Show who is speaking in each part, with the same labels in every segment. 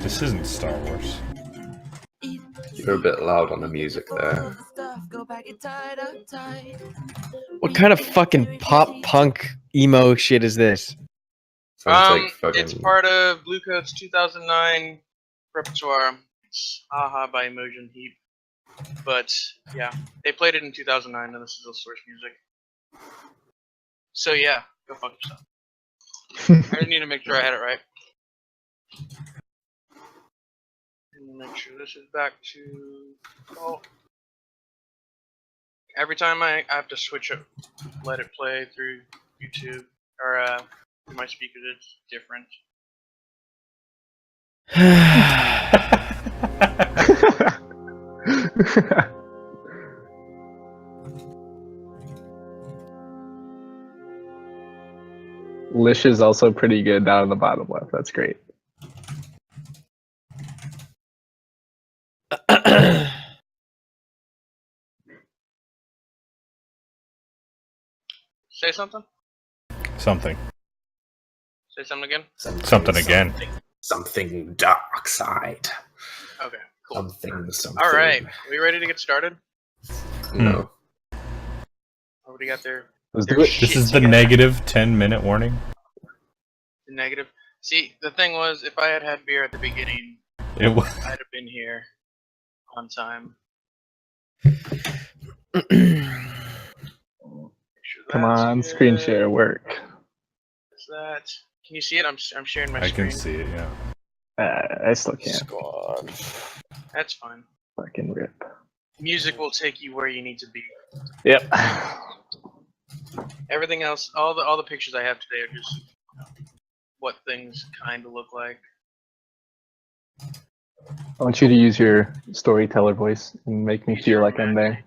Speaker 1: This isn't Star Wars.
Speaker 2: You're a bit loud on the music there.
Speaker 3: What kind of fucking pop punk emo shit is this?
Speaker 2: Sounds like fucking...
Speaker 4: It's part of Blue Coat's 2009 repertoire. It's Aha by Emotion Heap. But, yeah, they played it in 2009, and this is the source music. So, yeah, go fuck yourself. I just need to make sure I had it right. And make sure this is back to... Oh. Every time I have to switch it, let it play through YouTube, or my speakers, it's different.
Speaker 5: Lish is also pretty good down in the bottom left. That's great.
Speaker 4: Say something?
Speaker 1: Something.
Speaker 4: Say something again?
Speaker 1: Something again.
Speaker 2: Something dark side.
Speaker 4: Okay, cool.
Speaker 2: Something.
Speaker 4: Alright, we ready to get started?
Speaker 2: No.
Speaker 4: Everybody got their...
Speaker 5: Let's do it.
Speaker 1: This is the negative 10-minute warning.
Speaker 4: The negative. See, the thing was, if I had had beer at the beginning,
Speaker 1: It was.
Speaker 4: I'd have been here on time.
Speaker 5: Come on, screen share work.
Speaker 4: Is that? Can you see it? I'm sharing my
Speaker 1: I
Speaker 4: screen.
Speaker 1: can see it, yeah.
Speaker 5: I still can't.
Speaker 3: Squad.
Speaker 4: That's fine.
Speaker 5: Fucking rip.
Speaker 4: Music will take you where you need to be.
Speaker 5: Yep.
Speaker 4: Everything else, all the pictures I have today are just what things kind of look like.
Speaker 5: I want you to use your storyteller voice and make me feel like I'm there.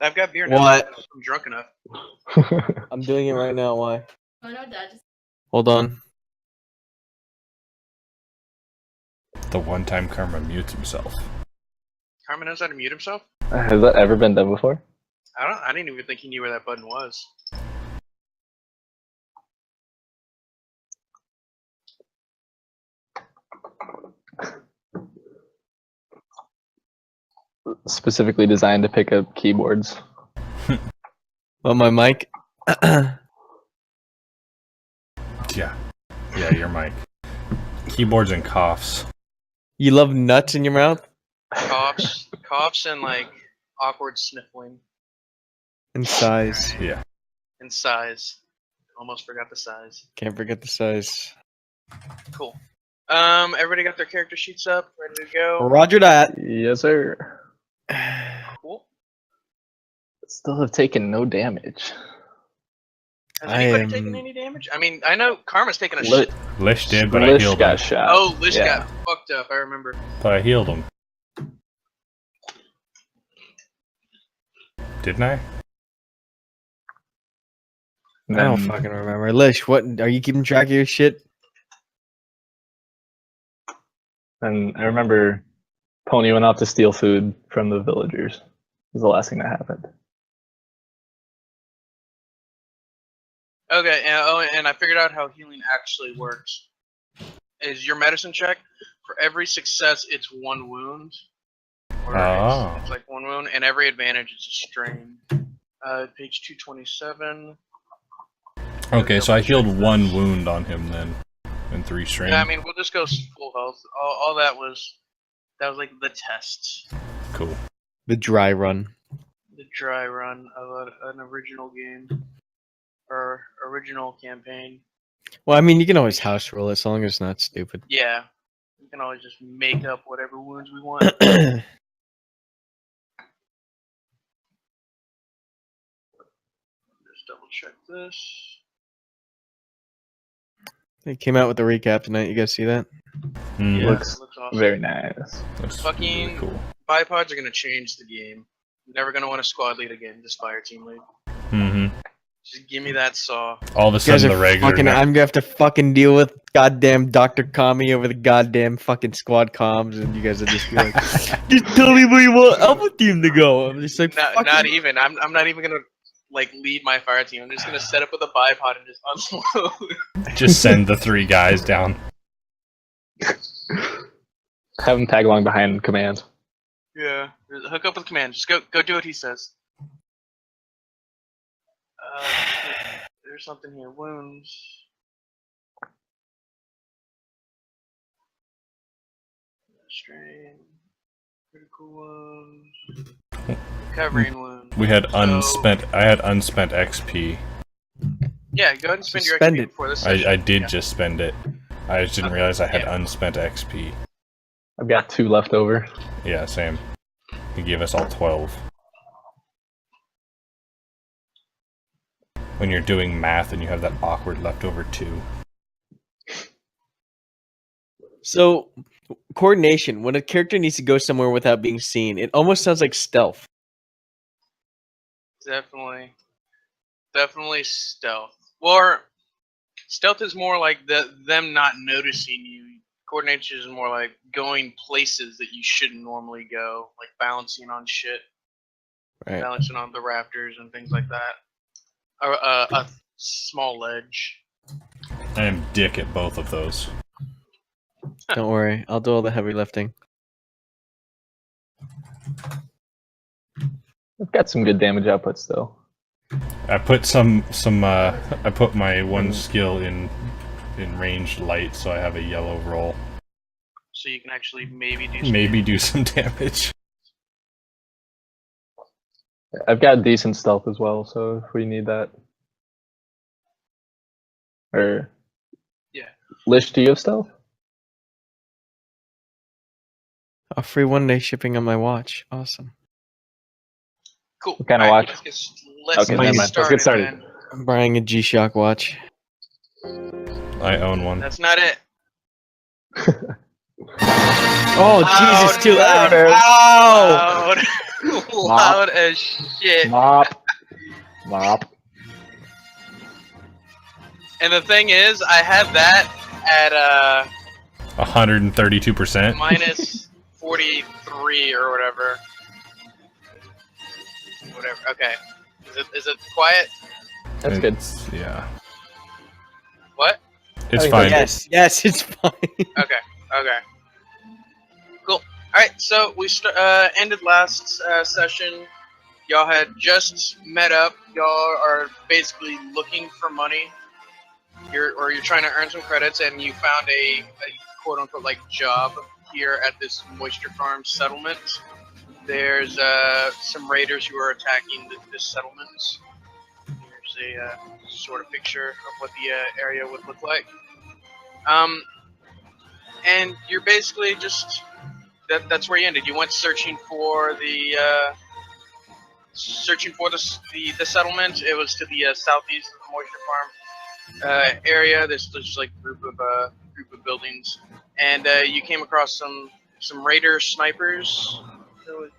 Speaker 4: I've got beer now.
Speaker 3: What?
Speaker 4: I'm drunk enough.
Speaker 3: I'm doing it right now. Why?
Speaker 6: Oh no, Dad. Just...
Speaker 3: Hold on.
Speaker 1: The one time Karma mutes himself.
Speaker 4: Carmen knows how to mute himself?
Speaker 5: Has that ever been done before?
Speaker 4: I didn't even think he knew where that button was.
Speaker 5: Specifically designed to pick up keyboards.
Speaker 3: Well, my mic.
Speaker 1: Yeah, your mic. Keyboards and coughs.
Speaker 3: You love nuts in your mouth
Speaker 4: Coughs and like awkward sniffling
Speaker 3: and size.
Speaker 1: Yeah.
Speaker 4: and size. Almost forgot the size.
Speaker 3: Can't forget the size.
Speaker 4: Cool. Everybody got their character sheets up, ready to go.
Speaker 3: Roger that.
Speaker 5: Yes, sir.
Speaker 4: Cool.
Speaker 5: Still have taken no damage.
Speaker 4: Has
Speaker 3: I
Speaker 4: anybody
Speaker 3: am-
Speaker 4: taken any damage? I mean, I know Karma's taken a
Speaker 5: Li-
Speaker 4: shit.
Speaker 1: Lish did, but I
Speaker 5: Lish
Speaker 1: healed
Speaker 5: got
Speaker 1: him.
Speaker 5: shot.
Speaker 4: Oh, Lish
Speaker 5: Yeah.
Speaker 4: got fucked up. I remember.
Speaker 1: But I healed him. Didn't I?
Speaker 5: And
Speaker 3: I don't
Speaker 5: then-
Speaker 3: fucking remember. Lish, what are you keeping track of your shit?
Speaker 5: And I remember Pony went out to steal food from the villagers. Was the last thing that happened.
Speaker 4: Okay, and I figured out how healing actually works. Is your medicine check, for every success, it's one wound. Or
Speaker 1: Oh.
Speaker 4: it's like one wound, and every advantage, it's a strain. Page 227.
Speaker 1: Okay, so I healed one wound on him then. And 3 strain.
Speaker 4: Yeah, I mean, we'll just go full health. All that was like the test.
Speaker 1: Cool.
Speaker 3: The dry run.
Speaker 4: The dry run of an original game. Or original campaign.
Speaker 3: Well, I mean, you can always house roll as long as it's not stupid.
Speaker 4: Yeah. We can always just make up whatever wounds we want. Just double check this.
Speaker 3: They came out with the recap tonight. You guys see that?
Speaker 1: Mm,
Speaker 4: Yeah,
Speaker 5: Looks
Speaker 4: it looks awesome.
Speaker 5: Very nice.
Speaker 1: That's
Speaker 4: Fucking-
Speaker 1: really cool.
Speaker 4: Bipods are gonna change the game. You're never gonna want a squad lead again, just fire team lead.
Speaker 1: Mm-hmm.
Speaker 4: Just give me that saw.
Speaker 1: All of a
Speaker 3: You guys
Speaker 1: sudden,
Speaker 3: are
Speaker 1: the regular.
Speaker 3: fucking. I'm gonna have to fucking deal with goddamn Dr. Kami over the goddamn fucking squad comms, and you guys will just be like, "Just tell me where you want Alpha Team to go." I'm just like,
Speaker 4: Not
Speaker 3: fucking-
Speaker 4: even. I'm not even gonna like lead my fire team. I'm just gonna set up with a bipod and just unload.
Speaker 1: Just send the 3 guys down.
Speaker 5: Have him tag along behind command.
Speaker 4: Yeah, hook up with command. Just go do what he says. There's something here. Wounds. Strain. Critical wounds. Recovering wounds.
Speaker 1: We had
Speaker 4: So-
Speaker 1: unspent. I had unspent XP.
Speaker 4: Yeah, go ahead and spend your
Speaker 3: Spend
Speaker 4: XP
Speaker 3: it.
Speaker 4: before this session.
Speaker 1: I did
Speaker 4: Yeah.
Speaker 1: just spend it. I just didn't realize I had
Speaker 4: Yeah.
Speaker 1: unspent XP.
Speaker 5: I've got 2 left over.
Speaker 1: Yeah, same. He gave us all 12. When you're doing math and you have that awkward leftover 2.
Speaker 3: So, coordination. When a character needs to go somewhere without being seen, it almost sounds like stealth.
Speaker 4: Definitely stealth. Or stealth is more like them not noticing you. Coordination is more like going places that you shouldn't normally go, like balancing on shit,
Speaker 3: Right.
Speaker 4: balancing on the rafters and things like that. Or a small ledge.
Speaker 1: I am dick at both of those.
Speaker 3: Don't worry, I'll do all the heavy lifting.
Speaker 5: I've got some good damage output still.
Speaker 1: I put I put my one skill in ranged light, so I have a yellow roll.
Speaker 4: So you can actually maybe do some
Speaker 1: Maybe do some damage.
Speaker 5: I've got decent stealth as well, so if we need that. Or
Speaker 4: Yeah.
Speaker 5: Lish, do you have stealth?
Speaker 3: A free 1-day shipping on my watch. Awesome.
Speaker 4: Cool.
Speaker 5: What kind of
Speaker 4: Alright,
Speaker 5: watch?
Speaker 4: Let's
Speaker 5: Okay,
Speaker 3: never mind.
Speaker 5: Let's get started.
Speaker 4: man.
Speaker 3: I'm buying a G-Shock watch.
Speaker 1: I own one.
Speaker 4: That's not it.
Speaker 3: Oh, Jesus, too loud.
Speaker 4: Loud.
Speaker 3: Ow!
Speaker 4: Loud as shit.
Speaker 5: Mop.
Speaker 4: And the thing is, I had that at
Speaker 1: 132%.
Speaker 4: minus 43 or whatever. Whatever. Okay. Is it quiet?
Speaker 5: That's good.
Speaker 1: Yeah.
Speaker 4: What?
Speaker 1: It's
Speaker 5: think
Speaker 1: fine.
Speaker 3: Yes, it's fine.
Speaker 4: Okay. Okay. Cool. All right. So we ended last session. Y'all had just met up. Y'all are basically looking for money. You're trying to earn some credits, and you found a quote unquote like job here at this moisture farm settlement. There's some raiders who are attacking this settlement. Here's a sort of picture of what the area would look like. And you're basically just that's where you ended. You went searching for the settlement. It was to the southeast of the moisture farm area. There's just like a group of buildings, and you came across some raider snipers,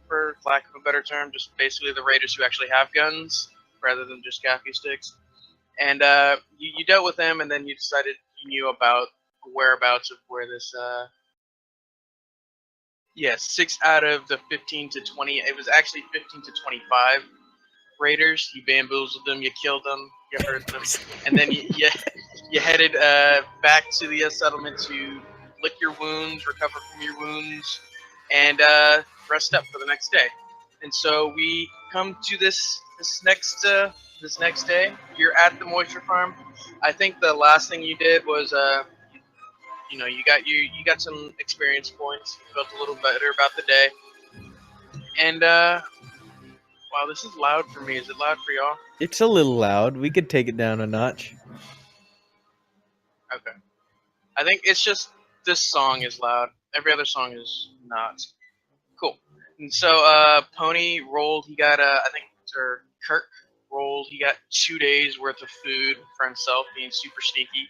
Speaker 4: for lack of a better term, just basically the raiders who actually have guns rather than just gaffy sticks. And you dealt with them, and then you decided you knew about whereabouts of where this. 6 out of the 15 to 20. It was actually 15 to 25 raiders. You bamboozled them, you killed them, you hurt them, and then you headed back to the settlement to lick your wounds, recover from your wounds, and rest up for the next day. And so we come to this next day. You're at the moisture farm. I think the last thing you did was you got some experience points. You felt a little better about the day. And wow, this is loud for me. Is it loud for y'all?
Speaker 3: It's a little loud. We could take it down a notch.
Speaker 4: Okay. I think it's just this song is loud. Every other song is not. Cool. And so Pony rolled. He got Kirk rolled. He got 2 days worth of food for himself, being super sneaky.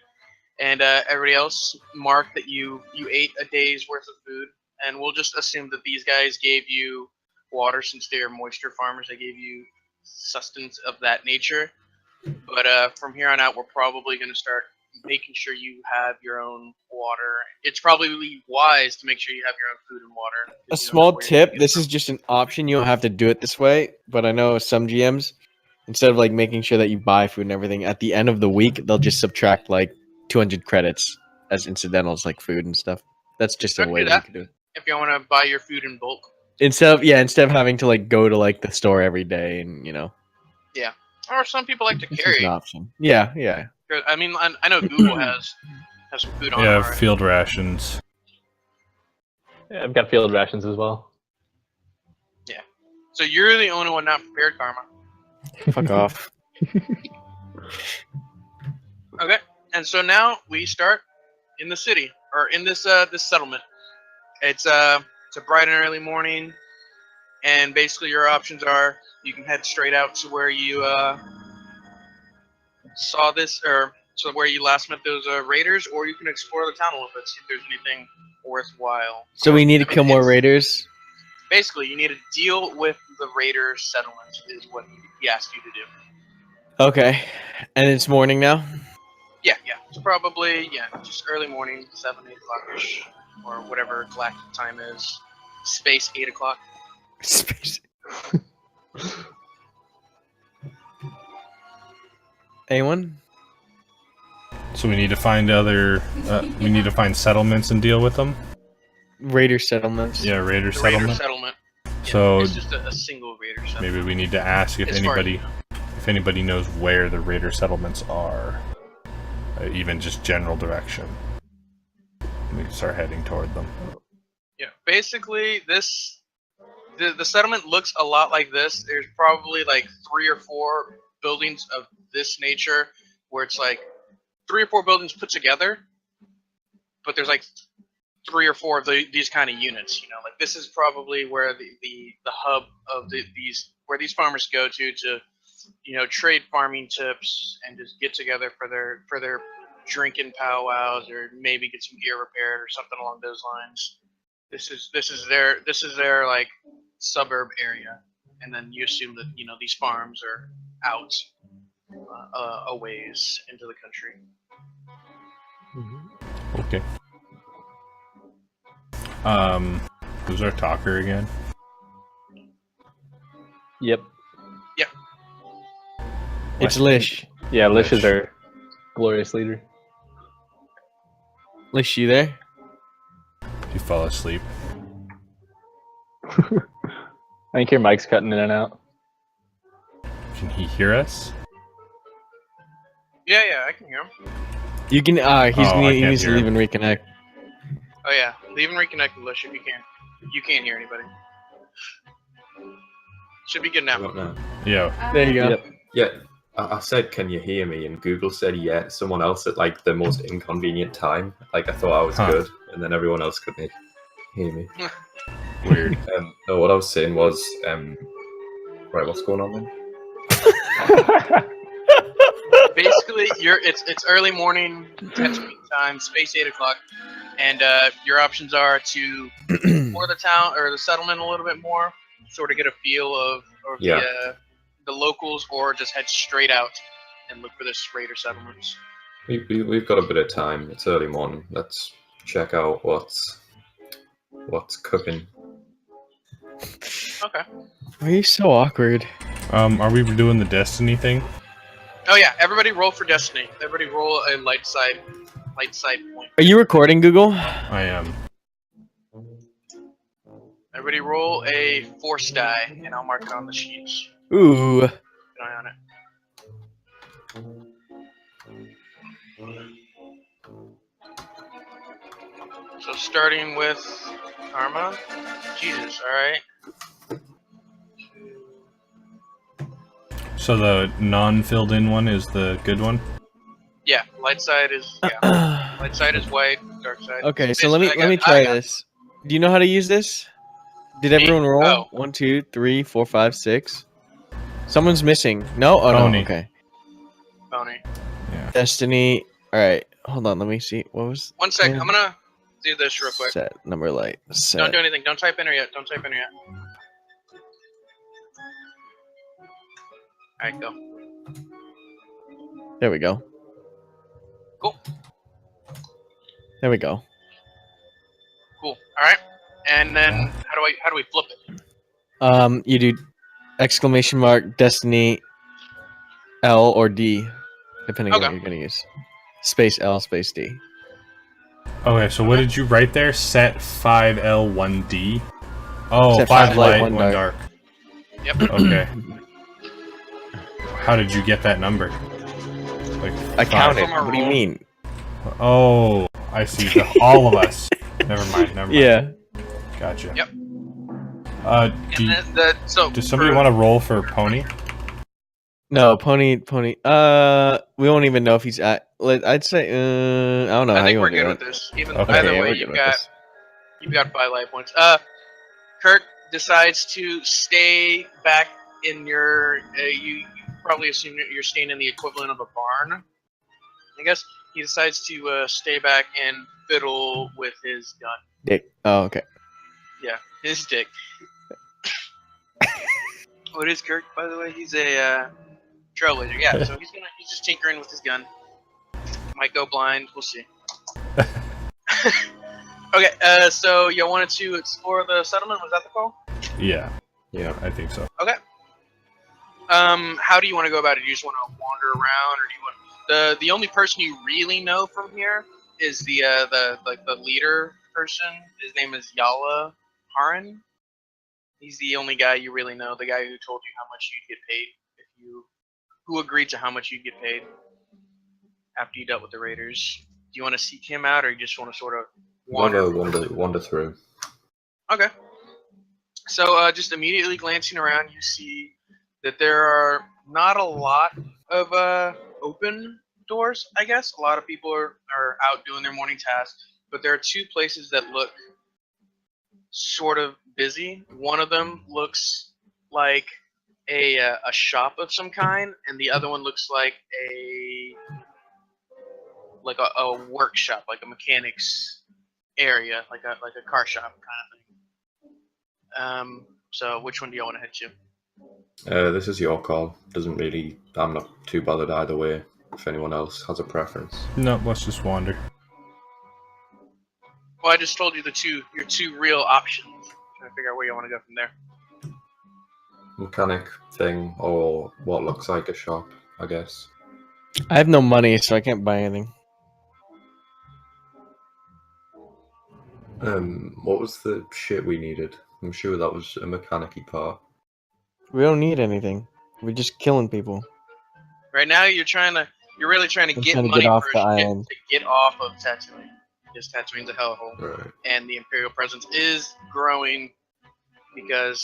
Speaker 4: And everybody else marked that you ate a day's worth of food. And we'll just assume that these guys gave you water since they're moisture farmers. They gave you sustenance of that nature. But from here on out, we're probably going to start making sure you have your own water. It's probably wise to make sure you have your own food and water.
Speaker 3: A small tip, this is just an option. You don't have to do it this way, but I know some GMs, Instead of like making sure that you buy food and everything, at the end of the week they'll just subtract like 200 credits as incidentals like food and stuff. That's just
Speaker 4: I
Speaker 3: a
Speaker 4: can
Speaker 3: way
Speaker 4: do
Speaker 3: that you
Speaker 4: that.
Speaker 3: could do it.
Speaker 4: If you want to buy your food in bulk.
Speaker 3: Instead of having to like go to like the store every day and
Speaker 4: Or some people like to
Speaker 3: it's just an
Speaker 4: carry.
Speaker 3: option. Yeah.
Speaker 4: I mean, I know Google has some food on it
Speaker 1: Yeah,
Speaker 4: already.
Speaker 1: field rations.
Speaker 5: Yeah, I've got field rations as well.
Speaker 4: So you're the only one not prepared, Karma.
Speaker 3: Fuck off.
Speaker 4: Okay, and so now we start in the city or in this this settlement. It's a bright and early morning, and basically your options are you can head straight out to where you saw this or so where you last met those raiders, or you can explore the town a little bit, see if there's anything worthwhile.
Speaker 3: So we need to
Speaker 4: I mean,
Speaker 3: kill more
Speaker 4: it's-
Speaker 3: raiders.
Speaker 4: Basically, you need to deal with the raider settlement is what he asked you to do.
Speaker 3: Okay. And it's morning now?
Speaker 4: Yeah. So probably just early morning, 7, 8 o'clock-ish, or whatever galactic time is. Space 8 o'clock.
Speaker 3: Space. Anyone?
Speaker 1: So we need to find we need to find settlements and deal with them.
Speaker 3: Raider settlements.
Speaker 1: Yeah, raider
Speaker 4: The raider
Speaker 1: settlement.
Speaker 4: settlement. Yeah,
Speaker 1: So
Speaker 4: it's just a single raider settlement.
Speaker 1: maybe we need to ask if
Speaker 4: As far as
Speaker 1: anybody
Speaker 4: you know.
Speaker 1: if anybody knows where the raider settlements are, even just general direction. We can start heading toward them.
Speaker 4: Yeah, basically the settlement looks a lot like this. There's probably like 3 or 4 buildings of this nature where it's like 3 or 4 buildings put together, but there's like 3 or 4 of these kind of units. Like this is probably where the hub of these where these farmers go to trade farming tips and just get together for their drinking powwows or maybe get some gear repaired or something along those lines. This is their like suburb area, and then you assume that these farms are out a ways into the country.
Speaker 1: Okay. Who's our talker again?
Speaker 5: Yep.
Speaker 3: It's Lish.
Speaker 5: Yeah, Lish is
Speaker 1: Lish.
Speaker 5: our glorious leader.
Speaker 3: Lish, you there?
Speaker 1: You fell asleep.
Speaker 5: I think your mic's cutting in and out.
Speaker 1: Can he hear us?
Speaker 4: Yeah, I can hear him.
Speaker 3: You can. He
Speaker 1: I
Speaker 3: needs
Speaker 1: can't
Speaker 3: to
Speaker 1: hear
Speaker 3: leave
Speaker 1: him.
Speaker 3: and reconnect.
Speaker 4: Oh yeah, leave and reconnect with Lish if you can. You can't hear anybody. Should be good
Speaker 2: I
Speaker 4: now.
Speaker 2: don't know.
Speaker 1: Yeah.
Speaker 3: There you go.
Speaker 5: Yep.
Speaker 2: Yeah, I said, "Can you hear me?" And Google said, "Yeah." Someone else at like the most inconvenient time. Like I thought I was
Speaker 1: Huh.
Speaker 2: good, and then everyone else couldn't hear me.
Speaker 1: Weird.
Speaker 2: No, what I was saying was, right, what's going on then?
Speaker 4: Basically, it's early morning, Tatooine time, space 8 o'clock, and your options are to explore the town or the settlement a little bit more, sort of get a feel of
Speaker 2: Yeah.
Speaker 4: the locals, or just head straight out and look for this raider settlements.
Speaker 2: We've got a bit of time. It's early morning. Let's check out what's cooking.
Speaker 4: Okay.
Speaker 3: Why are you so awkward?
Speaker 1: Are we doing the destiny thing?
Speaker 4: Oh yeah, everybody roll for destiny. Everybody roll a light side point.
Speaker 3: Are you recording, Google?
Speaker 1: I am.
Speaker 4: Everybody roll a force die, and I'll mark it on the sheets.
Speaker 3: Ooh.
Speaker 4: Keep an eye on it. So starting with Karma. Jesus, alright.
Speaker 1: So the non-filled in one is the good one?
Speaker 4: Yeah, light side is light side is white, dark side.
Speaker 3: Okay, so let me
Speaker 4: Basically,
Speaker 3: try
Speaker 4: I got-
Speaker 3: this. Do you know how to use this? Did everyone roll?
Speaker 4: Oh.
Speaker 3: 1, 2, 3, 4, 5, 6. Someone's missing. No? Oh
Speaker 1: Pony.
Speaker 3: no. Okay.
Speaker 4: Pony.
Speaker 1: Yeah.
Speaker 3: Destiny. All right. Hold on. Let me see. What was?
Speaker 4: One sec,
Speaker 3: Yeah.
Speaker 4: I'm gonna do this real quick.
Speaker 3: Set number light. Set.
Speaker 4: Don't do anything. Don't type enter yet. Don't type enter yet. Alright, go.
Speaker 3: There we go.
Speaker 4: Cool.
Speaker 3: There we go.
Speaker 4: Cool. Alright. And then how do we flip it?
Speaker 3: You do exclamation mark Destiny L or D, depending on
Speaker 4: Okay.
Speaker 3: what you're gonna use. Space L, space D.
Speaker 1: Okay, so what did you write there? Set 5L1D? Oh,
Speaker 3: Set
Speaker 1: 5
Speaker 3: 5
Speaker 1: light,
Speaker 3: light,
Speaker 1: 1
Speaker 3: 1
Speaker 1: dark.
Speaker 4: Yep.
Speaker 1: Okay. How did you get that number? Like
Speaker 3: I
Speaker 1: 5.
Speaker 3: counted.
Speaker 4: From a
Speaker 3: What do you
Speaker 4: roll.
Speaker 3: mean?
Speaker 1: Oh, I see. All of us. Never mind.
Speaker 3: Yeah.
Speaker 1: Gotcha.
Speaker 4: Yep.
Speaker 1: Do,
Speaker 4: And then so
Speaker 1: does somebody
Speaker 4: for-
Speaker 1: want to roll for Pony?
Speaker 3: No, Pony. We won't even know if he's at. I'd say. I don't know
Speaker 4: I
Speaker 3: how
Speaker 4: think
Speaker 3: you
Speaker 4: we're
Speaker 3: want to
Speaker 4: good
Speaker 3: do
Speaker 4: with
Speaker 3: it.
Speaker 4: this. Even
Speaker 1: Okay.
Speaker 4: either
Speaker 3: yeah,
Speaker 4: way,
Speaker 3: we're good with this.
Speaker 4: you've got 5 life points. Kirk decides to stay back in your. You probably assume that you're staying in the equivalent of a barn. I guess he decides to stay back and fiddle with his gun.
Speaker 3: Dick. Oh, okay.
Speaker 4: Yeah, his dick. What is Kirk, by the way? He's a trailblazer. Yeah, so he's just tinkering with his gun. Might go blind. We'll see. Okay, so you wanted to explore the settlement? Was that the call?
Speaker 1: Yeah,
Speaker 2: Yeah.
Speaker 1: I think so.
Speaker 4: Okay. How do you want to go about it? Do you just want to wander around, or do you want the only person you really know from here is the leader person. His name is Yala Haran. He's the only guy you really know. The guy who told you how much you'd get paid who agreed to how much you'd get paid after you dealt with the raiders. Do you want to seek him out, or you just want to sort of wander?
Speaker 2: Wander through.
Speaker 4: Okay. So just immediately glancing around, you see that there are not a lot of open doors, I guess. A lot of people are out doing their morning tasks, but there are 2 places that look sort of busy. One of them looks like a shop of some kind, and the other one looks like a workshop, like a mechanic's area, like a car shop kind of thing. So which one do you want to head to?
Speaker 2: This is your call. I'm not too bothered either way. If anyone else has a preference.
Speaker 1: No, let's just wander.
Speaker 4: Well, I just told you your two real options. Trying to figure out where you want to go from there.
Speaker 2: Mechanic thing, or what looks like a shop, I guess.
Speaker 3: I have no money, so I can't buy anything.
Speaker 2: What was the shit we needed? I'm sure that was a mechanic-y part.
Speaker 3: We don't need anything. We're just killing people.
Speaker 4: Right now, you're really trying to
Speaker 3: I'm
Speaker 4: get
Speaker 3: trying to
Speaker 4: money
Speaker 3: get off
Speaker 4: for
Speaker 3: the
Speaker 4: a ship
Speaker 3: island.
Speaker 4: to get off of Tatooine. Because Tatooine's a hellhole,
Speaker 2: Right.
Speaker 4: and the Imperial presence is growing because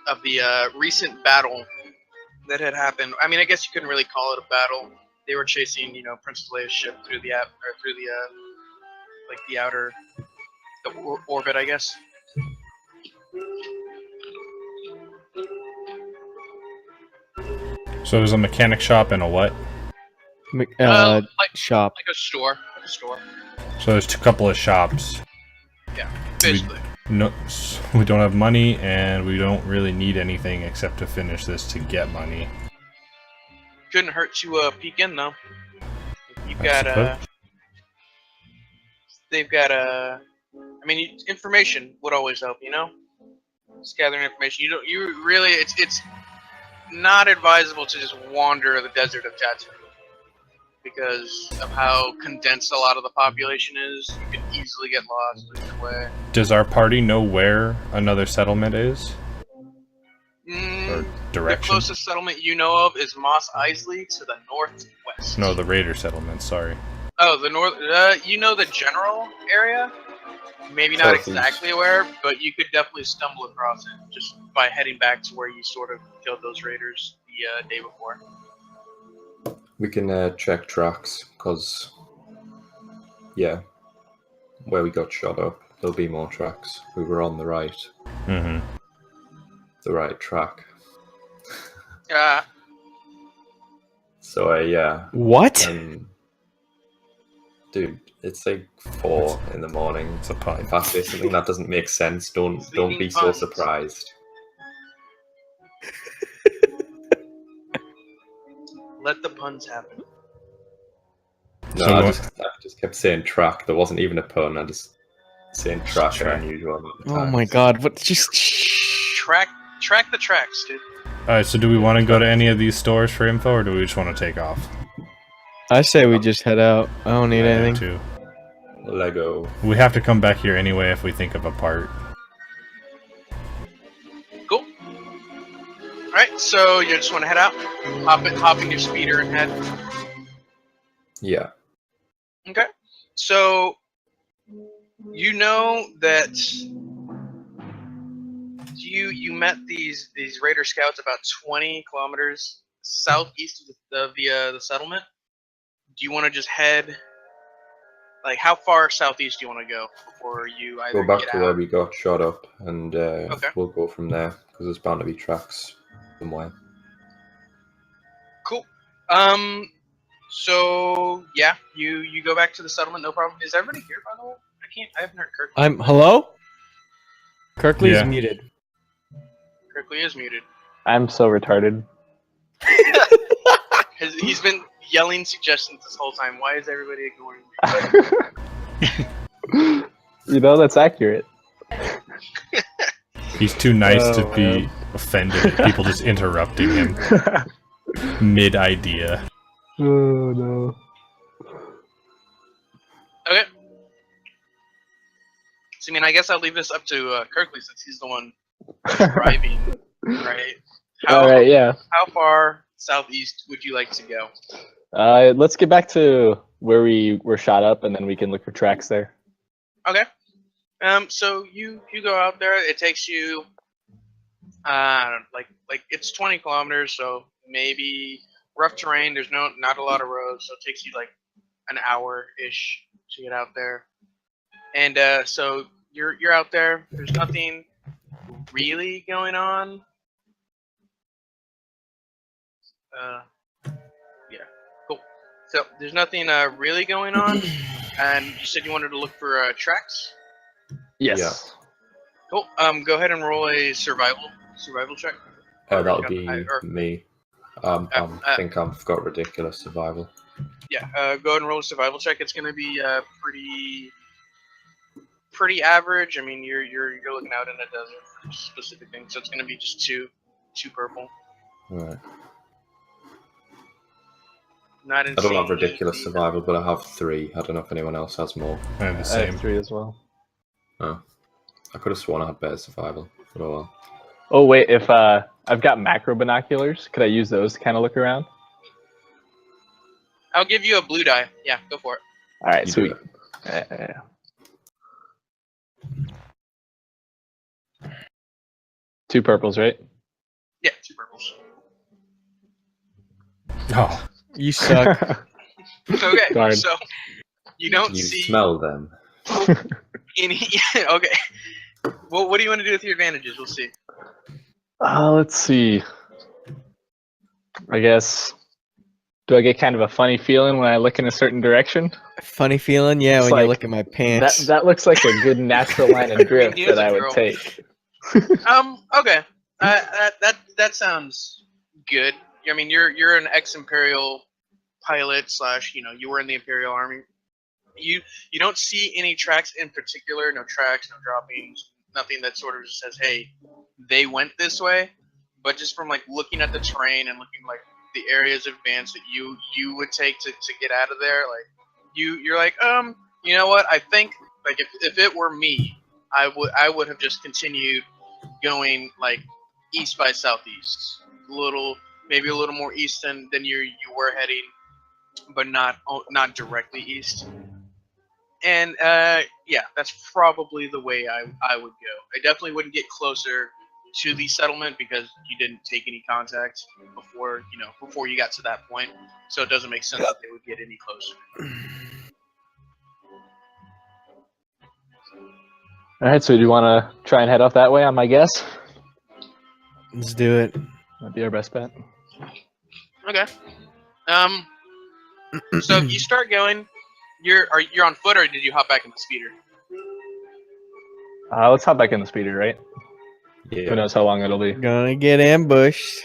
Speaker 4: of the recent battle that had happened. I mean, I guess you couldn't really call it a battle. They were chasing, Princess Leia's ship through the outer orbit, I guess.
Speaker 1: So there's a mechanic shop and a what?
Speaker 4: Like
Speaker 3: Shop.
Speaker 4: a store.
Speaker 1: So there's a couple of shops.
Speaker 4: Yeah, basically.
Speaker 1: No, we don't have money, and we don't really need anything except to finish this to get money.
Speaker 4: Couldn't hurt to peek in though. You've
Speaker 1: I
Speaker 4: got
Speaker 1: suppose.
Speaker 4: they've got information would always help, Just gathering information. It's not advisable to just wander the desert of Tatooine because of how condensed a lot of the population is. You can easily get lost in your way.
Speaker 1: Does our party know where another settlement is? Or
Speaker 4: The
Speaker 1: direction?
Speaker 4: closest settlement you know of is Mos Eisley to the northwest.
Speaker 1: No, the raider settlement, sorry.
Speaker 4: Oh, the north. The general area. Maybe not
Speaker 2: Southeast.
Speaker 4: exactly where, but you could definitely stumble across it just by heading back to where you sort of killed those raiders the day before.
Speaker 2: We can check tracks, because, where we got shot up, there'll be more tracks. We were on the right track. So,
Speaker 3: What?
Speaker 2: dude, it's like 4 in the morning.
Speaker 1: It's a pun.
Speaker 2: If I say something that doesn't make sense, don't be so
Speaker 4: puns.
Speaker 2: surprised.
Speaker 4: Let the puns happen.
Speaker 2: No,
Speaker 1: So
Speaker 2: I
Speaker 1: what-
Speaker 2: just kept saying track. There wasn't even a pun. I just saying track an
Speaker 1: Track.
Speaker 2: unusual amount of
Speaker 3: Oh
Speaker 2: times.
Speaker 3: my god! What? Just
Speaker 4: Track the tracks, dude.
Speaker 1: Alright, so do we want to go to any of these stores for info, or do we just want to take off?
Speaker 3: I say we just head out. I don't need
Speaker 1: I do
Speaker 3: anything.
Speaker 1: too.
Speaker 2: Lego.
Speaker 1: We have to come back here anyway if we think of a part.
Speaker 4: Cool. Alright, so you just want to head out? Hop in your speeder and head.
Speaker 2: Yeah.
Speaker 4: Okay. So you know that you met these Raider scouts about 20 kilometers southeast of the settlement. Do you want to just head? Like, how far southeast do you want to go before you either
Speaker 2: Go back
Speaker 4: get
Speaker 2: to
Speaker 4: out?
Speaker 2: where we got shot up, and
Speaker 4: Okay.
Speaker 2: we'll go from there because there's bound to be tracks somewhere.
Speaker 4: Cool. So yeah, you go back to the settlement, no problem. Is everybody here, by the way? I haven't heard Kirk.
Speaker 3: Hello? Kirkley's
Speaker 1: Yeah.
Speaker 3: muted.
Speaker 4: Kirkley is muted.
Speaker 5: I'm so retarded.
Speaker 4: He's been yelling suggestions this whole time. Why is everybody ignoring me?
Speaker 5: You know, that's accurate.
Speaker 1: He's too nice to
Speaker 5: Oh,
Speaker 1: be
Speaker 5: man.
Speaker 1: offended at people just interrupting him mid-idea.
Speaker 5: Oh no.
Speaker 4: Okay. So I mean, I guess I'll leave this up to Kirkley since he's the one driving, right?
Speaker 5: All right, yeah.
Speaker 4: How far southeast would you like to go?
Speaker 5: Let's get back to where we were shot up, and then we can look for tracks there.
Speaker 4: Okay. So you go out there. It takes you, like it's 20 kilometers, so maybe rough terrain. There's not a lot of roads, so it takes you like an hour ish to get out there. And so you're out there. There's nothing really going on. Yeah, cool. So there's nothing really going on. And you said you wanted to look for tracks.
Speaker 5: Yes.
Speaker 2: Yeah.
Speaker 4: Cool. Go ahead and roll a survival check.
Speaker 2: That'll be
Speaker 4: or-
Speaker 2: me. I think I've got ridiculous survival.
Speaker 4: Yeah. Go ahead and roll a survival check. It's gonna be pretty average. I mean, you're looking out in a desert for specific things, so it's gonna be just two purple.
Speaker 2: Right.
Speaker 4: Not
Speaker 2: I don't have
Speaker 4: insanely
Speaker 2: ridiculous
Speaker 4: easy.
Speaker 2: survival, but I have 3. I don't know if anyone else has more.
Speaker 1: I have the
Speaker 5: I
Speaker 1: same.
Speaker 5: have 3 as well.
Speaker 2: Oh. I could have sworn I had better survival, but oh well.
Speaker 5: Oh wait, if I've got macro binoculars, could I use those to kind of look around?
Speaker 4: I'll give you a blue die. Yeah, go for it.
Speaker 5: All right,
Speaker 2: You
Speaker 5: sweet.
Speaker 2: do it.
Speaker 5: Yeah. 2 purples, right?
Speaker 4: Yeah, 2 purples.
Speaker 1: Oh,
Speaker 3: You suck.
Speaker 4: Okay,
Speaker 5: Darn.
Speaker 4: so you don't
Speaker 2: You
Speaker 4: see
Speaker 2: smell them.
Speaker 4: any. Okay. Well, what do you want to do with your advantages? We'll see.
Speaker 5: Let's see. I guess. Do I get kind of a funny feeling when I look in a certain direction?
Speaker 3: Funny feeling? Yeah,
Speaker 5: It's
Speaker 3: when you
Speaker 5: like
Speaker 3: look at my pants.
Speaker 5: That looks like a good natural line of drift
Speaker 4: he is
Speaker 5: that
Speaker 4: a
Speaker 5: I would
Speaker 4: girl.
Speaker 5: take.
Speaker 4: Okay. That sounds good. I mean, you're an ex-Imperial pilot / you were in the Imperial Army. You don't see any tracks in particular. No tracks, no droppings, nothing that sort of just says, "Hey, they went this way." But just from like looking at the terrain and looking like the areas of advance that you would take to get out of there, like you're like, you know what? I think like if it were me, I would have just continued going like east by southeast, maybe a little more east than you were heading, but not directly east. And yeah, that's probably the way I would go. I definitely wouldn't get closer to the settlement because you didn't take any contact before you got to that point, so it doesn't make sense that they would get any closer.
Speaker 5: All right, so do you want to try and head off that way on my guess?
Speaker 3: Let's do it.
Speaker 5: That'd be our best bet.
Speaker 4: Okay. So if you start going, you're on foot, or did you hop back in the speeder?
Speaker 5: Let's hop back in the speeder, right? Who
Speaker 2: Yeah.
Speaker 5: knows how long it'll be?
Speaker 3: Gonna get ambushed.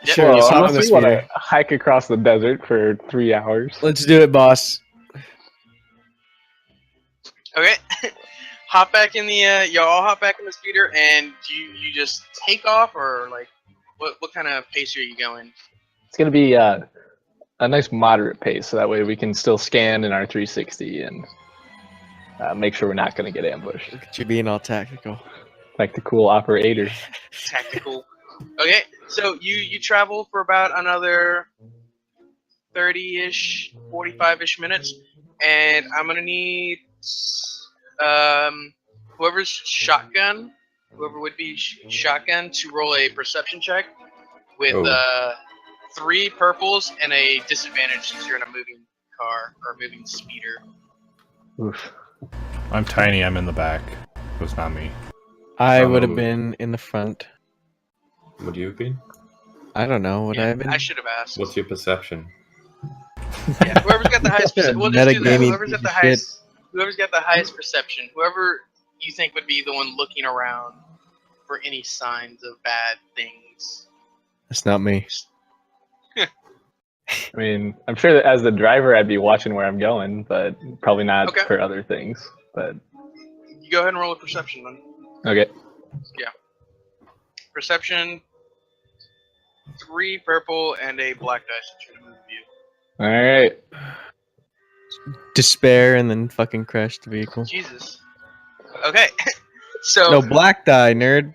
Speaker 4: Yep.
Speaker 3: Sure, let's hop in the
Speaker 5: unless we want
Speaker 3: speeder.
Speaker 5: to hike across the desert for 3 hours.
Speaker 3: Let's do it, boss.
Speaker 4: Okay. hop back in the y'all all hop back in the speeder, and you just take off, or like what kind of pace are you going?
Speaker 5: It's gonna be a nice moderate pace, so that way we can still scan in our 360 and make sure we're not gonna get ambushed.
Speaker 3: Look at you being all tactical.
Speaker 5: Like the cool operator.
Speaker 4: Tactical. Okay, so you travel for about another 30-ish, 45-ish minutes, and I'm gonna need whoever's shotgun, whoever would be shotgun, to roll a perception check with
Speaker 2: Oh.
Speaker 4: 3 purples and a disadvantage since you're in a moving car or moving speeder.
Speaker 5: Oof.
Speaker 1: I'm tiny. I'm in the back. It was not me.
Speaker 3: I
Speaker 2: I'm
Speaker 3: would have
Speaker 2: over.
Speaker 3: been in the front.
Speaker 2: Would you have been?
Speaker 3: I don't know. Would I have been?
Speaker 4: I should have asked.
Speaker 2: What's your perception?
Speaker 4: Yeah, whoever's got the highest perception. We'll just do that.
Speaker 3: Metagaming
Speaker 4: Whoever's got the
Speaker 3: piece of
Speaker 4: highest. Whoever's got the highest perception. Whoever you think would be the one looking around for any signs of bad things.
Speaker 3: That's not me.
Speaker 5: I mean, I'm sure that as the driver, I'd be watching where I'm going, but probably not
Speaker 4: Okay.
Speaker 5: for other things. But
Speaker 4: You go ahead and roll a perception then.
Speaker 5: okay.
Speaker 4: Perception. 3 purple and a black dice to try to move you.
Speaker 5: All right.
Speaker 3: Despair and then fucking crash the vehicle.
Speaker 4: Jesus. Okay. So.
Speaker 3: No, black die, nerd.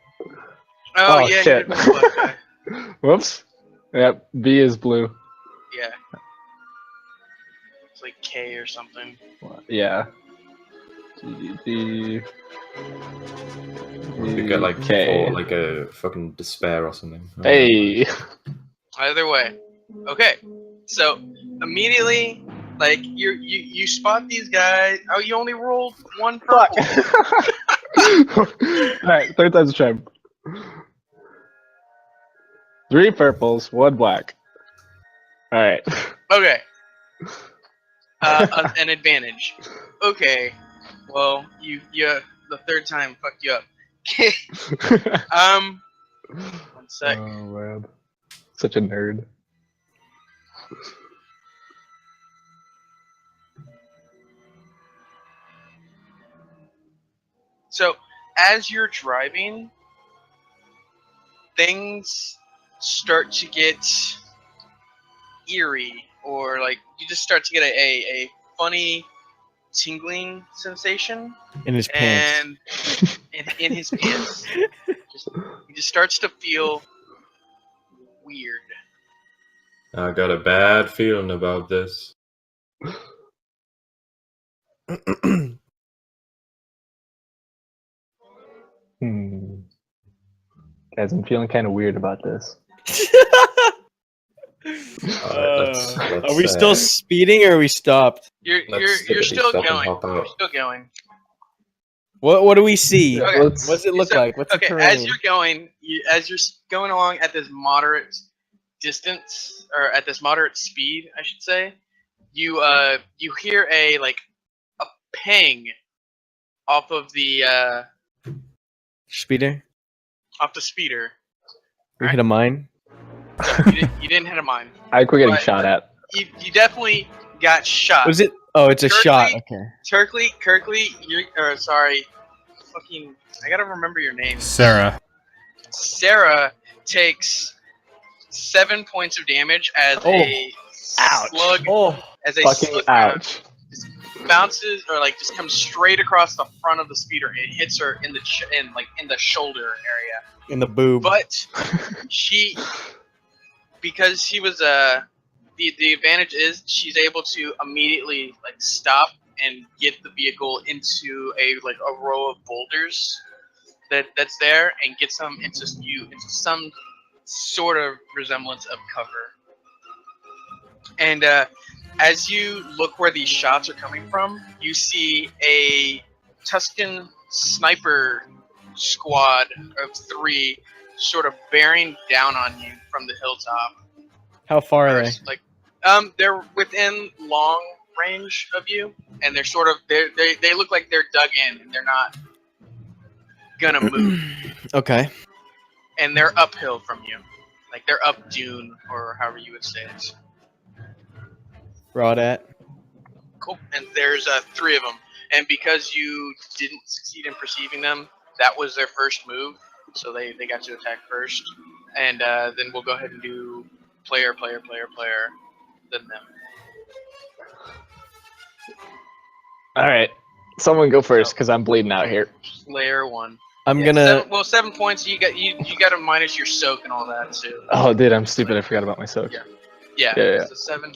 Speaker 4: Oh,
Speaker 5: Oh,
Speaker 4: yeah,
Speaker 5: shit.
Speaker 4: you did roll black die.
Speaker 5: Whoops. Yep. B is blue.
Speaker 4: Yeah. It's like K or something.
Speaker 5: Yeah. G.
Speaker 2: You get like
Speaker 5: K.
Speaker 2: or like a fucking despair or something.
Speaker 5: Hey.
Speaker 4: Either way. Okay. So immediately, like you spot these guys. Oh, you only rolled 1
Speaker 5: Fuck.
Speaker 4: purple.
Speaker 5: All right. Third time's a charm. 3 purples, 1 black. All right.
Speaker 4: Okay. An advantage. Okay. Well, you the third time fucked you up. Okay. 1 sec.
Speaker 5: Oh man, such a nerd.
Speaker 4: So, as you're driving, things start to get eerie, or like you just start to get a funny tingling sensation
Speaker 3: In his pants.
Speaker 4: and in his pants. He just starts to feel weird.
Speaker 2: I got a bad feeling about this.
Speaker 5: Guys, I'm feeling kind of weird about this.
Speaker 2: Let's,
Speaker 3: Are we still speeding or are we stopped?
Speaker 4: You're
Speaker 2: Let's
Speaker 4: still
Speaker 2: stop and
Speaker 4: going.
Speaker 2: hop out.
Speaker 4: You're still going.
Speaker 3: What do we see?
Speaker 4: Okay.
Speaker 3: What does it look
Speaker 4: So-
Speaker 3: like? What's the
Speaker 4: Okay,
Speaker 3: terrain?
Speaker 4: as you're going, as you're going along at this moderate distance, or at this moderate speed, I should say, you hear a pang off of the
Speaker 3: Speeder?
Speaker 4: speeder.
Speaker 3: We hit a mine?
Speaker 4: You didn't hit a mine.
Speaker 5: I think we're getting
Speaker 4: Right.
Speaker 5: shot at.
Speaker 4: You definitely got shot.
Speaker 3: Was it? Oh, it's a
Speaker 4: Kirkley?
Speaker 3: shot. Okay.
Speaker 4: Kirkley, sorry, fucking, I gotta remember your name.
Speaker 1: Sarah.
Speaker 4: Sarah takes 7 points of damage as a
Speaker 5: Ouch.
Speaker 4: slug,
Speaker 3: Oh,
Speaker 4: as a
Speaker 5: Fucking
Speaker 4: slug
Speaker 5: ouch.
Speaker 4: bounces or just comes straight across the front of the speeder. It hits her in the in the shoulder area.
Speaker 3: in the boob.
Speaker 4: But because she was the advantage is she's able to immediately stop and get the vehicle into a row of boulders that's there and gets them into some sort of resemblance of cover. And as you look where these shots are coming from, you see a Tuscan sniper squad of 3 sort of bearing down on you from the hilltop.
Speaker 3: How far are they?
Speaker 4: They're within long range of you, and they're sort of they look like they're dug in and they're not gonna move.
Speaker 3: Okay.
Speaker 4: And they're uphill from you, they're up dune or however you would say it.
Speaker 3: Rod at.
Speaker 4: Cool. And there's 3 of them, and because you didn't succeed in perceiving them, that was their first move, so they got to attack first, and then we'll go ahead and do player, then them.
Speaker 5: All right, someone go first because I'm bleeding out here.
Speaker 4: Player 1.
Speaker 3: I'm
Speaker 4: Yeah,
Speaker 3: gonna.
Speaker 4: 7 points. You got to minus your soak and all that too.
Speaker 5: Oh, dude, I'm stupid. I forgot about my soaks.
Speaker 4: Yeah.
Speaker 5: Yeah.
Speaker 4: So 7.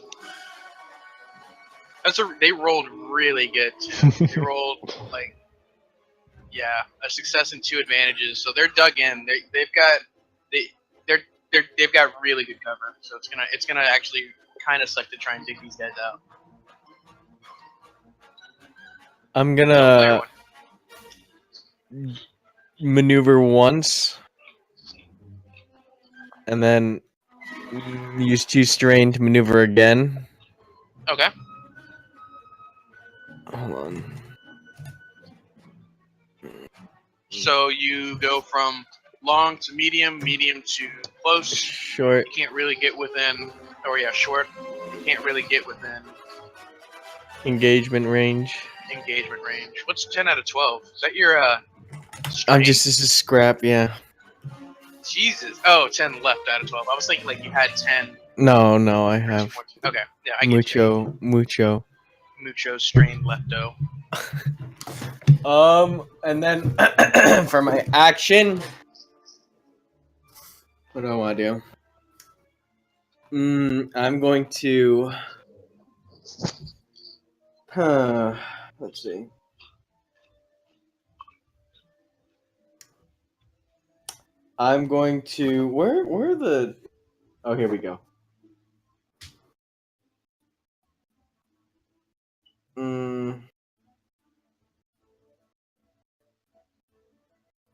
Speaker 4: They rolled really good too. They rolled like, yeah, a success and 2 advantages. So they're dug in. They've got really good cover. So it's gonna actually kind of suck to try and dig these guys out.
Speaker 3: I'm
Speaker 4: So, player
Speaker 3: gonna
Speaker 4: 1.
Speaker 3: maneuver once, and then use 2 strain to maneuver again.
Speaker 4: Okay.
Speaker 3: Hold on.
Speaker 4: So you go from long to medium to close.
Speaker 3: Short.
Speaker 4: You can't really get within, short. You can't really get within
Speaker 3: Engagement range.
Speaker 4: engagement range. What's 10 out of 12? Is that your
Speaker 3: This is scrap, yeah.
Speaker 4: Jesus. Oh, 10 left out of 12. I was thinking like you had 10.
Speaker 3: No, I have
Speaker 4: Okay, yeah, I get you.
Speaker 3: mucho.
Speaker 4: Mucho strain lepto.
Speaker 3: And then for my action, what do I want to do? I'm going to. Let's see. I'm going to. Where are the? Oh, here we go.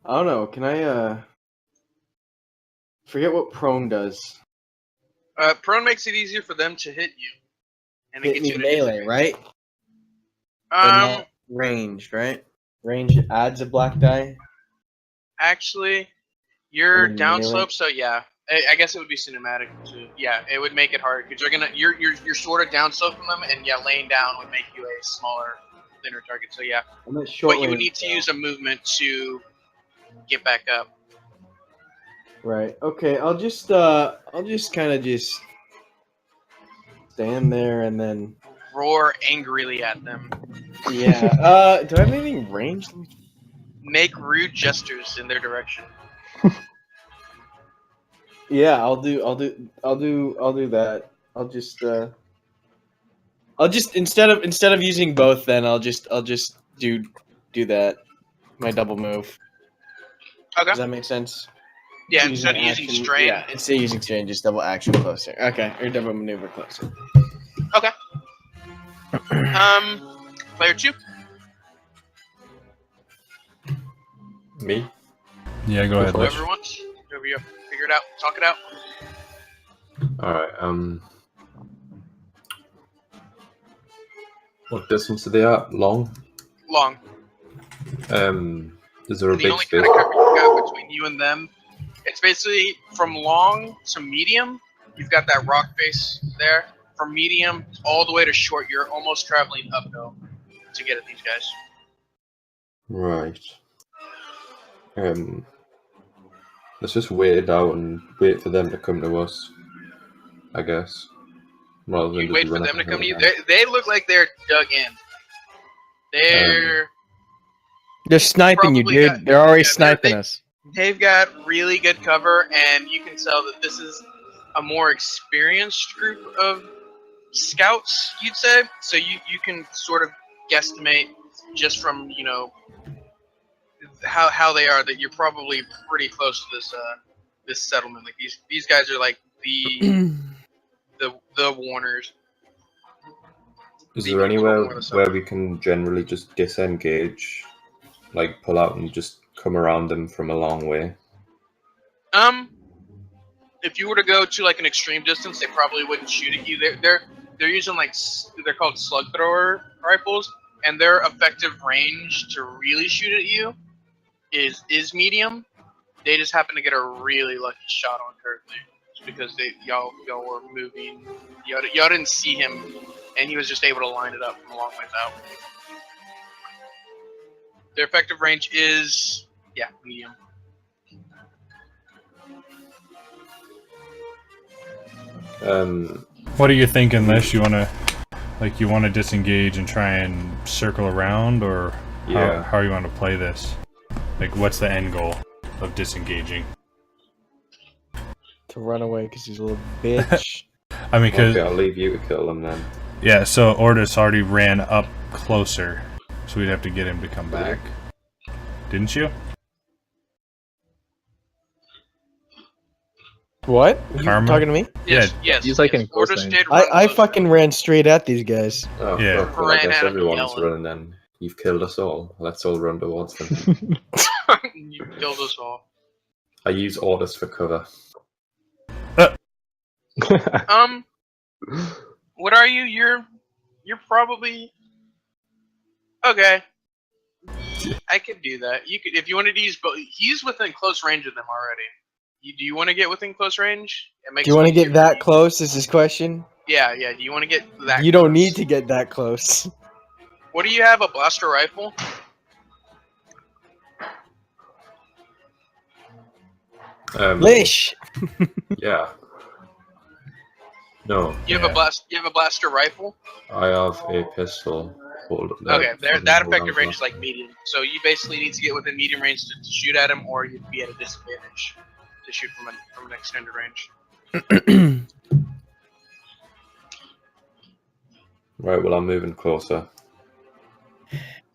Speaker 3: I don't know. Can I forget what prone does?
Speaker 4: Prone makes it easier for them to hit you. And
Speaker 3: Hit
Speaker 4: it gets
Speaker 3: me
Speaker 4: you to
Speaker 3: melee, right? But
Speaker 4: Um,
Speaker 3: not ranged, right? Range adds a black die.
Speaker 4: actually, you're
Speaker 3: And then melee?
Speaker 4: downslope, so yeah. I guess it would be cinematic too. Yeah, it would make it hard because you're sort of downslope from them, and yeah, laying down would make you a smaller, thinner target. So yeah,
Speaker 3: I'm at short
Speaker 4: but you would
Speaker 3: range,
Speaker 4: need to use a movement to get back up.
Speaker 3: Right. Okay. I'll just kind of just stand there and then.
Speaker 4: Roar angrily at them.
Speaker 3: Yeah. Do I have anything ranged?
Speaker 4: Make rude gestures in their direction.
Speaker 3: Yeah. I'll do that. I'll just instead of using both, then I'll just do that. My double move.
Speaker 4: Okay.
Speaker 3: Does that make sense?
Speaker 4: Yeah, instead of using strain.
Speaker 3: Yeah, instead of using strain, just double action closer. Okay, or double maneuver closer.
Speaker 4: Okay. Player 2.
Speaker 2: Me?
Speaker 1: Yeah, go ahead.
Speaker 2: for it.
Speaker 1: Lich.
Speaker 4: Whoever wants. Whoever you figure it out. Talk it out.
Speaker 2: Alright, what distance are they at? Long?
Speaker 4: Long.
Speaker 2: Is there a
Speaker 4: The
Speaker 2: big
Speaker 4: only
Speaker 2: space?
Speaker 4: kind of cover you got between you and them, it's basically from long to medium. You've got that rock face there. From medium all the way to short, you're almost traveling uphill to get at these guys.
Speaker 2: Right. Let's just wait it out and wait for them to come to us, I guess. Rather than
Speaker 4: You
Speaker 2: just
Speaker 4: wait for
Speaker 2: run
Speaker 4: them to
Speaker 2: up
Speaker 4: come to you.
Speaker 2: and down.
Speaker 4: They look like they're dug in.
Speaker 3: They're sniping you,
Speaker 4: Probably
Speaker 3: dude.
Speaker 4: got-
Speaker 3: They're already
Speaker 4: yeah,
Speaker 3: sniping us.
Speaker 4: They've got really good cover, and you can tell that this is a more experienced group of scouts, you'd say. So you can sort of guesstimate just from, how they are, that you're probably pretty close to this settlement. Like these guys are like the warners.
Speaker 2: Is
Speaker 4: the
Speaker 2: there
Speaker 4: people
Speaker 2: anywhere
Speaker 4: more the
Speaker 2: where
Speaker 4: summer.
Speaker 2: we can generally just disengage, like pull out and just come around them from a long way?
Speaker 4: If you were to go to like an extreme distance, they probably wouldn't shoot at you. They're using they're called slug thrower rifles, and their effective range to really shoot at you is medium. They just happen to get a really lucky shot on Kirkley, just because y'all were moving. Y'all didn't see him, and he was just able to line it up from a long ways out. Their effective range is medium.
Speaker 1: What are you thinking, Lish? You wanna disengage and try and circle around, or how you want to play this? Like, what's the end goal of disengaging?
Speaker 3: To run away because he's a little bitch.
Speaker 1: I mean, because
Speaker 2: Okay, I'll leave you to kill him then.
Speaker 1: yeah, so Ordis already ran up closer, so we'd have to get him to come back. Didn't you?
Speaker 3: What? You
Speaker 1: Karma?
Speaker 3: talking to me?
Speaker 4: Yes,
Speaker 1: Yeah.
Speaker 4: yes.
Speaker 5: He's like
Speaker 4: yes.
Speaker 5: in close
Speaker 4: Orders
Speaker 5: range.
Speaker 4: did run
Speaker 3: I
Speaker 4: closer.
Speaker 3: fucking ran straight at these guys.
Speaker 2: Oh,
Speaker 1: Yeah.
Speaker 2: fuck, well, I
Speaker 4: Ran
Speaker 2: guess
Speaker 4: at him
Speaker 2: everyone's
Speaker 4: yelling.
Speaker 2: running then. You've killed us all. Let's all run towards them.
Speaker 4: You killed us all.
Speaker 2: I use orders for cover.
Speaker 4: What are you? You're probably okay. I could do that. You could if you wanted to use both. He's within close range of them already. Do you want to get within close range? It makes
Speaker 3: Do you want to
Speaker 4: it easier
Speaker 3: get
Speaker 4: for
Speaker 3: that
Speaker 4: you.
Speaker 3: close? Is his question?
Speaker 4: Yeah. Do you want to get that?
Speaker 3: You don't
Speaker 4: close?
Speaker 3: need to get that close.
Speaker 4: What do you have? A blaster rifle?
Speaker 3: Lish.
Speaker 2: Yeah. No,
Speaker 4: You have a blaster rifle?
Speaker 2: I have a pistol.
Speaker 4: Okay, that effective range is like medium. So you basically need to get within medium range to shoot at him, or you'd be at a disadvantage to shoot from an extended range.
Speaker 2: Right, well, I'm moving closer.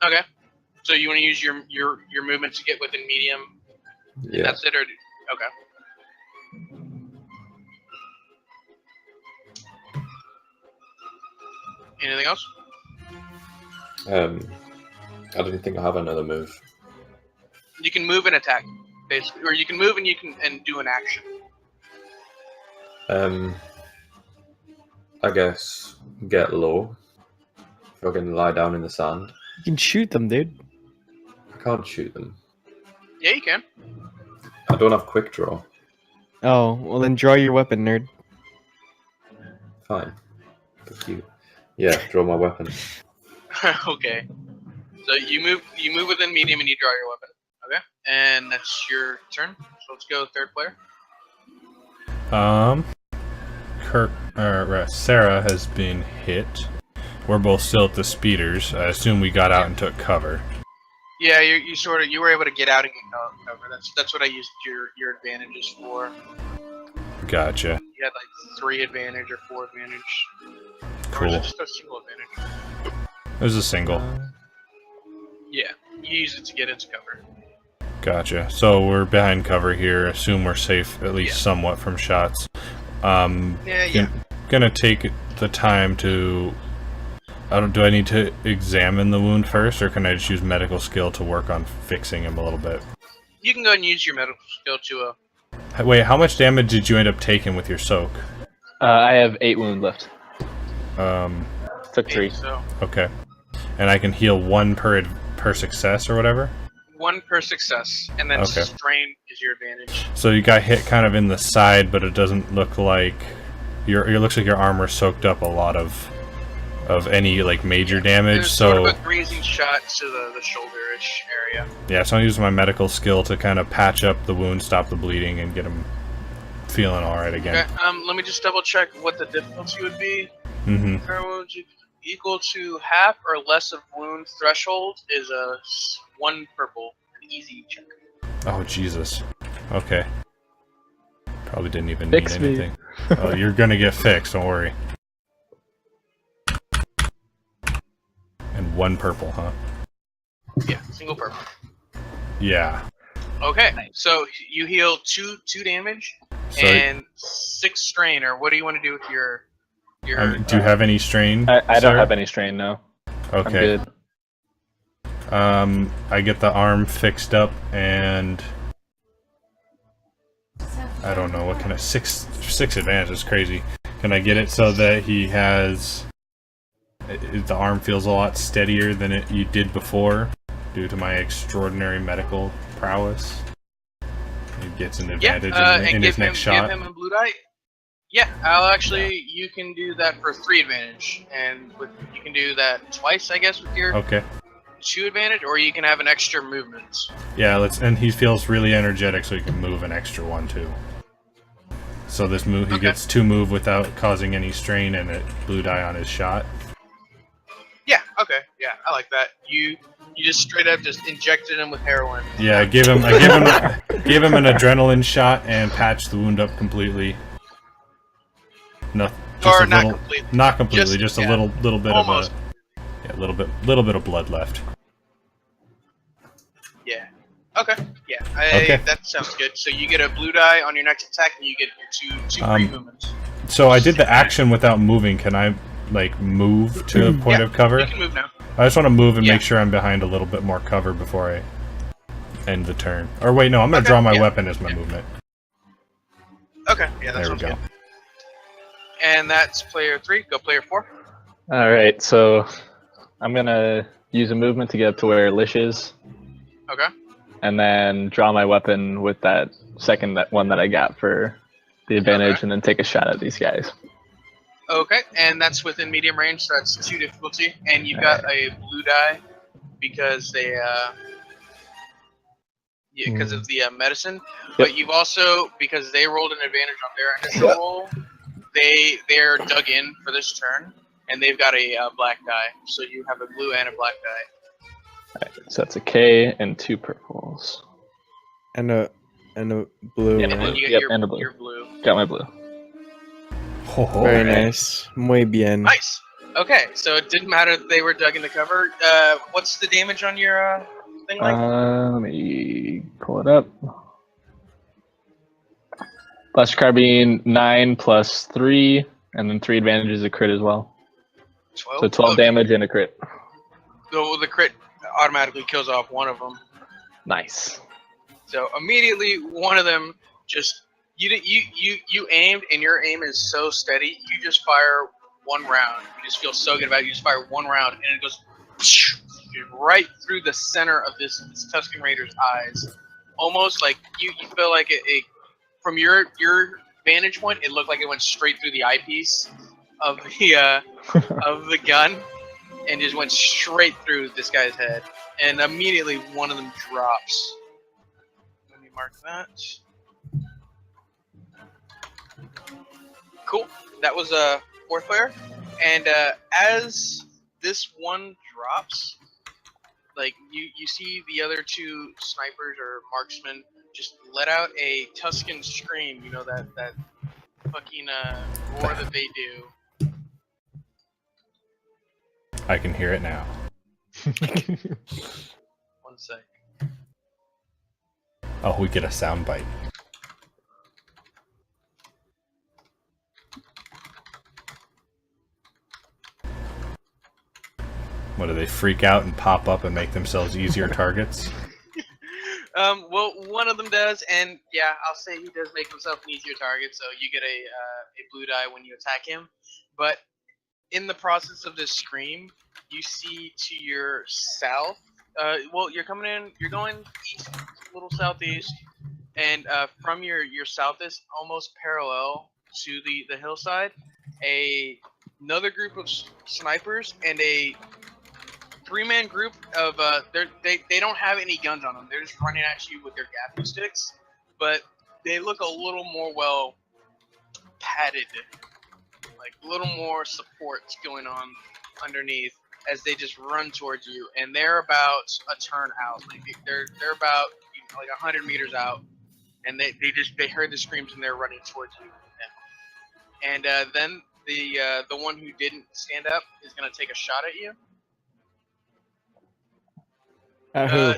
Speaker 4: Okay. So you want to use your movement to get within medium? And
Speaker 2: Yeah.
Speaker 4: that's it, or okay. Anything else?
Speaker 2: I didn't think I have another move.
Speaker 4: You can move and attack, basically, or you can move and you can do an action.
Speaker 2: I guess get low. Fucking lie down in the sand.
Speaker 3: You can shoot them, dude.
Speaker 2: I can't shoot them.
Speaker 4: Yeah, you can.
Speaker 2: I don't have quick draw.
Speaker 3: Oh, well then draw your weapon, nerd.
Speaker 2: Fine. Fuck you. Yeah, draw my weapon.
Speaker 4: Okay. So you move within medium and you draw your weapon. Okay. And that's your turn. So let's go third player.
Speaker 1: Sarah has been hit. We're both still at the speeders. I assume we got out and took cover.
Speaker 4: Yeah, you were able to get out and get cover. That's what I used your advantages for.
Speaker 1: Gotcha.
Speaker 4: You had like 3 advantage or 4 advantage. Or
Speaker 1: Cool.
Speaker 4: was it just a single advantage?
Speaker 1: It was a single.
Speaker 4: Yeah, you use it to get into cover.
Speaker 1: Gotcha. So we're behind cover here. Assume we're safe, at least somewhat, from shots. Gonna take the time to. Do I need to examine the wound first, or can I just use medical skill to work on fixing him a little bit?
Speaker 4: You can go and use your medical skill to
Speaker 1: Wait, how much damage did you end up taking with your soak?
Speaker 5: I have 8 wound left. Took 3.
Speaker 4: So
Speaker 1: Okay. And I can heal 1 per success or whatever?
Speaker 4: 1 per success, and then
Speaker 1: Okay.
Speaker 4: strain is your advantage.
Speaker 1: So you got hit kind of in the side, but it doesn't look like it looks like your armor soaked up a lot of any like major damage.
Speaker 4: There's
Speaker 1: So
Speaker 4: sort of a grazing shot to the shoulder-ish area.
Speaker 1: yeah, so I'm using my medical skill to kind of patch up the wound, stop the bleeding, and get him feeling all right again.
Speaker 4: Okay, let me just double check what the difficulty would be.
Speaker 1: Mm-hmm.
Speaker 4: Current wounds equal to half or less of wound threshold is a 1 purple, an easy check.
Speaker 1: Oh Jesus. Okay. Probably didn't even
Speaker 5: Fix
Speaker 1: mean
Speaker 5: me.
Speaker 1: anything. Oh, you're gonna get fixed. Don't worry. And 1 purple, huh?
Speaker 4: Yeah, single purple.
Speaker 1: Yeah.
Speaker 4: Okay, so you heal 2 damage
Speaker 1: So
Speaker 4: and 6 strain, or what do you want to do with your
Speaker 1: do you have any strain?
Speaker 5: I don't
Speaker 1: sir?
Speaker 5: have any strain, no. I'm
Speaker 1: Okay.
Speaker 5: good.
Speaker 1: I get the arm fixed up, and I don't know what kind of 6 advantage is crazy. Can I get it so that he has the arm feels a lot steadier than you did before, due to my extraordinary medical prowess? He gets an advantage in his next shot.
Speaker 4: Give him a blue die. Yeah, you can do that for 3 advantage, and you can do that twice, I guess, with your.
Speaker 1: Okay.
Speaker 4: 2 advantage, or you can have an extra movement.
Speaker 1: Yeah, and he feels really energetic, so he can move an extra 1 too. So this move, he gets 2 move without causing any strain, and a blue die on his shot.
Speaker 4: Yeah. Okay. Yeah, I like that. You just straight up just injected him with heroin.
Speaker 1: Yeah, I give him an adrenaline shot and patch the wound up completely. No, just
Speaker 4: Or
Speaker 1: a
Speaker 4: not
Speaker 1: little,
Speaker 4: completely.
Speaker 1: not completely, just
Speaker 4: Yeah.
Speaker 1: a little bit
Speaker 4: Almost.
Speaker 1: of a, little bit of blood left.
Speaker 4: Yeah. Okay. Yeah.
Speaker 1: Okay.
Speaker 4: That sounds good. So you get a blue die on your next attack, and you get your two free movements.
Speaker 1: So I did the action without moving. Can I like move to a point of cover?
Speaker 4: You can move now.
Speaker 1: I just want to move and
Speaker 4: Yeah.
Speaker 1: make sure I'm behind a little bit more cover before I end the turn. Or wait, no, I'm gonna
Speaker 4: Okay,
Speaker 1: draw my
Speaker 4: yeah.
Speaker 1: weapon as my movement.
Speaker 4: Okay. Yeah, that
Speaker 1: There we
Speaker 4: sounds
Speaker 1: go.
Speaker 4: good. And that's player 3. Go player 4.
Speaker 5: All right, so I'm gonna use a movement to get up to where Lish is,
Speaker 4: Okay.
Speaker 5: and then draw my weapon with that one that I got for the advantage,
Speaker 4: Okay.
Speaker 5: and then take a shot at these guys.
Speaker 4: Okay, and that's within medium range, so that's 2 difficulty, and you've got a blue die because they because of the medicine, but you've also, because they rolled an advantage on their initial roll, they're dug in for this turn, and they've got a black die, so you have a blue and a black die.
Speaker 5: Alright, so that's a K and 2 purples.
Speaker 3: And a blue.
Speaker 5: Yeah,
Speaker 4: And then
Speaker 3: Right?
Speaker 4: you get
Speaker 5: Yep,
Speaker 4: your,
Speaker 5: and a blue.
Speaker 4: your blue.
Speaker 5: Got my blue.
Speaker 3: Very nice. Muy bien.
Speaker 4: Nice. Okay, so it didn't matter that they were dug into cover. What's the damage on your thing like?
Speaker 5: Let me pull it up. Flash carbine 9 plus 3, and then 3 advantages a crit as well.
Speaker 4: 12?
Speaker 5: So 12 damage and a crit.
Speaker 4: So the crit automatically kills off one of them.
Speaker 5: Nice.
Speaker 4: So immediately, one of them just you aimed, and your aim is so steady. You just fire 1 round. You just feel so good about it. You just fire 1 round, and it goes right through the center of this Tusken Raider's eyes. Almost like you feel like it from your vantage point. It looked like it went straight through the eyepiece of the of the gun, and just went straight through this guy's head. And immediately, one of them drops. Let me mark that. Cool. That was a 4th player. And as this one drops, like you see the other 2 snipers or marksmen just let out a Tusken scream. You know that fucking roar that they do.
Speaker 1: I can hear it now.
Speaker 4: 1 sec.
Speaker 1: Oh, we get a sound bite. What, do they freak out and pop up and make themselves easier targets?
Speaker 4: Well, one of them does, and yeah, I'll say he does make himself an easier target, so you get a blue die when you attack him. But in the process of this scream, you see to your south, well, you're going east, a little southeast, and from your southeast, almost parallel to the hillside, another group of snipers and a 3-man group of they don't have any guns on them. They're just running at you with their gaffing sticks, but they look a little more well padded, like a little more support going on underneath as they just run towards you. And they're about a turn out. Like they're about like 100 meters out, and they heard the screams and they're running towards you now. And then the one who didn't stand up is gonna take a shot at you.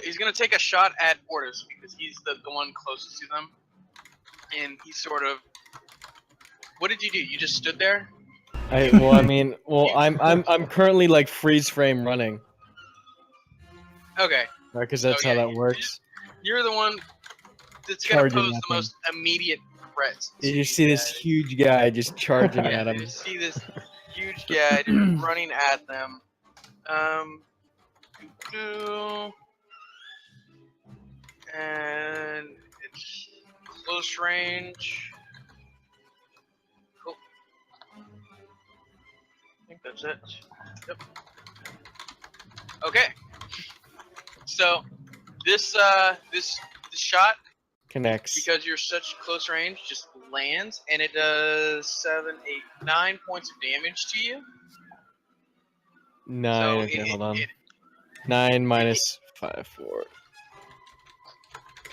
Speaker 4: He's gonna take a shot at Ortis because he's the one closest to them, and he's sort of. What did you do? You just stood there?
Speaker 3: I'm currently like freeze frame running.
Speaker 4: Okay.
Speaker 3: Because that's how that works.
Speaker 4: You're the one that's gonna
Speaker 3: Charging
Speaker 4: pose
Speaker 3: at
Speaker 4: the
Speaker 3: them.
Speaker 4: most immediate threat.
Speaker 3: You just see this huge guy just charging at him.
Speaker 4: You see this huge guy just running at them. And it's close range. Cool. I think that's it. Yep. Okay. So this shot,
Speaker 3: Connects.
Speaker 4: because you're such close range, just lands, and it does 7, 8, 9 points of damage to you.
Speaker 3: 9.
Speaker 4: So
Speaker 3: Okay, hold on.
Speaker 4: it
Speaker 3: 9 minus 5, 4.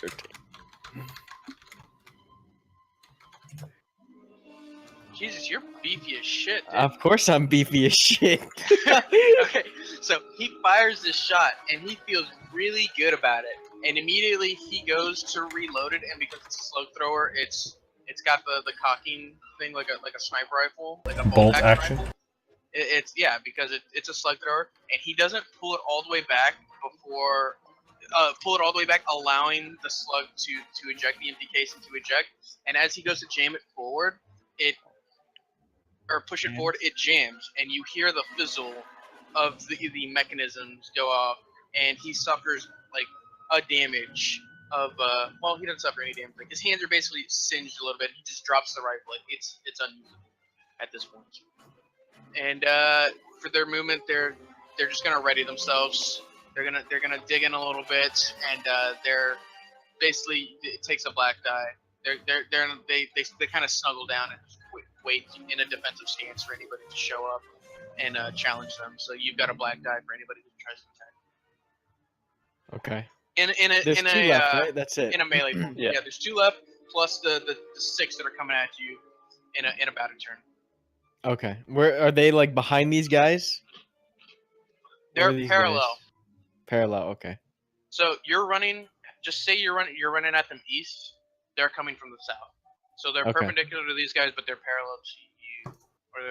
Speaker 3: 13.
Speaker 4: Jesus, you're beefy as shit, dude.
Speaker 3: Of course I'm beefy as shit.
Speaker 4: Okay, so he fires this shot, and he feels really good about it. And immediately he goes to reload it, and because it's a slug thrower, it's got the cocking thing like a sniper rifle, like a
Speaker 1: Bolt
Speaker 4: action
Speaker 1: action?
Speaker 4: rifle. It's because it's a slug thrower, and he doesn't pull it all the way back before allowing the slug to eject the empty casing to eject. And as he goes to jam it forward, push it forward, it jams, and you hear the fizzle of the mechanisms go off, and he suffers like a damage of he doesn't suffer any damage. Like his hands are basically singed a little bit. He just drops the rifle. It's unusable at this point. And for their movement, they're just gonna ready themselves. They're gonna dig in a little bit, and they're basically, it takes a black die. They kind of snuggle down and just wait in a defensive stance for anybody to show up and challenge them. So you've got a black die for anybody who tries to attack.
Speaker 3: Okay.
Speaker 4: In
Speaker 3: There's 2 left, right? That's it.
Speaker 4: a melee.
Speaker 5: Yeah.
Speaker 4: Yeah, there's 2 left plus the 6 that are coming at you in about a turn.
Speaker 3: Okay. Where are they, like behind these guys? Where
Speaker 4: They're
Speaker 3: are these
Speaker 4: parallel.
Speaker 3: guys? Parallel. Okay.
Speaker 4: So you're running. Just say you're running at them east. They're coming from the south. So they're
Speaker 3: Okay.
Speaker 4: perpendicular to these guys, but they're parallel to you, or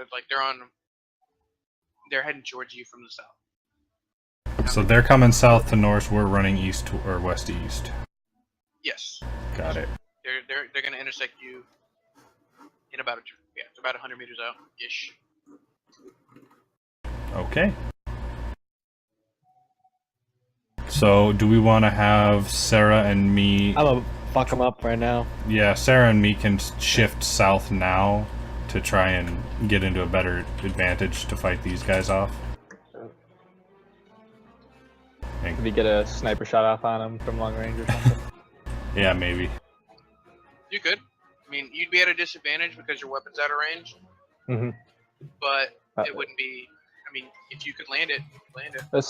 Speaker 4: they're heading towards you from the south.
Speaker 1: So they're coming south to north. We're running east or west to east.
Speaker 4: Yes.
Speaker 1: Got it.
Speaker 4: They're gonna intersect you in about a turn. Yeah, it's about 100 meters out ish.
Speaker 1: Okay. So, do we want to have Sarah and me?
Speaker 3: I'm gonna fuck them up right now.
Speaker 1: Yeah, Sarah and me can shift south now to try and get into a better advantage to fight these guys off.
Speaker 5: Did we get a sniper shot off on him from long range or something?
Speaker 1: Yeah, maybe.
Speaker 4: You could. I mean, you'd be at a disadvantage because your weapon's out of range,
Speaker 5: Mm-hmm.
Speaker 4: but it wouldn't be. I mean, if you could land it, land it.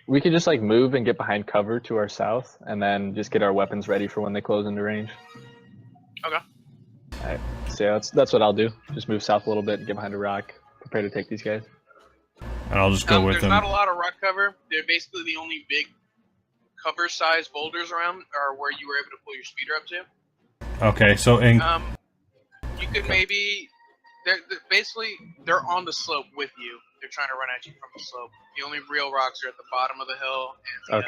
Speaker 5: We could just like move and get behind cover to our south, and then just get our weapons ready for when they close into range.
Speaker 4: Okay.
Speaker 5: Alright. So yeah, that's what I'll do. Just move south a little bit and get behind a rock. Prepare to take these guys.
Speaker 1: And I'll just go with
Speaker 4: there's
Speaker 1: them.
Speaker 4: not a lot of rock cover. They're basically the only big cover-sized boulders around are where you were able to pull your speeder up to.
Speaker 1: Okay, so in
Speaker 4: You could maybe. They're on the slope with you. They're trying to run at you from the slope. The only real rocks are at the bottom of the hill. And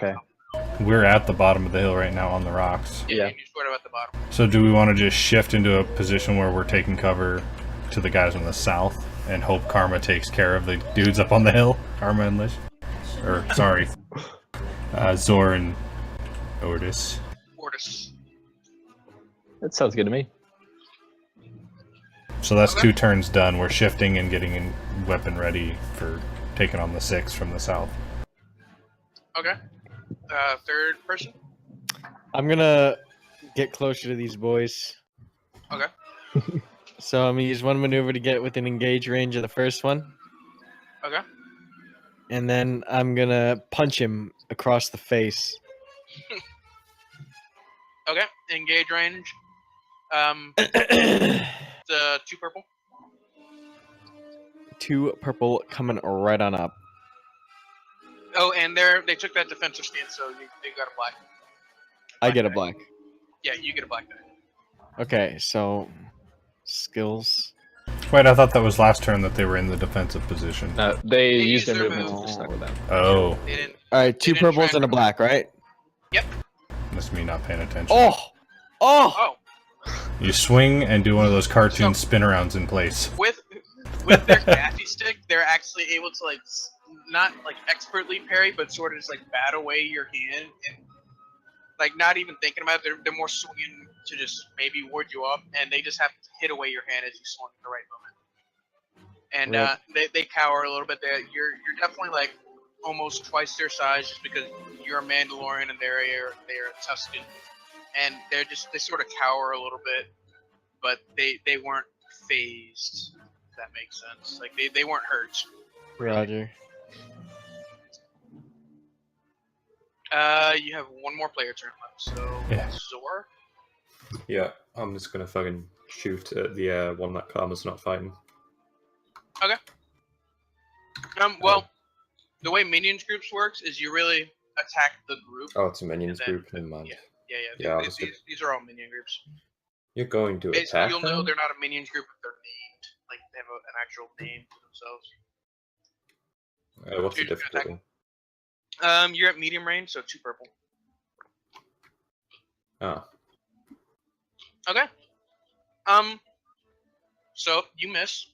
Speaker 5: Okay.
Speaker 1: we're at the bottom of the hill right now on the rocks.
Speaker 4: Yeah.
Speaker 5: Yeah.
Speaker 4: And you're sort of at the bottom.
Speaker 1: So do we want to just shift into a position where we're taking cover to the guys on the south and hope Karma takes care of the dudes up on the hill? Karma and Lish? Or, sorry. Zor and Ortis.
Speaker 4: Ortis.
Speaker 5: That sounds good to me.
Speaker 1: So that's
Speaker 4: Okay.
Speaker 1: 2 turns done. We're shifting and getting in weapon ready for taking on the 6 from the south.
Speaker 4: Okay. Third person.
Speaker 3: I'm gonna get closer to these boys.
Speaker 4: Okay.
Speaker 3: So I'm gonna use one maneuver to get within engage range of the first one,
Speaker 4: Okay.
Speaker 3: and then I'm gonna punch him across the face.
Speaker 4: Okay. Engage range. The 2 purple.
Speaker 3: 2 purple coming right on up.
Speaker 4: Oh, and they took that defensive stance, so they got a black.
Speaker 3: I get a
Speaker 4: die.
Speaker 3: black.
Speaker 4: Yeah, you get a black die.
Speaker 3: Okay, so skills.
Speaker 1: Wait, I thought that was last turn that they were in the defensive position.
Speaker 5: They
Speaker 4: used
Speaker 5: used their
Speaker 4: their
Speaker 5: movement
Speaker 3: move.
Speaker 5: to snuggle down.
Speaker 1: Oh,
Speaker 4: They didn't.
Speaker 3: All right, 2
Speaker 4: They didn't
Speaker 3: purples
Speaker 4: try
Speaker 3: and a black, right?
Speaker 4: Yep.
Speaker 1: that's me not paying attention.
Speaker 3: Oh, oh!
Speaker 4: Oh,
Speaker 1: You swing and do one of those cartoon
Speaker 4: So-
Speaker 1: spin arounds in place.
Speaker 4: with their gaffy stick, they're actually able to not expertly parry, but sort of just bat away your hand and not even thinking about it. They're more swinging to just maybe ward you off, and they just have to hit away your hand as you swing at the right moment. And
Speaker 3: Right.
Speaker 4: they cower a little bit. You're definitely almost twice their size, just because you're a Mandalorian and they're a Tusken, and they sort of cower a little bit, but they weren't phased. If that makes sense. Like they weren't hurt.
Speaker 3: Roger.
Speaker 4: You have one more player turn left, so
Speaker 1: Yeah.
Speaker 4: Zor.
Speaker 2: Yeah, I'm just gonna fucking shoot at the one that Karma's not fighting.
Speaker 4: Well, the way minions groups works is you really attack the group.
Speaker 2: Oh, it's a minions
Speaker 4: And then-
Speaker 2: group. Never mind.
Speaker 4: Yeah.
Speaker 2: Yeah, obviously.
Speaker 4: These are all minion groups.
Speaker 2: You're going to
Speaker 4: Basically,
Speaker 2: attack
Speaker 4: you'll know
Speaker 2: them?
Speaker 4: they're not a minions group if they're named. Like they have an actual name to themselves.
Speaker 2: What's the
Speaker 4: You're just gonna
Speaker 2: difficulty?
Speaker 4: You're at medium range, so 2 purple.
Speaker 2: Ah,
Speaker 4: Okay. So you miss.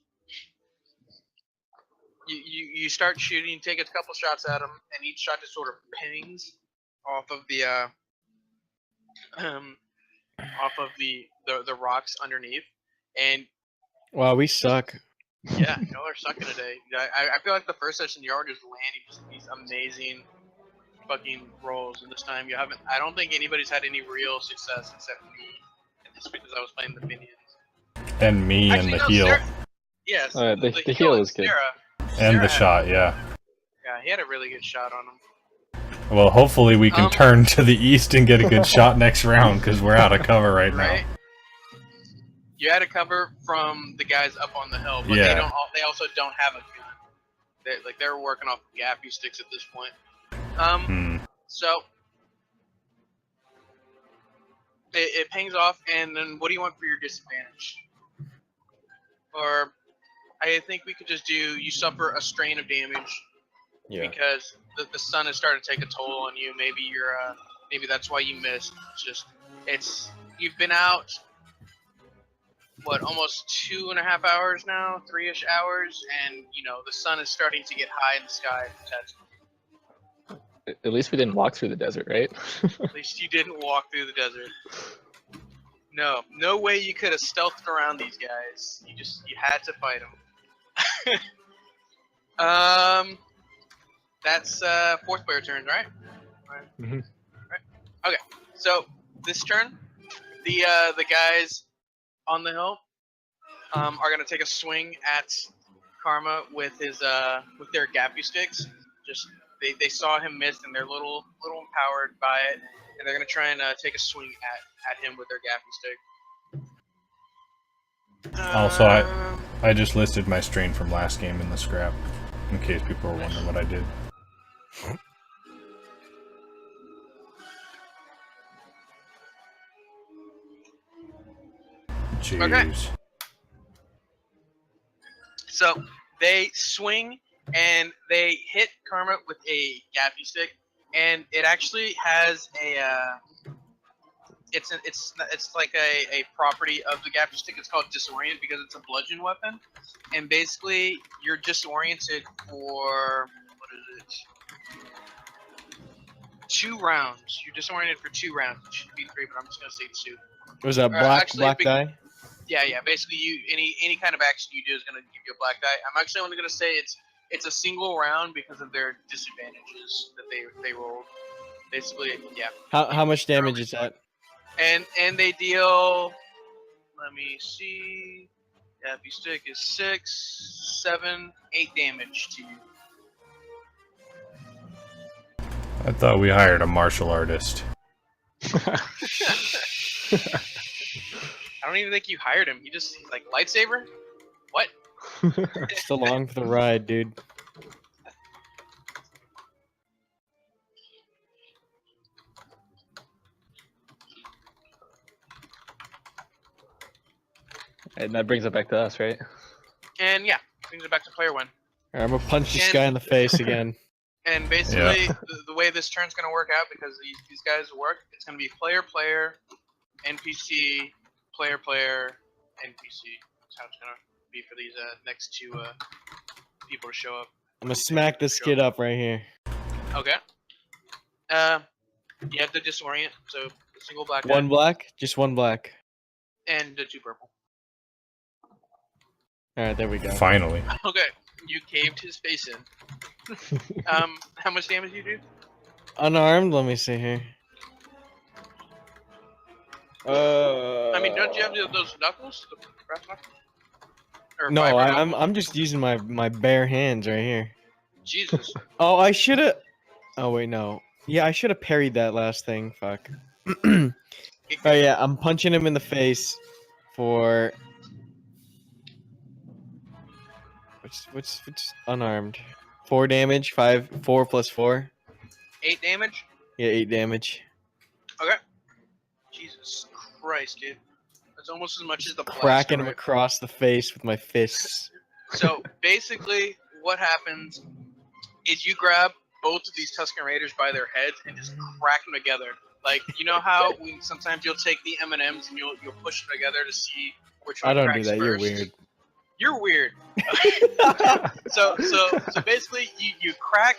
Speaker 4: You start shooting, take a couple shots at him, and each shot just sort of pings off of the the rocks underneath. And
Speaker 3: Wow, we suck.
Speaker 4: yeah, y'all are sucking today. I feel like the first session you are just landing just these amazing fucking rolls, and this time you haven't. I don't think anybody's had any real success except me, and it's because I was playing the minions.
Speaker 1: And me
Speaker 4: Actually,
Speaker 1: and the
Speaker 4: no,
Speaker 1: heal.
Speaker 4: Sarah, yes,
Speaker 5: The heal is good.
Speaker 1: And the
Speaker 4: Sarah
Speaker 1: shot, yeah.
Speaker 4: Yeah, he had a really good shot on him.
Speaker 1: Well, hopefully we can
Speaker 4: Um,
Speaker 1: turn to the east and get a good shot next round, because we're out of cover right
Speaker 4: Right?
Speaker 1: now.
Speaker 4: You had to cover from the guys up on the hill, but
Speaker 1: Yeah.
Speaker 4: they also don't have a gun. They're working off gappy sticks at this point. So it pings off, and then what do you want for your disadvantage? Or I think we could just do you suffer a strain of damage
Speaker 2: yeah.
Speaker 4: because the sun has started to take a toll on you. Maybe maybe that's why you missed. You've been out almost 2.5 hours now, 3-ish hours, and the sun is starting to get high in the sky.
Speaker 5: At least we didn't walk through the desert, right?
Speaker 4: At least you didn't walk through the desert. No way you could have stealthed around these guys. You had to fight them. That's 4th player turn, right?
Speaker 5: Mhm.
Speaker 4: Right. Okay. So this turn, the guys on the hill are gonna take a swing at Karma with their gappy sticks. They saw him miss and they're a little empowered by it, and they're gonna try and take a swing at him with their gappy stick.
Speaker 1: Also, I just listed my strain from last game in the scrap, in case people were wondering what I did. Jeez.
Speaker 4: So they swing and they hit Karma with a gappy stick, and it actually has it's like a property of the gappy stick. It's called disorient because it's a bludgeon weapon, and basically you're disoriented for 2 rounds. You're disoriented for 2 rounds. It should be 3, but I'm just gonna say 2.
Speaker 3: Was that
Speaker 4: actually,
Speaker 3: black die?
Speaker 4: Yeah. Basically, any kind of action you do is gonna give you a black die. I'm actually only gonna say it's a single round because of their disadvantages that they rolled. Basically, yeah.
Speaker 3: How much damage is that?
Speaker 4: And they deal. Let me see. Gappy stick is 6, 7, 8 damage to you.
Speaker 1: I thought we hired a martial artist.
Speaker 4: I don't even think you hired him. He's like lightsaber. What?
Speaker 3: It's along for the ride, dude.
Speaker 5: And that brings it back to us, right?
Speaker 4: And yeah, brings it back to player 1.
Speaker 3: Alright, I'm gonna punch this guy in the face again.
Speaker 4: And basically, the way this turn's gonna work out, because these guys work, it's gonna be player, NPC, player, NPC. That's how it's gonna be for these next 2 people to show up.
Speaker 3: I'm gonna smack this kid up right here.
Speaker 4: Okay. You have to disorient, so a single black
Speaker 3: One
Speaker 4: die
Speaker 3: black? Just one black.
Speaker 4: and 2 purple.
Speaker 3: Alright, there we go.
Speaker 1: Finally.
Speaker 4: Okay, you caved his face in. How much damage do you do?
Speaker 3: Unarmed. Let me see here.
Speaker 4: I mean, don't you have those knuckles? The brass knuckles? Or
Speaker 3: No,
Speaker 4: fiber
Speaker 3: I'm
Speaker 4: knuckles?
Speaker 3: just using my bare hands right here.
Speaker 4: Jesus.
Speaker 3: Oh, I should have. Oh wait, no. Yeah, I should have parried that last thing. Fuck. Oh yeah, I'm punching him in the face for what's unarmed. 4 damage. 4 plus 4.
Speaker 4: 8 damage?
Speaker 3: Yeah, 8 damage.
Speaker 4: Okay. Jesus Christ, dude. That's almost as much as the
Speaker 3: Cracking
Speaker 4: blaster
Speaker 3: him
Speaker 4: rifle.
Speaker 3: across the face with my fists.
Speaker 4: So basically, what happens is you grab both of these Tusken Raiders by their heads and just crack them together. Like, you know how sometimes you'll take the M&Ms and you'll push them together to see which one
Speaker 3: I don't do
Speaker 4: cracks
Speaker 3: that.
Speaker 4: first?
Speaker 3: You're weird.
Speaker 4: You're weird. So basically, you crack.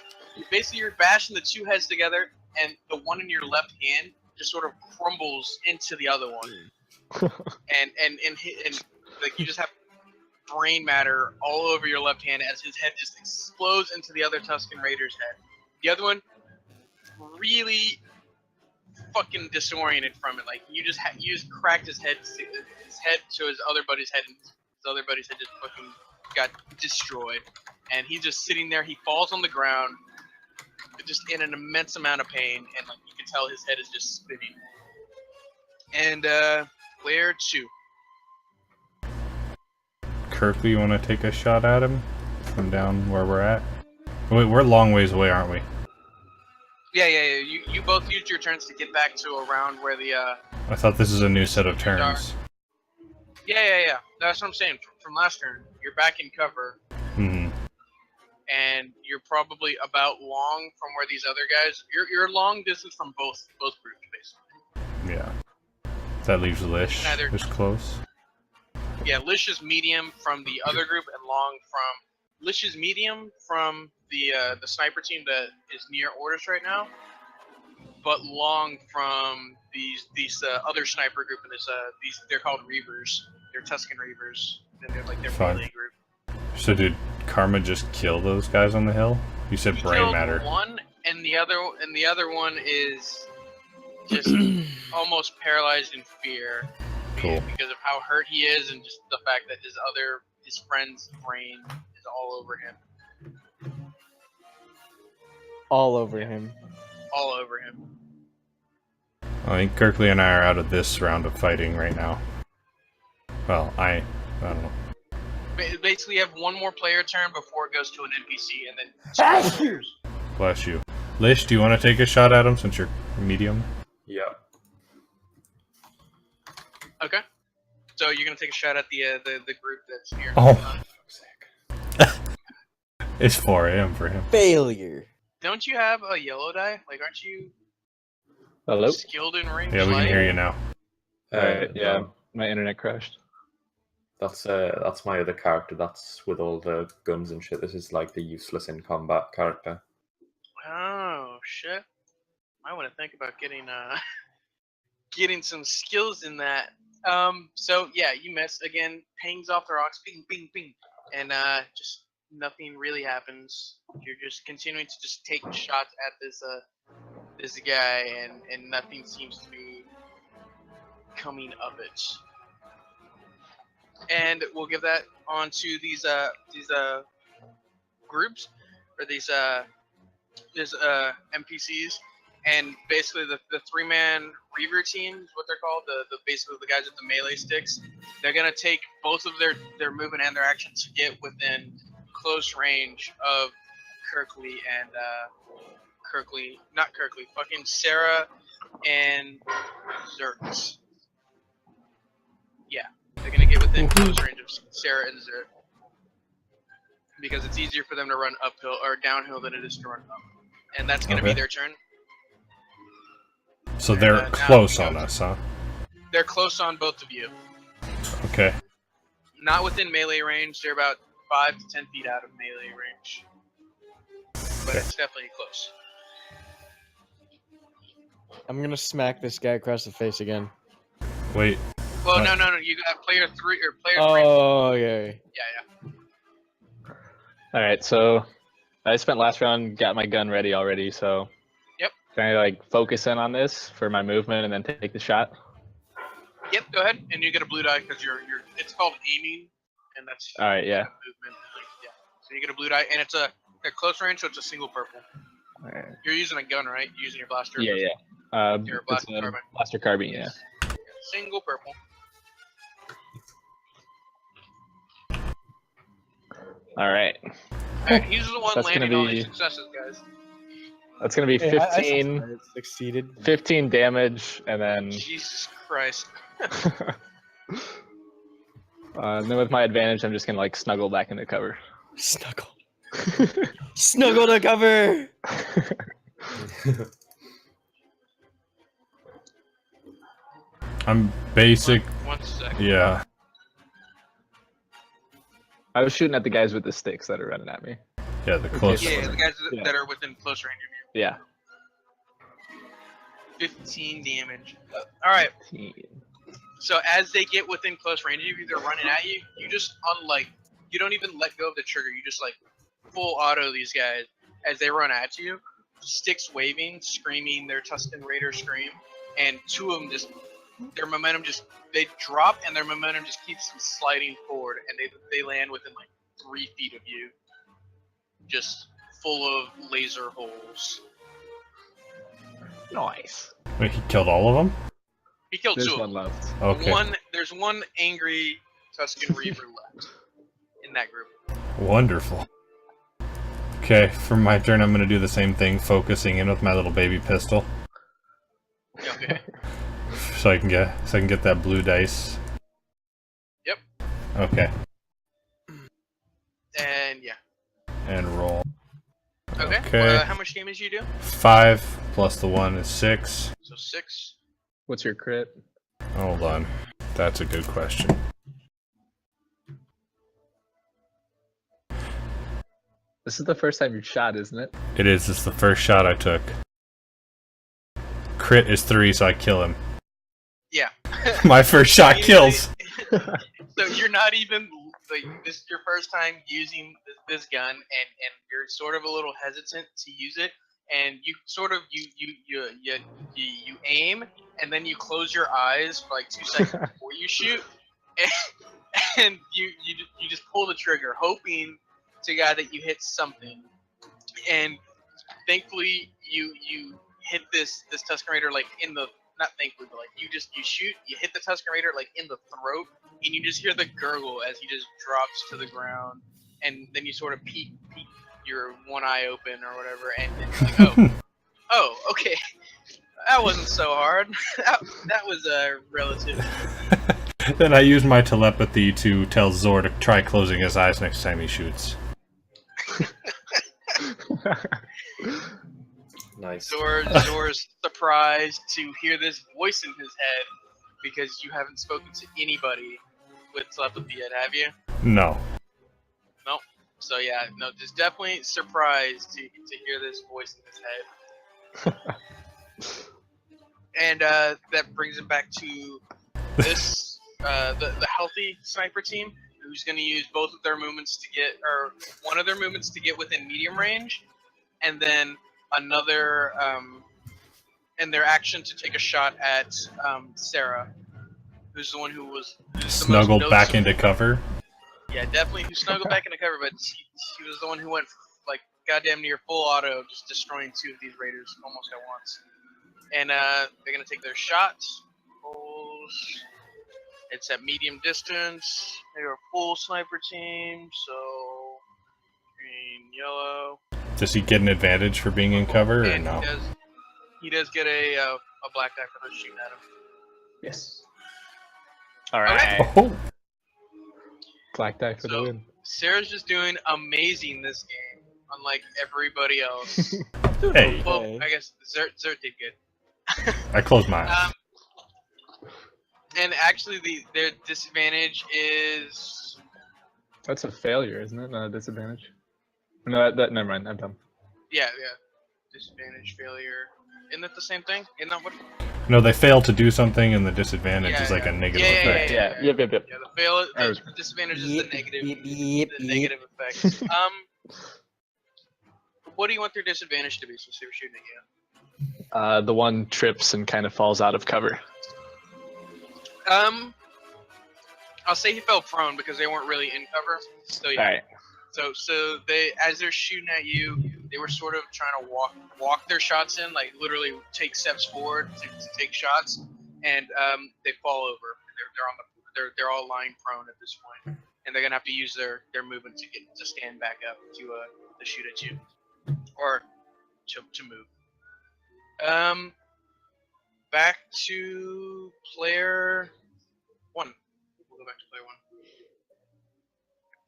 Speaker 4: Basically, you're bashing the two heads together, and the one in your left hand just sort of crumbles into the other one, and like you just have brain matter all over your left hand as his head just explodes into the other Tusken Raider's head. The other one really fucking disoriented from it. Like you just cracked his head to his other buddy's head, and his other buddy's head just fucking got destroyed. And he's just sitting there. He falls on the ground, just in an immense amount of pain, and like you can tell his head is just spinning. And player 2.
Speaker 1: Kirkley, you want to take a shot at him from down where we're at? Wait, we're a long ways away, aren't we?
Speaker 4: Yeah. You both used your turns to get back to around where the
Speaker 1: I thought this is a new set of turns.
Speaker 4: Yeah. That's what I'm saying. From last turn, you're back in cover,
Speaker 1: Hmm.
Speaker 4: and you're probably about long from where these other guys. You're long distance from both groups, basically.
Speaker 1: Yeah. That leaves Lish
Speaker 4: Neither-
Speaker 1: just close.
Speaker 4: Yeah, Lish is medium from the other group, and long from Lish is medium from the sniper team that is near orders right now, but long from these other sniper group, and these they're called Reavers. They're Tusken Reavers, and they're like their
Speaker 1: Fine.
Speaker 4: melee group.
Speaker 1: So did Karma just kill those guys on the hill? You said
Speaker 4: He
Speaker 1: brain
Speaker 4: killed
Speaker 1: matter.
Speaker 4: one, and the other one is just almost paralyzed in fear.
Speaker 1: Cool.
Speaker 4: Because of how hurt he is, and just the fact that his friend's brain is all over him.
Speaker 3: All over him.
Speaker 4: All over him.
Speaker 1: I think Kirkley and I are out of this round of fighting right now. Well, I don't know.
Speaker 4: Basically, you have one more player turn before it goes to an NPC, and then.
Speaker 1: Bless you. Lish, do you want to take a shot at him since you're medium?
Speaker 2: Yeah.
Speaker 4: Okay. So you're gonna take a shot at the group that's here.
Speaker 1: Oh. It's 4 a.m. for him.
Speaker 3: Failure.
Speaker 4: Don't you have a yellow die? Like, aren't you
Speaker 5: Hello?
Speaker 4: skilled in range?
Speaker 1: Yeah, we can hear you now.
Speaker 5: Alright, yeah,
Speaker 2: no,
Speaker 5: my internet crashed.
Speaker 2: that's my other character. That's with all the guns and shit. This is like the useless in combat character.
Speaker 4: Oh shit! I want to think about getting some skills in that. So yeah, you miss again. Pings off the rocks, bing, bing, bing, and just nothing really happens. You're just continuing to just take shots at this guy, and nothing seems to be coming of it. And we'll give that on to these groups, or these NPCs. And basically, the 3-man Reaver team is what they're called. The basically the guys with the melee sticks. They're gonna take both of their movement and their action to get within close range of Kirkley and fucking Sarah and Zerx. Yeah, they're gonna get within close range of Sarah and Zerx because it's easier for them to run uphill or downhill than it is to run up, and that's gonna be
Speaker 1: Okay.
Speaker 4: their turn.
Speaker 1: So they're
Speaker 4: now
Speaker 1: close
Speaker 4: we go
Speaker 1: on
Speaker 4: to-
Speaker 1: us, huh?
Speaker 4: They're close on both of you.
Speaker 1: Okay.
Speaker 4: Not within melee range. They're about 5 to 10 feet out of melee range. But
Speaker 1: Okay.
Speaker 4: it's definitely close.
Speaker 3: I'm gonna smack this guy across the face again.
Speaker 1: Wait.
Speaker 4: Well,
Speaker 1: What?
Speaker 4: no. You got player 3 or player 3.
Speaker 3: Oh, okay.
Speaker 4: Yeah.
Speaker 5: Alright, so I spent last round, got my gun ready already, so.
Speaker 4: Yep.
Speaker 5: Can I like focus in on this for my movement and then take the shot?
Speaker 4: Yep, go ahead, and you get a blue die because you're. It's called aiming, and that's
Speaker 5: All right, yeah.
Speaker 4: movement. Yeah. So you get a blue die, and it's a close range, so it's a single purple.
Speaker 5: All right.
Speaker 4: You're using a gun, right? You're using your blaster.
Speaker 5: Yeah.
Speaker 4: Your
Speaker 5: It's
Speaker 4: blaster
Speaker 5: a
Speaker 4: carbine.
Speaker 5: blaster carbine, yeah.
Speaker 4: Single purple.
Speaker 5: All right.
Speaker 4: Alright, he's the one
Speaker 5: That's gonna
Speaker 4: landing all
Speaker 5: be-
Speaker 4: these successes, guys.
Speaker 5: That's gonna be
Speaker 3: Hey, I
Speaker 5: 15,
Speaker 3: succeeded.
Speaker 5: 15 damage, and then
Speaker 4: Jesus Christ.
Speaker 5: and then with my advantage, I'm just gonna like snuggle back into cover.
Speaker 3: Snuggle. Snuggle to cover.
Speaker 1: I'm basic.
Speaker 4: 1 second.
Speaker 1: Yeah.
Speaker 5: I was shooting at the guys with the sticks that are running at me.
Speaker 1: Yeah, the close.
Speaker 4: Yeah, the guys
Speaker 5: Yeah.
Speaker 4: that are within close range of
Speaker 5: Yeah.
Speaker 4: you. 15 damage. Alright,
Speaker 5: 15.
Speaker 4: so as they get within close range of you, they're running at you, you just you don't even let go of the trigger, you just like full auto these guys as they run at you, sticks waving, screaming their Tusken Raider scream, and two of them just, their momentum just, they drop and their momentum just keeps them sliding forward, and they land within like 3 feet of you, just full of laser holes.
Speaker 5: Nice.
Speaker 1: Wait, he killed all of them?
Speaker 4: He killed
Speaker 5: There's
Speaker 4: two of
Speaker 5: one
Speaker 4: them.
Speaker 5: left.
Speaker 1: Okay.
Speaker 4: There's one angry Tusken Reaver left in that group.
Speaker 1: Wonderful. Okay, for my turn, I'm gonna do the same thing, focusing in with my little baby pistol,
Speaker 4: Okay.
Speaker 1: so I can get that blue dice.
Speaker 4: Yep.
Speaker 1: Okay,
Speaker 4: And yeah.
Speaker 1: and roll.
Speaker 4: Okay.
Speaker 1: Okay.
Speaker 4: How much damage do you do?
Speaker 1: 5 plus the 1 is 6.
Speaker 4: So 6.
Speaker 5: What's your crit?
Speaker 1: Hold on, that's a good question.
Speaker 5: This is the first time you've shot, isn't it?
Speaker 1: It is. It's the first shot I took. Crit is 3, so I kill him.
Speaker 4: Yeah.
Speaker 1: My first shot kills.
Speaker 4: So you're not even like, this is your first time using this gun, and you're sort of a little hesitant to use it, and you sort of you aim, and then you close your eyes for like 2 seconds before you shoot, and you just pull the trigger, hoping to God that you hit something, and thankfully you hit this Tusken Raider like in the, not thankfully, but like you shoot, you hit the Tusken Raider like in the throat, and you just hear the gurgle as he just drops to the ground, and then you sort of peek your one eye open or whatever, and then you're like, oh, okay, that wasn't so hard. that was a relative.
Speaker 1: Then I use my telepathy to tell Zor to try closing his eyes next time he shoots.
Speaker 2: Nice.
Speaker 4: Zor's surprised to hear this voice in his head because you haven't spoken to anybody with telepathy yet, have you?
Speaker 1: No.
Speaker 4: Nope. So yeah, no, just definitely surprised to hear this voice in his head. And that brings it back to this the healthy sniper team, who's going to use both of their movements to get, or one of their movements to get within medium range, and then another and their action to take a shot at Sarah, who's the one who was
Speaker 1: Snuggled back into cover.
Speaker 4: Yeah, definitely who snuggled back into cover, but she was the one who went like goddamn near full auto, just destroying 2 of these raiders almost at once. And they're gonna take their shots. It's at medium distance. They're a full sniper team, so green, yellow.
Speaker 1: Does he get an advantage for being in cover, or
Speaker 4: And
Speaker 1: no?
Speaker 4: he does get a black die for those shooting at him.
Speaker 5: Yes. All right.
Speaker 1: Oh,
Speaker 5: Black die for the
Speaker 4: So-
Speaker 5: win.
Speaker 4: Sarah's just doing amazing this game, unlike everybody else.
Speaker 1: hey,
Speaker 4: Well,
Speaker 3: Okay.
Speaker 4: I guess Zert did good.
Speaker 1: I closed my eyes.
Speaker 4: And actually, their disadvantage is
Speaker 5: That's a failure, isn't it? Not a disadvantage. No, that never mind. I'm done.
Speaker 4: yeah, disadvantage, failure. Isn't that the same thing? Isn't that what?
Speaker 1: No, they fail to do something, and the disadvantage
Speaker 4: Yeah,
Speaker 1: is like
Speaker 4: yeah.
Speaker 1: a negative
Speaker 4: Yeah,
Speaker 1: effect.
Speaker 5: Yep.
Speaker 4: Yeah, the disadvantage is
Speaker 3: Yep,
Speaker 4: the negative.
Speaker 3: yep,
Speaker 4: The negative effect. what do you want their disadvantage to be since they were shooting at you?
Speaker 5: The one trips and kind of falls out of cover.
Speaker 4: I'll say he fell prone because they weren't really in cover. So yeah.
Speaker 5: All right.
Speaker 4: So they, as they're shooting at you, they were sort of trying to walk their shots in, like literally take steps forward to take shots, and they fall over. They're all lying prone at this point, and they're gonna have to use their movement to stand back up to shoot at you, or to move. Back to player 1. We'll go back to player 1.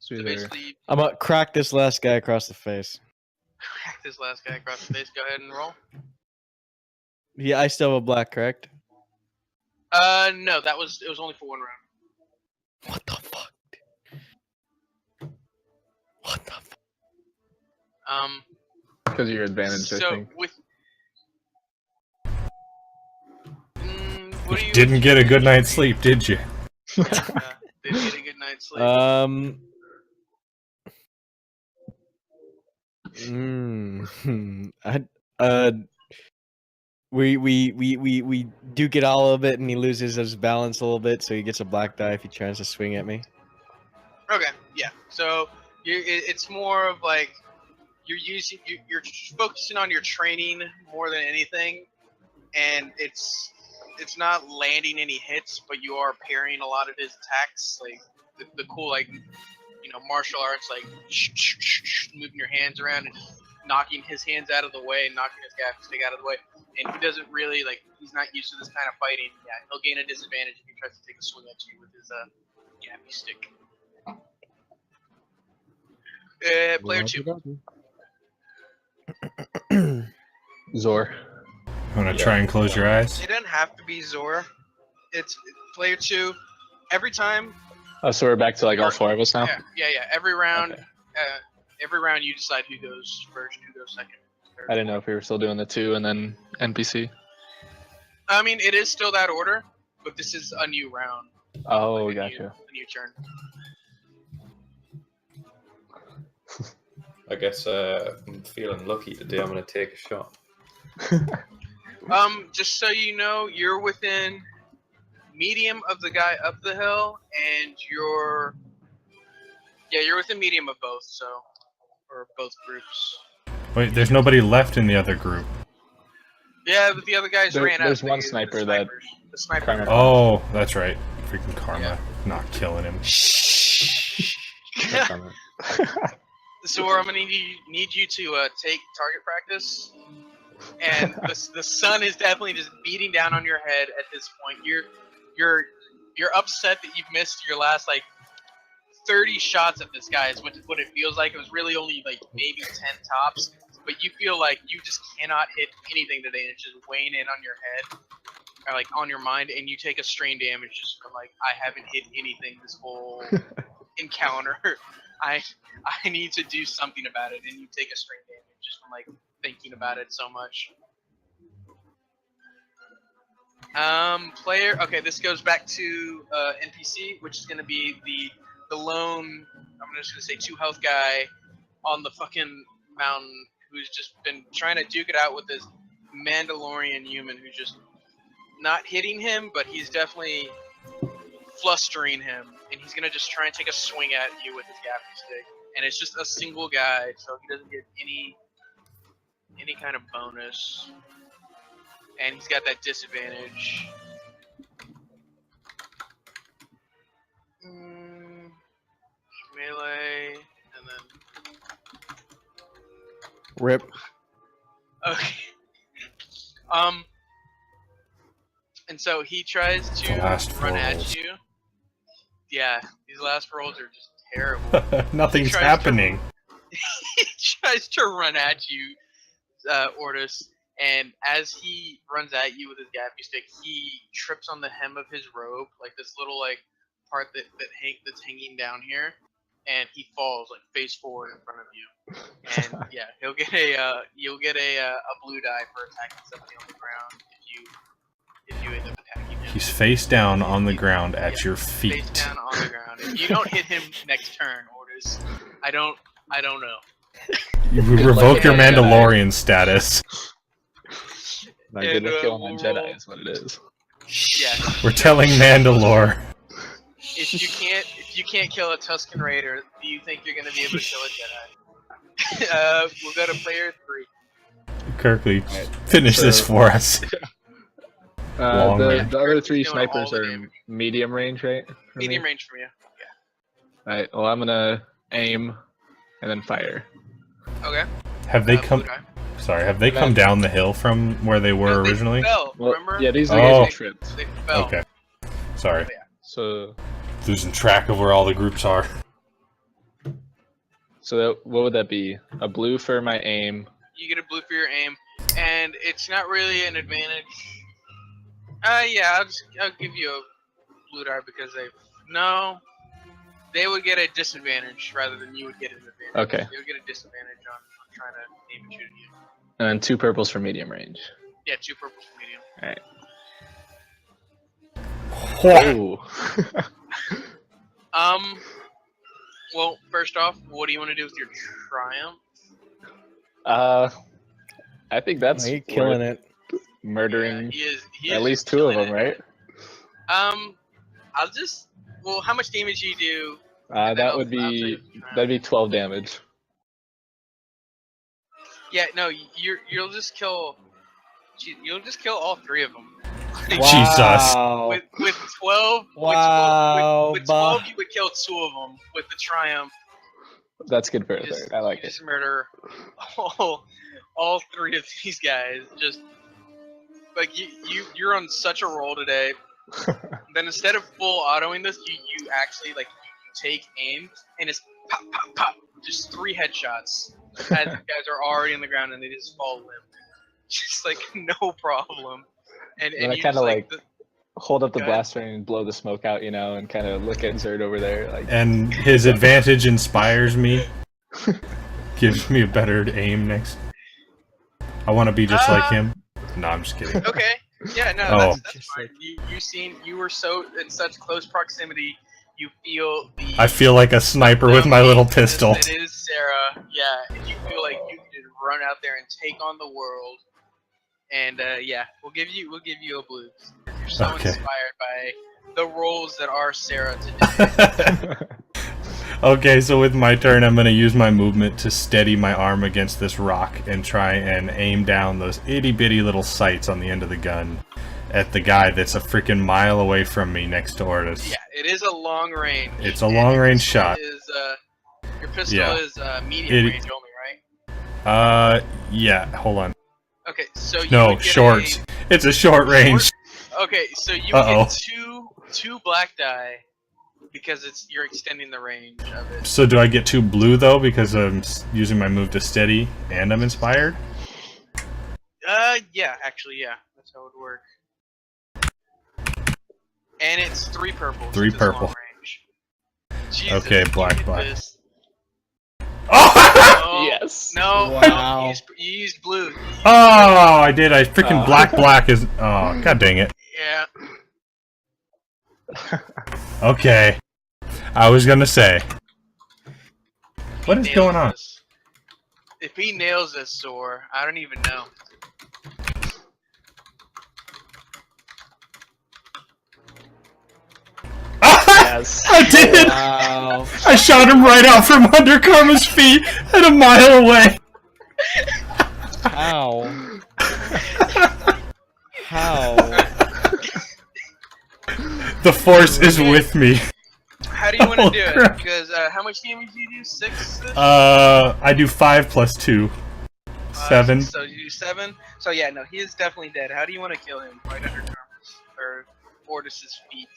Speaker 4: So basically,
Speaker 3: I'm gonna crack this last guy across the face.
Speaker 4: crack this last guy across the face. Go ahead and roll.
Speaker 3: Yeah, I still have a black, correct?
Speaker 4: No, it was only for 1 round.
Speaker 3: What the fuck? What the fuck?
Speaker 5: Because of your advantage, I
Speaker 4: So
Speaker 5: think.
Speaker 4: with what do you
Speaker 1: Didn't get a good night's sleep, did you?
Speaker 4: didn't get a good night's sleep.
Speaker 3: We do get all of it, and he loses his balance a little bit, so he gets a black die if he tries to swing at me.
Speaker 4: Okay, yeah. So it's more of like you're focusing on your training more than anything, and it's not landing any hits, but you are parrying a lot of his attacks, like the cool martial arts, like moving your hands around and knocking his hands out of the way, knocking his gaff stick out of the way, and he doesn't really he's not used to this kind of fighting. Yeah, he'll gain a disadvantage if he tries to take a swing at you with his gaffy stick. Player 2.
Speaker 5: Zor.
Speaker 1: I'm gonna try and close your eyes.
Speaker 4: It doesn't have to be Zor. It's player 2. Every time.
Speaker 5: Oh, so we're back to all 4 of us now?
Speaker 4: Yeah. Every round,
Speaker 5: Okay.
Speaker 4: every round you decide who goes first, who goes second.
Speaker 5: I didn't know if we were still doing the 2 and then NPC.
Speaker 4: I mean, it is still that order, but this is a new round.
Speaker 5: Oh,
Speaker 4: a
Speaker 5: gotcha.
Speaker 4: New turn.
Speaker 2: I guess I'm feeling lucky today. I'm gonna take a shot.
Speaker 4: Just so you know, you're within medium of the guy up the hill, and you're within medium of both, or both groups.
Speaker 1: Wait, there's nobody left in the other group.
Speaker 4: Yeah, but the other guys ran out.
Speaker 5: There's one sniper that.
Speaker 4: The sniper.
Speaker 5: Karma.
Speaker 1: Oh, that's right. Freaking Karma. Not killing him.
Speaker 4: So I'm gonna need you to take target practice, and the sun is definitely just beating down on your head at this point. You're upset that you've missed your last 30 shots at this guy is what it feels like. It was really only maybe 10 tops, but you feel like you just cannot hit anything today, and it's just weighing in on your head or on your mind, and you take a strain damage just from I haven't hit anything this whole encounter. I need to do something about it, and you take a strain damage just from thinking about it so much. Player. Okay, this goes back to NPC, which is gonna be the lone. I'm just gonna say 2 health guy on the fucking mountain who's just been trying to duke it out with this Mandalorian human who's just not hitting him, but he's definitely flustering him, and he's gonna just try and take a swing at you with his gaffy stick, and it's just a single guy, so he doesn't get any kind of bonus, and he's got that disadvantage. Melee, and then
Speaker 3: Rip.
Speaker 4: okay. And so he tries to
Speaker 1: last
Speaker 4: run at
Speaker 1: rolls.
Speaker 4: you. Yeah, these last rolls are just terrible.
Speaker 1: Nothing's
Speaker 4: tries to-
Speaker 1: happening.
Speaker 4: He tries to run at you, Ortis, and as he runs at you with his gaffy stick, he trips on the hem of his robe, this little part that's hanging down here, and he falls face forward in front of you. And yeah, you'll get a blue die for attacking somebody on the ground if you end up attacking him.
Speaker 1: He's face down on the ground at your
Speaker 4: Face
Speaker 1: feet.
Speaker 4: down on the ground. If you don't hit him next turn, Ortis, I don't know.
Speaker 1: You
Speaker 5: Good
Speaker 1: revoke
Speaker 5: luck
Speaker 1: your
Speaker 5: with that Jedi.
Speaker 1: Mandalorian status.
Speaker 5: My good luck killing that
Speaker 4: we'll-
Speaker 5: Jedi is what it is.
Speaker 4: Yeah.
Speaker 1: We're telling Mandalore.
Speaker 4: If you can't kill a Tusken Raider, do you think you're gonna be able to kill a Jedi? We'll go to player 3.
Speaker 1: Kirkley,
Speaker 5: Alright,
Speaker 1: finish this
Speaker 5: so-
Speaker 1: for us. Long
Speaker 5: The
Speaker 1: range.
Speaker 5: other 3
Speaker 4: He's doing all
Speaker 5: snipers
Speaker 4: the
Speaker 5: are
Speaker 4: damage.
Speaker 5: medium range, right? for
Speaker 4: Medium
Speaker 5: me?
Speaker 4: range from you.
Speaker 5: Alright, well, I'm gonna aim and then fire.
Speaker 4: Okay.
Speaker 1: Have they
Speaker 4: blue
Speaker 1: come?
Speaker 4: die.
Speaker 1: Sorry, have they
Speaker 5: And
Speaker 1: come
Speaker 5: then-
Speaker 1: down the hill from where they were
Speaker 4: No, they
Speaker 1: originally?
Speaker 4: fell,
Speaker 5: Well,
Speaker 4: remember?
Speaker 5: yeah, these are
Speaker 1: Oh.
Speaker 5: the guys who tripped.
Speaker 4: They fell.
Speaker 1: Okay. Sorry,
Speaker 5: So,
Speaker 1: losing track of where all the groups are.
Speaker 5: what would that be? A blue for my aim.
Speaker 4: You get a blue for your aim, and it's not really an advantage. Yeah, I'll give you a blue die because they would get a disadvantage rather than you would get an advantage.
Speaker 5: Okay.
Speaker 4: They would get a disadvantage on trying to aim and shoot at you.
Speaker 5: And then 2 purples for medium range.
Speaker 4: Yeah, 2 purples for medium.
Speaker 5: Alright.
Speaker 1: Whoa.
Speaker 5: Oh.
Speaker 4: Well, first off, what do you want to do with your triumph?
Speaker 5: I think that's
Speaker 3: Are you killing
Speaker 5: worth
Speaker 3: it?
Speaker 5: murdering
Speaker 4: He is
Speaker 5: at least 2 of
Speaker 4: killing
Speaker 5: them,
Speaker 4: it.
Speaker 5: right?
Speaker 4: I'll just. Well, how much damage do you do?
Speaker 5: That would be that'd be 12 damage.
Speaker 4: Yeah, no, you'll just kill. You'll just kill all 3 of them.
Speaker 1: Jesus.
Speaker 3: Wow.
Speaker 4: With 12,
Speaker 3: Wow,
Speaker 4: with 12, you would kill 2 of them. With the triumph,
Speaker 5: That's good for a
Speaker 4: you just,
Speaker 5: third. I like
Speaker 4: you
Speaker 5: it.
Speaker 4: just murder all 3 of these guys. Just like you're on such a roll today. Then instead of full autoing this, you actually like you take aim and it's pop pop pop, just 3 headshots as the guys are already on the ground and they just fall limp. Just like no problem. And
Speaker 5: And I
Speaker 4: you
Speaker 5: kind
Speaker 4: just
Speaker 5: of like hold up the
Speaker 4: Go ahead.
Speaker 5: blaster and blow the smoke out, you know, and kind of look at Zerd over there. Like,
Speaker 1: And his advantage inspires me. Gives me a better aim next. I want to be just like him. No, I'm just kidding.
Speaker 4: Okay. Yeah, no,
Speaker 1: Oh.
Speaker 4: that's fine. You were so in such close proximity. You feel the.
Speaker 1: I feel like a sniper with my little
Speaker 4: dominance
Speaker 1: pistol.
Speaker 4: That is Sarah. Yeah, and you feel like you can just run out there and take on the world. And yeah, we'll give you a blue. You're so
Speaker 1: Okay.
Speaker 4: inspired by the roles that are Sarah today.
Speaker 1: Okay, so with my turn, I'm going to use my movement to steady my arm against this rock and try and aim down those itty-bitty little sights on the end of the gun at the guy that's a freaking mile away from me next to Ortis.
Speaker 4: Yeah, it is a long range.
Speaker 1: It's a
Speaker 4: and
Speaker 1: long-range
Speaker 4: your pistol
Speaker 1: shot.
Speaker 4: Your pistol
Speaker 1: Yeah.
Speaker 4: is medium
Speaker 1: It-
Speaker 4: range only, right?
Speaker 1: Yeah, hold on.
Speaker 4: Okay, so you
Speaker 1: No,
Speaker 4: would get
Speaker 1: short. It's a short range.
Speaker 4: Okay, so you
Speaker 1: Uh-oh.
Speaker 4: get two black die because you're extending the range of it.
Speaker 1: So do I get 2 blue, though, because I'm using my move to steady and I'm inspired?
Speaker 4: Yeah, actually, yeah, that's how it would work. And it's 3 purple.
Speaker 1: 3 purple.
Speaker 4: Long range. Jesus,
Speaker 1: Okay,
Speaker 4: you
Speaker 1: black,
Speaker 4: hit
Speaker 1: black.
Speaker 4: this.
Speaker 1: Oh!
Speaker 4: Oh,
Speaker 5: Yes.
Speaker 4: No,
Speaker 3: Wow.
Speaker 4: no, you used blue.
Speaker 1: Oh, I did. I freaking
Speaker 5: Oh.
Speaker 1: black is. Oh, god dang it.
Speaker 4: Yeah.
Speaker 1: Okay. I was gonna say. What is
Speaker 4: Nails
Speaker 1: going on?
Speaker 4: this. If he nails this, Soar, I don't even know.
Speaker 5: Yes.
Speaker 1: I did!
Speaker 3: Wow.
Speaker 1: I shot him right out from under Karma's feet at a mile away.
Speaker 3: How? How?
Speaker 1: The force is with me.
Speaker 4: How do you want to
Speaker 1: Oh,
Speaker 4: do
Speaker 1: crap.
Speaker 4: it? Because how much damage do you do? 6?
Speaker 1: I do 5 plus 2. 7.
Speaker 4: So you do 7. So yeah, no, he is definitely dead. How do you want to kill him? Right under Karma's or Fortis's feet.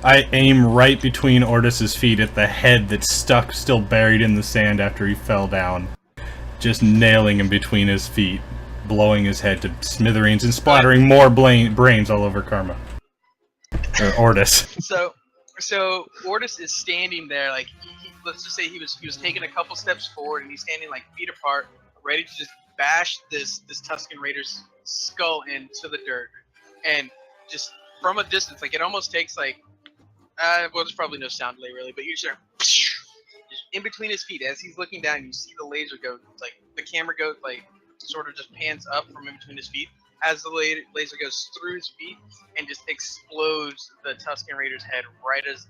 Speaker 1: I aim right between Ortis's feet at the head that's stuck, still buried in the sand after he fell down. Just nailing him between his feet, blowing his head to smithereens and splattering more brains all over Karma. Or Ortis.
Speaker 4: So Ortis is standing there, like let's just say he was taking a couple steps forward, and he's standing like feet apart, ready to just bash this Tusken Raider's skull into the dirt, and just from a distance, like it almost takes like well, there's probably no sound delay really, but you just in between his feet. As he's looking down, you see the laser go, like the camera goes, like sort of just pans up from in between his feet as the laser goes through his feet and just explodes the Tusken Raider's head right as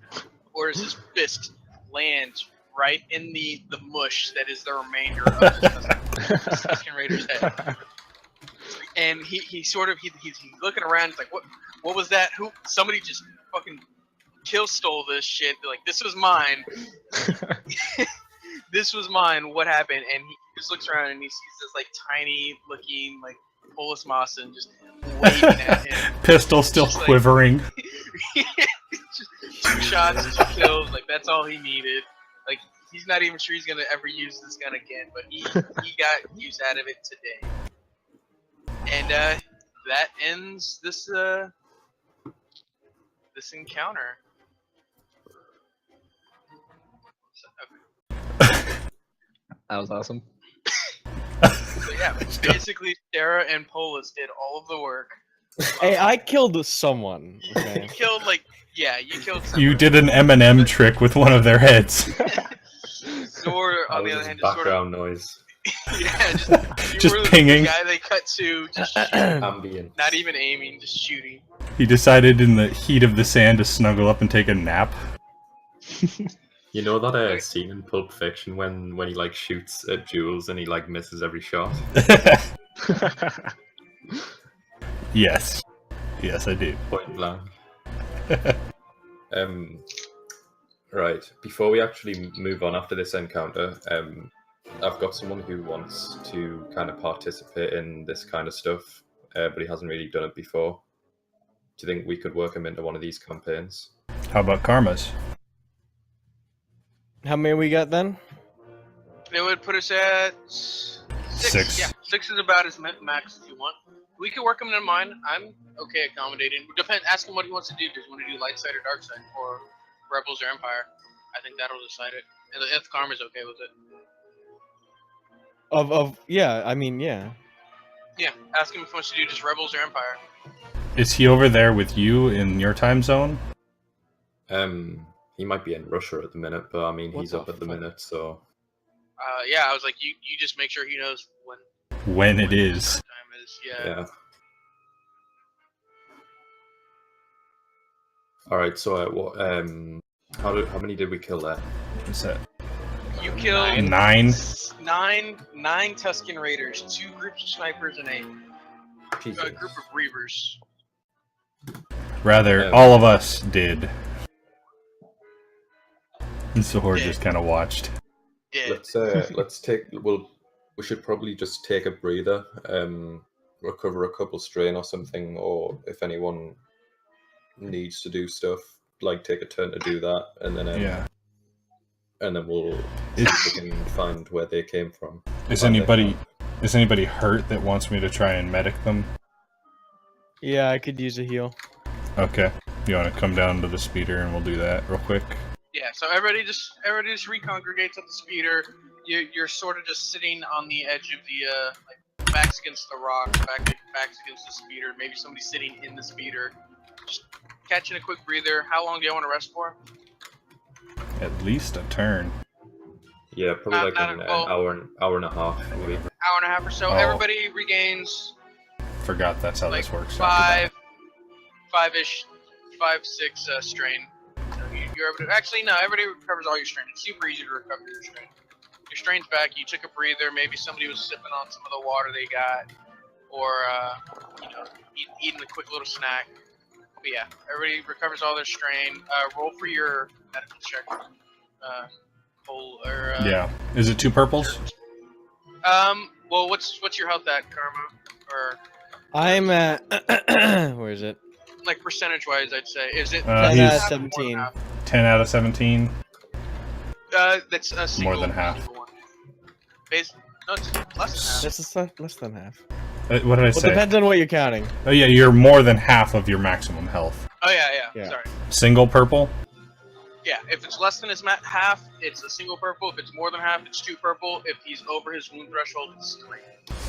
Speaker 4: his fist lands right in the mush that is the remainder of the Tusken Raider's head. And he's looking around. He's like, what was that? Who? Somebody just fucking stole this shit. They're like, this was mine. This was mine. What happened? And he just looks around and he sees this like tiny looking like Polis Mawson just waving at him.
Speaker 1: Pistol still
Speaker 4: Just like-
Speaker 1: quivering.
Speaker 4: Just 2 shots, 2 kills. Like that's all he needed. Like he's not even sure he's gonna ever use this gun again, but he got use out of it today. And that ends this this encounter.
Speaker 5: That was awesome.
Speaker 4: So yeah, basically Sarah and Polis did all of the work.
Speaker 3: Hey, I killed someone. Okay.
Speaker 4: You killed you killed someone.
Speaker 1: You did an Eminem trick with one of their heads.
Speaker 4: Zor,
Speaker 2: That
Speaker 4: on the
Speaker 2: was
Speaker 4: other
Speaker 2: his
Speaker 4: hand, just sort of
Speaker 2: background noise.
Speaker 4: you
Speaker 1: Just
Speaker 4: were the
Speaker 1: pinging.
Speaker 4: guy they cut to, just shooting,
Speaker 2: Ambient.
Speaker 4: not even aiming, just shooting.
Speaker 1: He decided in the heat of the sand to snuggle up and take a nap.
Speaker 2: You know that scene in Pulp Fiction when he like shoots at Jules and he like misses every shot?
Speaker 1: Yes. Yes, I do.
Speaker 2: Point blank. Right. Before we actually move on after this encounter, I've got someone who wants to kind of participate in this kind of stuff, but he hasn't really done it before. Do you think we could work him into one of these campaigns?
Speaker 1: How about karmas?
Speaker 3: How many we got then?
Speaker 4: It would put us at 6.
Speaker 1: 6.
Speaker 4: Yeah, 6 is about as max as you want. We could work him into mine. I'm okay accommodating. Ask him what he wants to do. Does he want to do light side or dark side, or Rebels or Empire? I think that'll decide it. And if Karma's okay with it.
Speaker 3: Yeah, I mean, yeah.
Speaker 4: Yeah, ask him if he wants to do just Rebels or Empire.
Speaker 1: Is he over there with you in your time zone?
Speaker 2: He might be in Russia at the minute, but I mean,
Speaker 3: What
Speaker 2: he's
Speaker 3: the
Speaker 2: up at the
Speaker 3: fuck?
Speaker 2: minute, so...
Speaker 4: Yeah, I was like, you just make sure he knows
Speaker 1: When it is.
Speaker 4: time is. Yeah.
Speaker 2: Yeah. Alright, so how many did we kill there?
Speaker 1: What's that?
Speaker 4: You killed
Speaker 1: 9?
Speaker 4: nine Tusken Raiders, 2 groups of snipers, and a
Speaker 2: Jesus.
Speaker 4: group of Reavers.
Speaker 1: Rather,
Speaker 2: Yeah.
Speaker 1: all of us did. And Sohor just kind of watched.
Speaker 4: Yeah.
Speaker 2: Let's take. Well, we should probably just take a breather, recover a couple strain or something, or if anyone needs to do stuff, like take a turn to do that, and then
Speaker 1: Yeah.
Speaker 2: and then we'll see if we can find where they came from.
Speaker 1: Is
Speaker 2: Find their
Speaker 1: anybody
Speaker 2: camp.
Speaker 1: is anybody hurt that wants me to try and medic them?
Speaker 3: Yeah, I could use a heal.
Speaker 1: Okay. You want to come down to the speeder and we'll do that real quick?
Speaker 4: Yeah, so everybody just recongregates at the speeder. You're sort of just sitting on the edge of the like backs against the rocks, backs against the speeder. Maybe somebody sitting in the speeder, just catching a quick breather. How long do you want to rest for?
Speaker 1: At least a turn.
Speaker 2: Yeah, probably
Speaker 4: Not
Speaker 2: an
Speaker 4: at all.
Speaker 2: hour and a half, maybe.
Speaker 4: Hour and a half or so.
Speaker 1: Oh.
Speaker 4: Everybody regains
Speaker 1: Forgot that's how
Speaker 4: like
Speaker 1: this works.
Speaker 4: 5-ish, 5-6 strain. So you're able to, actually no, everybody recovers all your strain. It's super easy to recover your strain. Your strain's back. You took a breather. Maybe somebody was sipping on some of the water they got, or eating a quick little snack. But yeah, everybody recovers all their strain. Roll for your medical check.
Speaker 1: Yeah. Is it 2 purples?
Speaker 4: Well, what's your health at, Karma? Or
Speaker 3: I'm at. Where is it?
Speaker 4: like percentage-wise, I'd say. Is it
Speaker 3: 10 out of
Speaker 1: he's-
Speaker 3: 17.
Speaker 1: 10 out of 17.
Speaker 4: That's a single,
Speaker 1: More than half.
Speaker 4: single one. No, it's less than half.
Speaker 3: That's less than half.
Speaker 1: What did I
Speaker 3: Well,
Speaker 1: say?
Speaker 3: depends on what you're counting.
Speaker 1: Oh yeah, you're more than half of your maximum health.
Speaker 4: Oh yeah,
Speaker 3: Yeah.
Speaker 4: Sorry.
Speaker 1: Single purple?
Speaker 4: Yeah, if it's less than his half, it's a single purple. If it's more than half, it's 2 purple. If he's over his wound threshold, it's 3.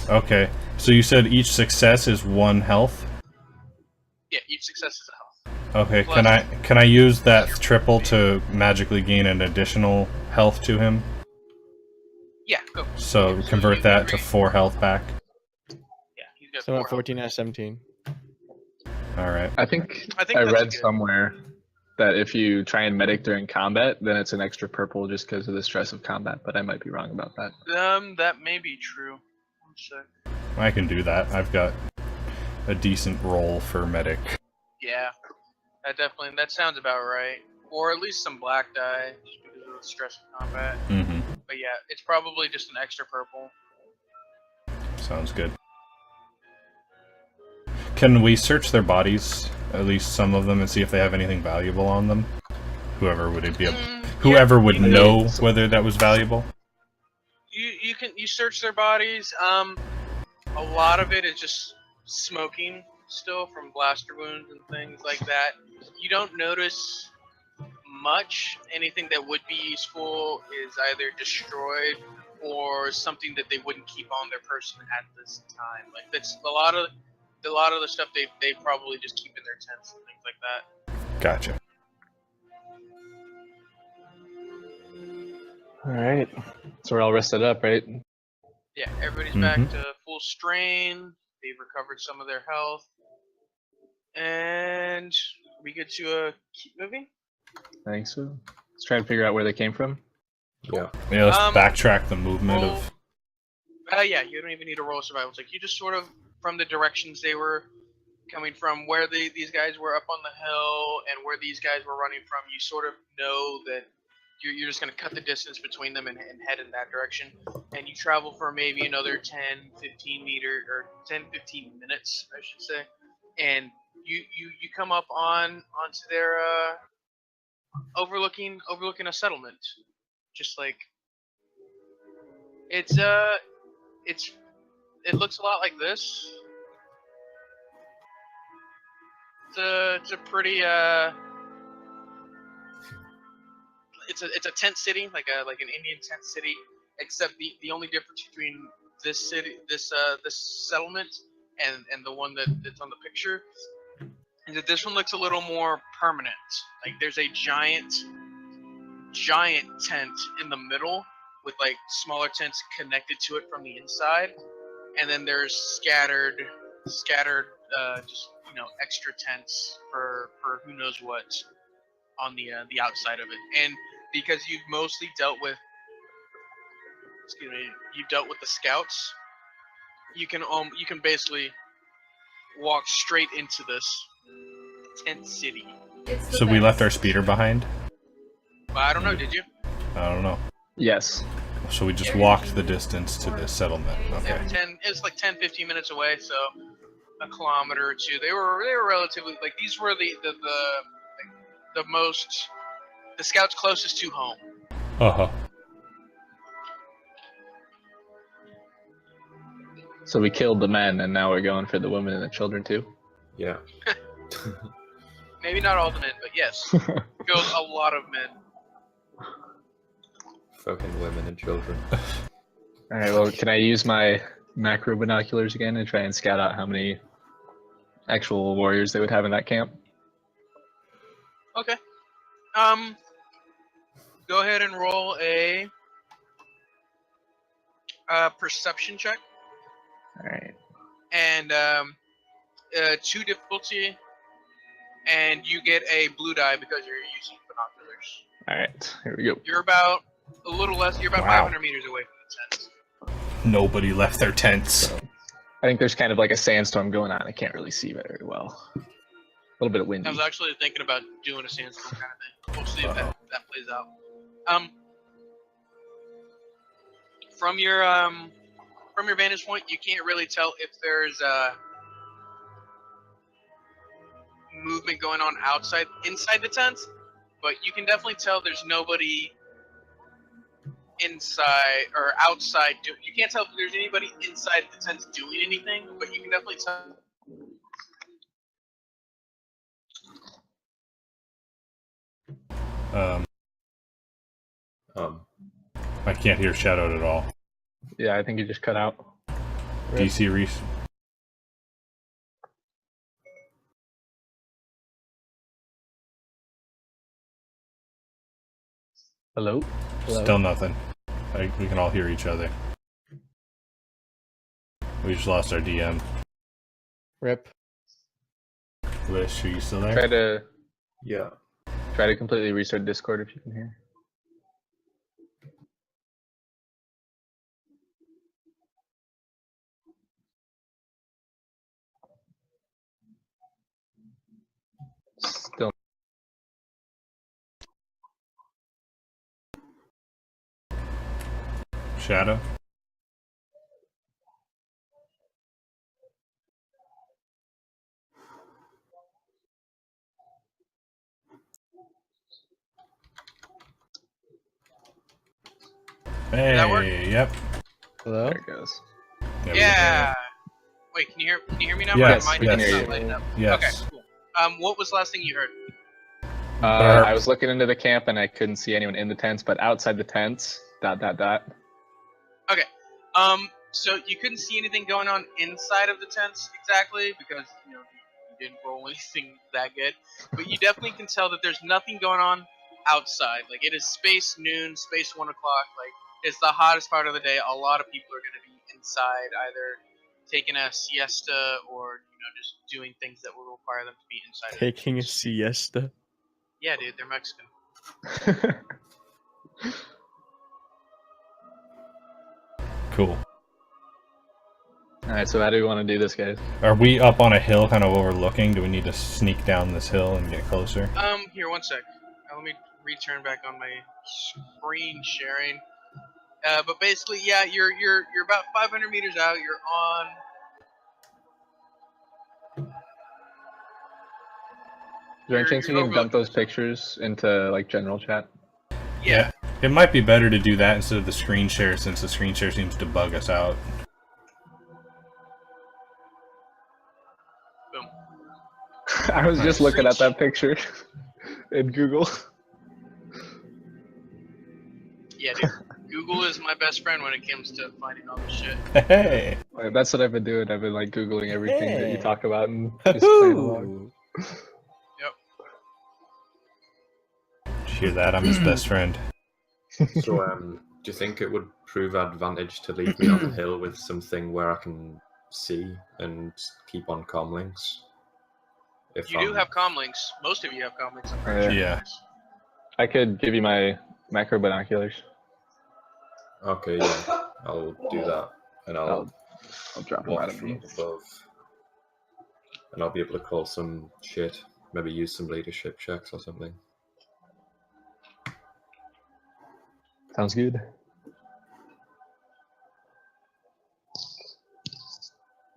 Speaker 1: Okay. So you said each success is 1 health?
Speaker 4: Yeah, each success is a health.
Speaker 1: Okay,
Speaker 4: Plus-
Speaker 1: can I use that triple to magically gain an additional health to him?
Speaker 4: Yeah, go.
Speaker 1: So
Speaker 4: you
Speaker 1: convert that to
Speaker 4: agree?
Speaker 1: 4 health back.
Speaker 4: Yeah, he's got
Speaker 3: So I'm
Speaker 4: 4
Speaker 3: at
Speaker 4: health.
Speaker 3: 14 out of 17.
Speaker 1: All right.
Speaker 5: I think
Speaker 4: I think
Speaker 5: I
Speaker 4: that's
Speaker 5: read
Speaker 4: good.
Speaker 5: somewhere that if you try and medic during combat, then it's an extra purple just because of the stress of combat, but I might be wrong about that.
Speaker 4: That may be true. One sec.
Speaker 1: I can do that. I've got a decent roll for medic.
Speaker 4: Yeah, that sounds about right. Or at least some black die, just because of the stress of combat.
Speaker 1: Mm-hmm.
Speaker 4: But yeah, it's probably just an extra purple.
Speaker 1: Sounds good. Can we search their bodies, at least some of them, and see if they have anything valuable on them? Whoever would it be? Whoever would
Speaker 5: you
Speaker 1: know
Speaker 5: can-
Speaker 1: whether that was valuable.
Speaker 4: You search their bodies. A lot of it is just smoking still from blaster wounds and things like that. You don't notice much. Anything that would be useful is either destroyed or something that they wouldn't keep on their person at this time. Like that's a lot of the stuff they probably just keep in their tents and things like that.
Speaker 1: Gotcha.
Speaker 5: All right. So we're all rested up, right?
Speaker 4: Yeah, everybody's
Speaker 1: Mhm.
Speaker 4: back to full strain. They've recovered some of their health, and we get to keep moving.
Speaker 5: I think so. Let's try and figure out where they came from.
Speaker 2: Yeah.
Speaker 1: Yeah, let's
Speaker 4: Um,
Speaker 1: backtrack the movement
Speaker 4: roll-
Speaker 1: of.
Speaker 4: Yeah, you don't even need to roll a survival check. You just sort of from the directions they were coming from, where these guys were up on the hill, and where these guys were running from. You sort of know that you're just going to cut the distance between them and head in that direction. And you travel for maybe another 10, 15 meter or 10, 15 minutes, I should say. And you come up onto their overlooking a settlement. Just like it looks a lot like this. It's a pretty it's a tent city, like an Indian tent city, except the only difference between this city, this settlement, and the one that's on the picture is that this one looks a little more permanent. Like there's a giant tent in the middle with like smaller tents connected to it from the inside, and then there's scattered just extra tents for who knows what on the outside of it. And because you've mostly dealt with the scouts, you can basically walk straight into this tent city.
Speaker 1: So we left our speeder behind?
Speaker 4: But I don't know, did you?
Speaker 1: I don't know.
Speaker 5: Yes.
Speaker 1: So we just walked the distance to this settlement. Okay.
Speaker 4: It's like 10, 15 minutes away, so a kilometer or two. They were relatively like these were the most the scouts closest to home.
Speaker 1: Uh-huh.
Speaker 5: So we killed the men, and now we're going for the women and the children too.
Speaker 2: Yeah.
Speaker 4: Maybe not all the men, but yes, killed a lot of men.
Speaker 2: Fucking women and children.
Speaker 5: All right. Well, can I use my macro binoculars again and try and scout out how many actual warriors they would have in that camp?
Speaker 4: Okay. Go ahead and roll a perception check,
Speaker 5: All right.
Speaker 4: and 2 difficulty, and you get a blue die because you're using binoculars.
Speaker 5: All right. Here we go.
Speaker 4: You're about a little less. You're about
Speaker 1: Wow.
Speaker 4: 500 meters away from the tent.
Speaker 1: Nobody left their tents.
Speaker 5: I think there's kind of like a sandstorm going on. I can't really see very well. A little bit of windy.
Speaker 4: I was actually thinking about doing a sandstorm kind of thing. We'll see if that plays out. From your vantage point, you can't really tell if there's movement going on inside the tent, but you can definitely tell there's nobody inside or outside. You can't tell if there's anybody inside the tent doing anything, but you can definitely tell.
Speaker 1: I can't hear Shadow at all.
Speaker 5: Yeah, I think you just cut out.
Speaker 1: DC Reese.
Speaker 5: Hello? Hello?
Speaker 1: Still nothing. We can all hear each other. We just lost our DM.
Speaker 3: Rip.
Speaker 1: Lish, are you still there?
Speaker 2: Yeah.
Speaker 5: Try to completely restart Discord if you can hear. Still.
Speaker 1: Shadow?
Speaker 4: that work?
Speaker 1: Hey, yep.
Speaker 3: Hello?
Speaker 5: There it goes.
Speaker 1: Yeah. we
Speaker 4: Yeah. Wait, can you hear me now?
Speaker 1: Yes,
Speaker 4: My
Speaker 1: yes.
Speaker 4: internet's not lighting up.
Speaker 1: can hear you. Yes.
Speaker 4: Okay, cool. What was the last thing you heard?
Speaker 5: I was looking into the camp and I couldn't see anyone in the tents, but outside the tents, ...
Speaker 4: Okay. So you couldn't see anything going on inside of the tents exactly because you didn't roll anything that good, but you definitely can tell that there's nothing going on outside. Like it is space noon, space 1 o'clock. Like it's the hottest part of the day. A lot of people are going to be inside, either taking a siesta or just doing things that will require them to be inside.
Speaker 3: Taking a siesta.
Speaker 4: Yeah, dude, they're Mexican.
Speaker 1: Cool.
Speaker 5: Alright, so how do we want to do this, guys?
Speaker 1: Are we up on a hill kind of overlooking? Do we need to sneak down this hill and get closer?
Speaker 4: Here, one sec. Let me return back on my screen sharing. But basically, yeah, you're about 500 meters out. You're on.
Speaker 5: Is there any chance we
Speaker 4: you're
Speaker 5: can dump
Speaker 4: overlooking
Speaker 5: those pictures into like general chat?
Speaker 4: Yeah.
Speaker 1: It might be better to do that instead of the screen share, since the screen share seems to bug us out.
Speaker 4: Boom.
Speaker 5: I was just looking at that picture in Google.
Speaker 4: Yeah, dude. Google is my best friend when it comes to finding all this shit.
Speaker 1: Hey!
Speaker 5: That's what I've been doing. I've been like Googling everything that you
Speaker 3: Hey.
Speaker 5: talk about and just playing along.
Speaker 4: Yep.
Speaker 1: Did you hear that? I'm his best friend.
Speaker 2: So, do you think it would prove advantage to leave me on the hill with something where I can see and keep on comlinks? If
Speaker 4: You do have comlinks. Most of you have comlinks. I'm pretty
Speaker 5: Yeah.
Speaker 4: sure.
Speaker 1: Yeah.
Speaker 5: I could give you my macro binoculars.
Speaker 2: Okay, yeah, I'll do that, and I'll
Speaker 5: I'll drop them out
Speaker 2: watch
Speaker 5: of
Speaker 2: from
Speaker 5: me.
Speaker 2: up above, and I'll be able to call some shit. Maybe use some leadership checks or something.
Speaker 5: Sounds good.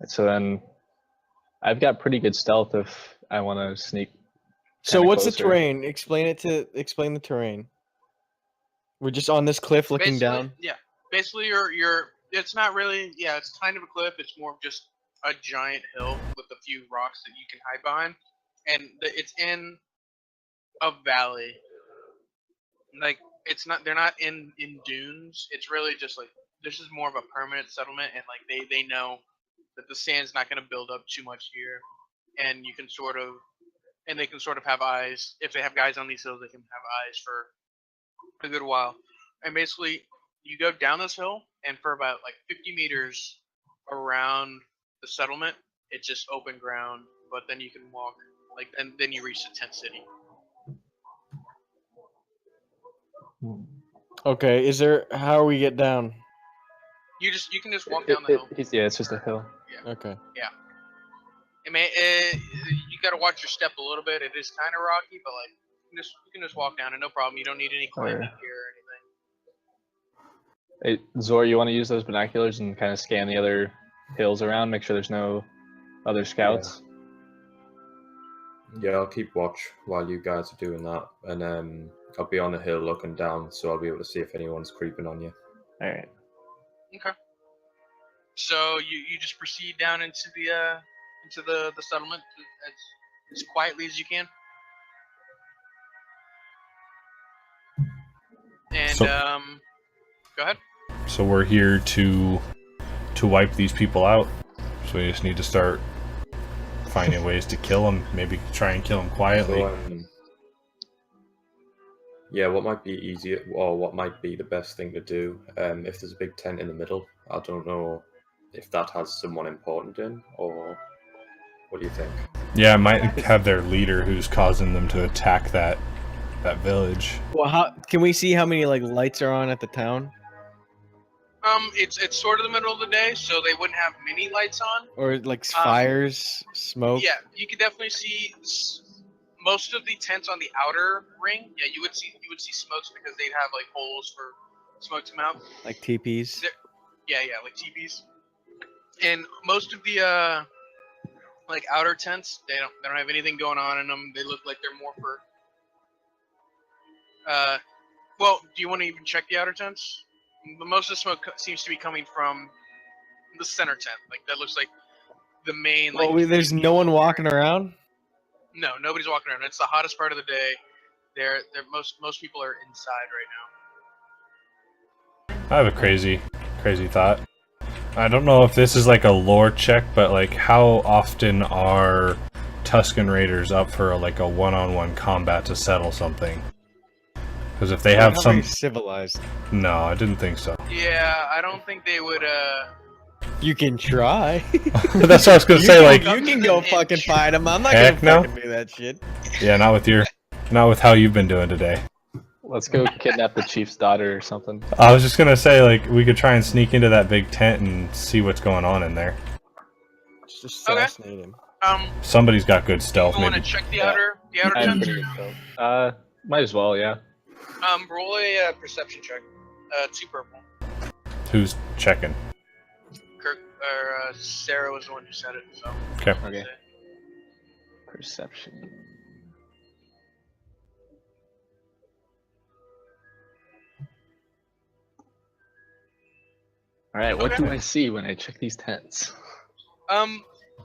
Speaker 5: So then, I've got pretty good stealth if I want to sneak.
Speaker 3: So
Speaker 5: kinda
Speaker 3: what's the
Speaker 5: closer.
Speaker 3: terrain? Explain the terrain. We're just on this cliff looking
Speaker 4: Basically,
Speaker 3: down.
Speaker 4: yeah. Basically, you're. It's not really. Yeah, it's kind of a cliff. It's more of just a giant hill with a few rocks that you can hide behind, and it's in a valley. Like it's not. They're not in dunes. It's really just like this is more of a permanent settlement, and like they know that the sand's not going to build up too much here, and you can sort of. And they can sort of have eyes. If they have guys on these hills, they can have eyes for a good while. And basically, you go down this hill, and for about like 50 meters around the settlement, it's just open ground. But then you can walk, like, and then you reach the tent city.
Speaker 3: Okay, how we get down?
Speaker 4: You can just walk down the hill.
Speaker 5: Yeah, it's just a hill.
Speaker 3: Okay.
Speaker 4: You gotta watch your step a little bit. It is kind of rocky, but like you can just walk down it, no problem. You don't need any climbing gear or anything.
Speaker 5: Hey, Zor, you want to use those binoculars and kind of scan the other hills around, make sure there's no other scouts?
Speaker 2: Yeah, I'll keep watch while you guys are doing that, and I'll be on the hill looking down, so I'll be able to see if anyone's creeping on you.
Speaker 5: All right.
Speaker 4: Okay. So you just proceed down into the settlement as quietly as you can. And go ahead.
Speaker 1: So we're here to wipe these people out. So we just need to start finding ways to kill them. Maybe try and kill them quietly.
Speaker 2: So, Yeah, what might be easier, or what might be the best thing to do? If there's a big tent in the middle, I don't know if that has someone important in, or what do you think?
Speaker 1: Yeah, it might have their leader who's causing them to attack that village.
Speaker 3: Well, how can we see how many like lights are on at the town,
Speaker 4: It's sort of the middle of the day, so they wouldn't have many lights on.
Speaker 3: or like fires, smoke?
Speaker 4: Yeah, you could definitely see most of the tents on the outer ring. Yeah, you would see smokes because they'd have like holes for smoke to mount.
Speaker 3: Like teepees.
Speaker 4: Yeah, like teepees. And most of the like outer tents, they don't have anything going on in them. They look like they're more for. Well, do you want to even check the outer tents? Most of the smoke seems to be coming from the center tent. Like that looks like the main. Like
Speaker 3: There's no one walking around.
Speaker 4: No, nobody's walking around. It's the hottest part of the day. They're most people are inside right now.
Speaker 1: I have a crazy thought. I don't know if this is like a lore check, but like how often are Tuscan Raiders up for like a one-on-one combat to settle something? Because if they have
Speaker 3: Not
Speaker 1: some
Speaker 3: very civilized.
Speaker 1: No, I didn't think so.
Speaker 4: Yeah, I don't think they would.
Speaker 3: You can try.
Speaker 1: That's what I was gonna say. Like,
Speaker 3: you can go fucking fight him. I'm not
Speaker 1: Heck
Speaker 3: gonna
Speaker 1: no.
Speaker 3: fucking do that shit.
Speaker 1: yeah, not with how you've been doing today.
Speaker 5: Let's go kidnap the chief's daughter or something.
Speaker 1: I was just gonna say, like, we could try and sneak into that big tent and see what's going on in there.
Speaker 3: Just
Speaker 4: Okay.
Speaker 3: assassinate him.
Speaker 1: Somebody's got good stealth,
Speaker 4: You want to
Speaker 1: maybe.
Speaker 4: check the
Speaker 5: Yeah.
Speaker 4: outer
Speaker 5: I have
Speaker 4: tents?
Speaker 5: pretty good stealth. Might as well, yeah.
Speaker 4: Roll a perception check. 2 purple.
Speaker 1: Who's checking?
Speaker 4: Kirk or Sarah was the one who said it. So.
Speaker 1: Okay.
Speaker 5: Okay. Perception. All right, what
Speaker 4: Okay.
Speaker 5: do I see when I check these tents?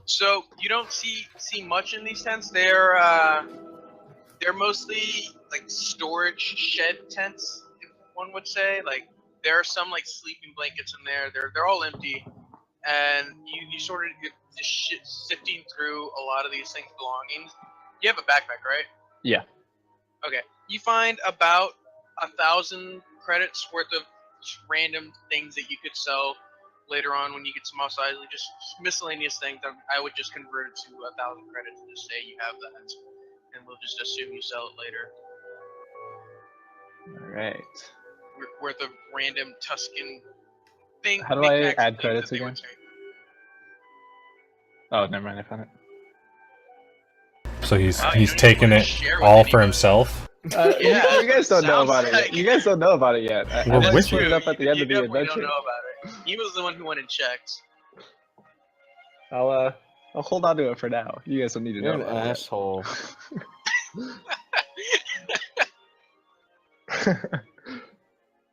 Speaker 4: So you don't see much in these tents. They're mostly like storage shed tents, if one would say. Like there are some like sleeping blankets in there. They're all empty, and you sort of get just sifting through a lot of these things' belongings. You have a backpack, right?
Speaker 5: Yeah.
Speaker 4: Okay. You find about 1,000 credits worth of random things that you could sell later on when you get some outside, just miscellaneous things. I would just convert it to 1,000 credits and just say you have that, and we'll just assume you sell it later.
Speaker 5: All right.
Speaker 4: Worth of random Tuscan thing.
Speaker 5: How do I
Speaker 4: knickknacks and
Speaker 5: add
Speaker 4: things
Speaker 5: credits
Speaker 4: that they
Speaker 5: again?
Speaker 4: would take.
Speaker 5: Oh, never mind. I found it.
Speaker 1: So he's
Speaker 4: Wow, you don't even
Speaker 1: taking
Speaker 4: wanna
Speaker 1: it
Speaker 4: share with
Speaker 1: all for
Speaker 4: anybody.
Speaker 1: himself.
Speaker 4: Yeah,
Speaker 5: you guys don't know
Speaker 4: sounds
Speaker 5: about it. Yet.
Speaker 4: like
Speaker 5: You guys don't know about it yet. I
Speaker 1: We're
Speaker 5: might
Speaker 1: with
Speaker 5: split
Speaker 1: you.
Speaker 5: it up at the end
Speaker 4: You
Speaker 5: of the
Speaker 4: definitely
Speaker 5: adventure.
Speaker 4: don't know about it. He was the one who went and checked.
Speaker 5: I'll hold on to it for now. You guys don't need to
Speaker 3: You're
Speaker 5: know
Speaker 3: an
Speaker 5: about it.
Speaker 3: asshole.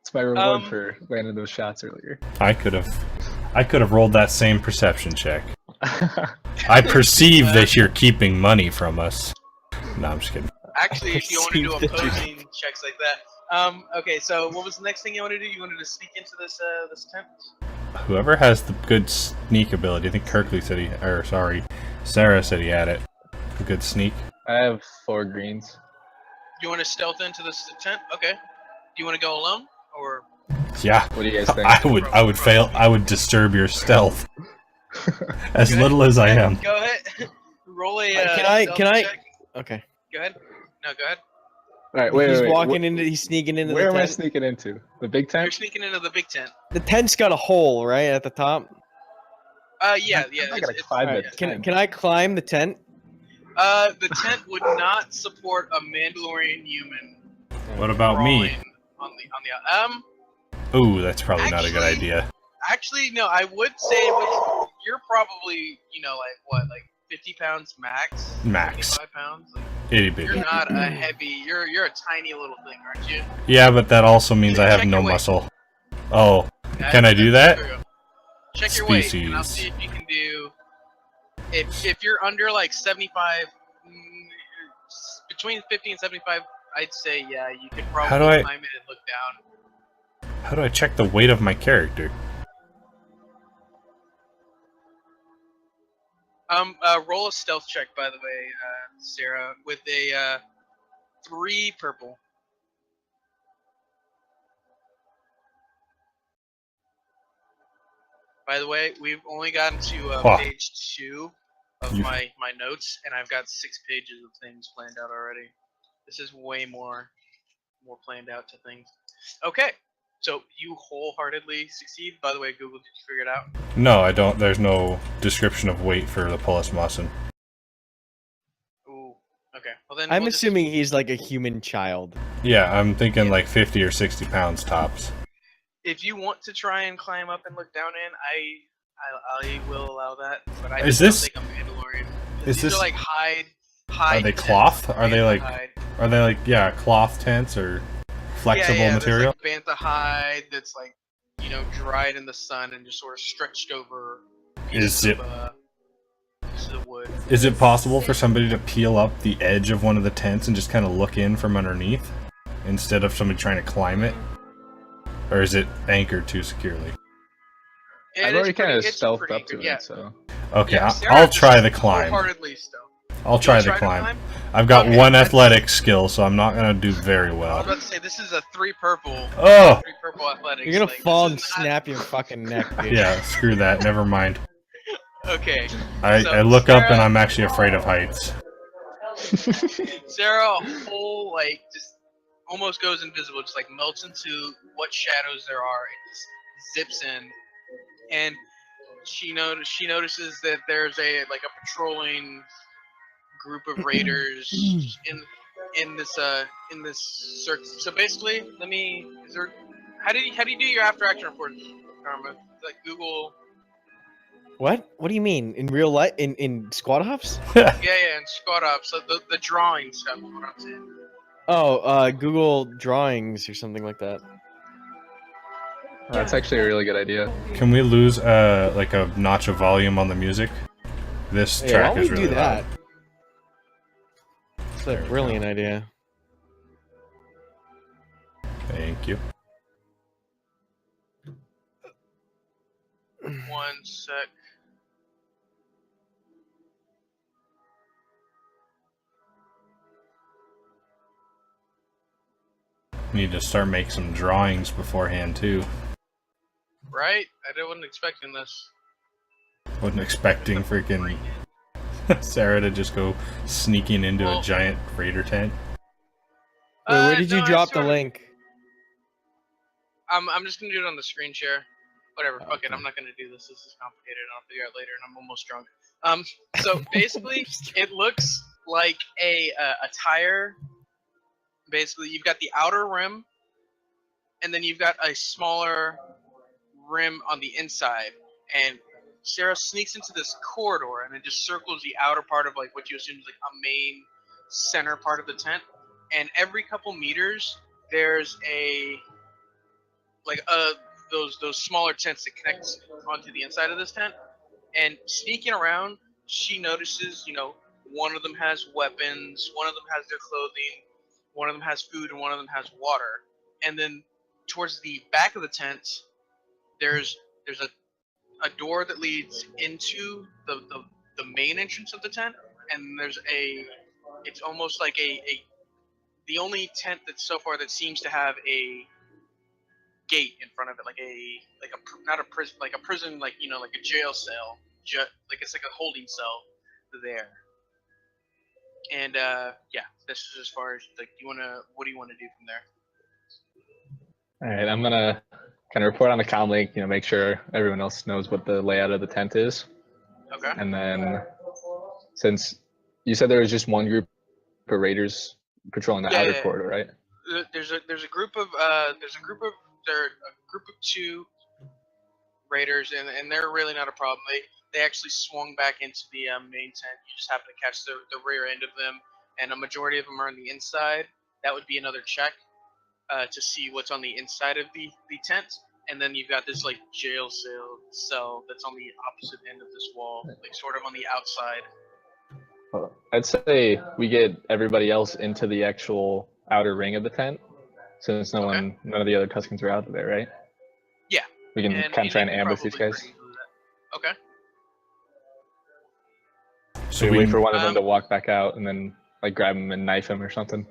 Speaker 5: It's my reward
Speaker 4: Um,
Speaker 5: for landing those shots earlier.
Speaker 1: I could have rolled that same perception check. I perceive that you're keeping money from us. No, I'm just kidding.
Speaker 4: Actually, if you want to do
Speaker 3: Seems that you-
Speaker 4: opposing checks like that. Okay, so what was the next thing you wanted to do? You wanted to sneak into this tent?
Speaker 1: Whoever has the good sneak ability, I think Kirkley said Sarah said he had it. A good sneak.
Speaker 5: I have 4 greens.
Speaker 4: You want to stealth into this tent? Okay. Do you want to go alone or?
Speaker 1: Yeah.
Speaker 5: What do you guys think?
Speaker 1: I would fail. I would disturb your stealth. As
Speaker 4: Okay.
Speaker 1: little as I am.
Speaker 4: Go ahead. Roll a.
Speaker 3: Can I?
Speaker 4: Check.
Speaker 3: Okay.
Speaker 4: Go ahead. No, go ahead.
Speaker 5: All right, wait.
Speaker 3: He's
Speaker 5: wait,
Speaker 3: walking
Speaker 5: wait.
Speaker 3: into. He's sneaking into
Speaker 5: Where
Speaker 3: the
Speaker 5: am I
Speaker 3: tent.
Speaker 5: sneaking into? The big
Speaker 4: You're
Speaker 5: tent?
Speaker 4: sneaking into the big tent.
Speaker 3: The tent's got a hole right at the top.
Speaker 4: Yeah.
Speaker 5: I gotta climb
Speaker 3: Alright,
Speaker 5: it.
Speaker 3: Can I climb the tent?
Speaker 4: The tent would not support a Mandalorian human
Speaker 1: What about me?
Speaker 4: crawling on the
Speaker 1: Ooh, that's probably not a good
Speaker 4: Actually-
Speaker 1: idea.
Speaker 4: Actually, no. I would say you're probably like 50 pounds max.
Speaker 1: Max.
Speaker 4: 25 pounds. Like,
Speaker 1: Itty bitty.
Speaker 4: you're not a heavy. You're a tiny little thing, aren't you?
Speaker 1: Yeah, but that also means I have
Speaker 4: Check
Speaker 1: no
Speaker 4: your weight.
Speaker 1: muscle. Oh, can I do that?
Speaker 4: True. Check your weight, and I'll
Speaker 1: Species.
Speaker 4: see if you can do. If you're under like 75, between 50 and 75, I'd say yeah, you could probably
Speaker 1: How do I-
Speaker 4: climb it and look down.
Speaker 1: How do I check the weight of my character?
Speaker 4: Roll a stealth check, by the way, Sarah, with a 3 purple. By the way, we've only gotten to
Speaker 1: Huh.
Speaker 4: page 2 of
Speaker 1: You-
Speaker 4: my notes, and I've got 6 pages of things planned out already. This is way more planned out to things. Okay, so you wholeheartedly succeed. By the way, Google, did you figure it out?
Speaker 1: No, I don't. There's no description of weight for the Pulis Mussin.
Speaker 4: Ooh, okay. Well then,
Speaker 3: I'm
Speaker 4: we'll just-
Speaker 3: assuming he's like a human child.
Speaker 1: Yeah, I'm thinking like 50 or 60 pounds tops.
Speaker 4: if you want to try and climb up and look down in, I will allow that. But I
Speaker 1: Is
Speaker 4: just
Speaker 1: this-
Speaker 4: don't think I'm Mandalorian.
Speaker 1: is
Speaker 4: These
Speaker 1: this-
Speaker 4: are like hide.
Speaker 1: Are they
Speaker 4: tents,
Speaker 1: cloth? Are they
Speaker 4: bantha
Speaker 1: like
Speaker 4: hide.
Speaker 1: Are they like cloth tents or flexible
Speaker 4: yeah,
Speaker 1: material?
Speaker 4: There's like bantha hide that's like dried in the sun and just sort of stretched over pieces of wood.
Speaker 1: Is it possible for somebody to peel up the edge of one of the tents and just kind of look in from underneath instead of somebody trying to climb it? Or is it anchored too securely?
Speaker 4: It
Speaker 5: I've
Speaker 4: is
Speaker 5: already kind of
Speaker 4: it's
Speaker 5: stealthed
Speaker 4: pretty
Speaker 5: up to
Speaker 4: good, yeah.
Speaker 5: it, so.
Speaker 1: Okay,
Speaker 4: Yeah,
Speaker 1: I'll
Speaker 4: Sarah
Speaker 1: try the
Speaker 4: is
Speaker 1: climb.
Speaker 4: wholeheartedly stealth.
Speaker 1: I'll try
Speaker 4: You'll
Speaker 1: the
Speaker 4: to
Speaker 1: climb. I've got
Speaker 4: Okay,
Speaker 1: one
Speaker 4: that's-
Speaker 1: athletic skill, so I'm not gonna do very
Speaker 4: I was
Speaker 1: well.
Speaker 4: about to say this is a 3 purple.
Speaker 1: Oh!
Speaker 4: 3 purple athletics.
Speaker 3: You're gonna
Speaker 4: like,
Speaker 3: fall
Speaker 4: this
Speaker 3: and
Speaker 4: is not-
Speaker 3: snap your fucking neck, dude.
Speaker 1: Yeah, screw that. Never mind.
Speaker 4: Okay.
Speaker 1: I
Speaker 4: So,
Speaker 1: look up and
Speaker 4: Sarah-
Speaker 1: I'm actually afraid of heights.
Speaker 4: Sarah whole just almost goes invisible, just like melts into what shadows there are and just zips in. And she notices that there's a patrolling group of raiders in this search. So basically, how do you do your after action reports, Karma? Like Google.
Speaker 3: What? What do you mean? In real life? In squad huffs?
Speaker 4: Yeah, and Squad Up. So the drawing stuff is what I'm saying.
Speaker 3: Oh, Google Drawings or something like that.
Speaker 5: That's actually a really good idea.
Speaker 1: Can we lose like a notch of volume on the music? This
Speaker 3: Hey, why
Speaker 1: track
Speaker 3: don't
Speaker 1: is
Speaker 3: we
Speaker 1: really
Speaker 3: do that?
Speaker 1: loud.
Speaker 3: It's a brilliant idea.
Speaker 1: Thank you.
Speaker 4: One sec.
Speaker 1: Need to start making some drawings beforehand too.
Speaker 4: Right? I wasn't expecting this.
Speaker 1: Wasn't expecting freaking Sarah to just go sneaking into a
Speaker 4: Well-
Speaker 1: giant raider tent.
Speaker 3: Wait, where did you
Speaker 4: No, I
Speaker 3: drop the
Speaker 4: sorta-
Speaker 3: link?
Speaker 4: I'm just gonna do it on the screen share. Whatever, fuck it.
Speaker 1: Okay.
Speaker 4: I'm not gonna do this. This is complicated. I'll figure it out later, and I'm almost drunk. So basically, it looks like a tire. Basically, you've got the outer rim, and then you've got a smaller rim on the inside. And Sarah sneaks into this corridor, and it just circles the outer part of what you assume is a main center part of the tent. And every couple meters, there's those smaller tents that connect onto the inside of this tent. And sneaking around, she notices, one of them has weapons, one of them has their clothing, one of them has food, and one of them has water. And then towards the back of the tent, there's a door that leads into the main entrance of the tent, and it's almost like the only tent that so far that seems to have a gate in front of it, not a prison, like a prison, like a jail cell, it's like a holding cell there. And yeah, this is as far as what do you want to do from there?
Speaker 5: All right, I'm gonna kind of report on the comm link, make sure everyone else knows what the layout of the tent is.
Speaker 4: Okay.
Speaker 5: And then, since you said there was just one group of raiders patrolling the outer corridor, right?
Speaker 4: There's a group of 2 raiders, and they're really not a problem. They actually swung back into the main tent. You just happen to catch the rear end of them, and a majority of them are on the inside. That would be another check to see what's on the inside of the tent. And then you've got this jail cell that's on the opposite end of this wall, sort of on the outside.
Speaker 5: Well, I'd say we get everybody else into the actual outer ring of the tent, since none of the other Tuskens are out there, right?
Speaker 4: Yeah.
Speaker 5: We can kind of try and
Speaker 4: you can
Speaker 5: ambush these
Speaker 4: probably
Speaker 5: guys.
Speaker 4: pretty easily do that. Okay.
Speaker 5: So
Speaker 1: So
Speaker 5: we
Speaker 1: we
Speaker 5: wait for one of them
Speaker 4: Um,
Speaker 5: to walk back out and then grab him and knife him or something.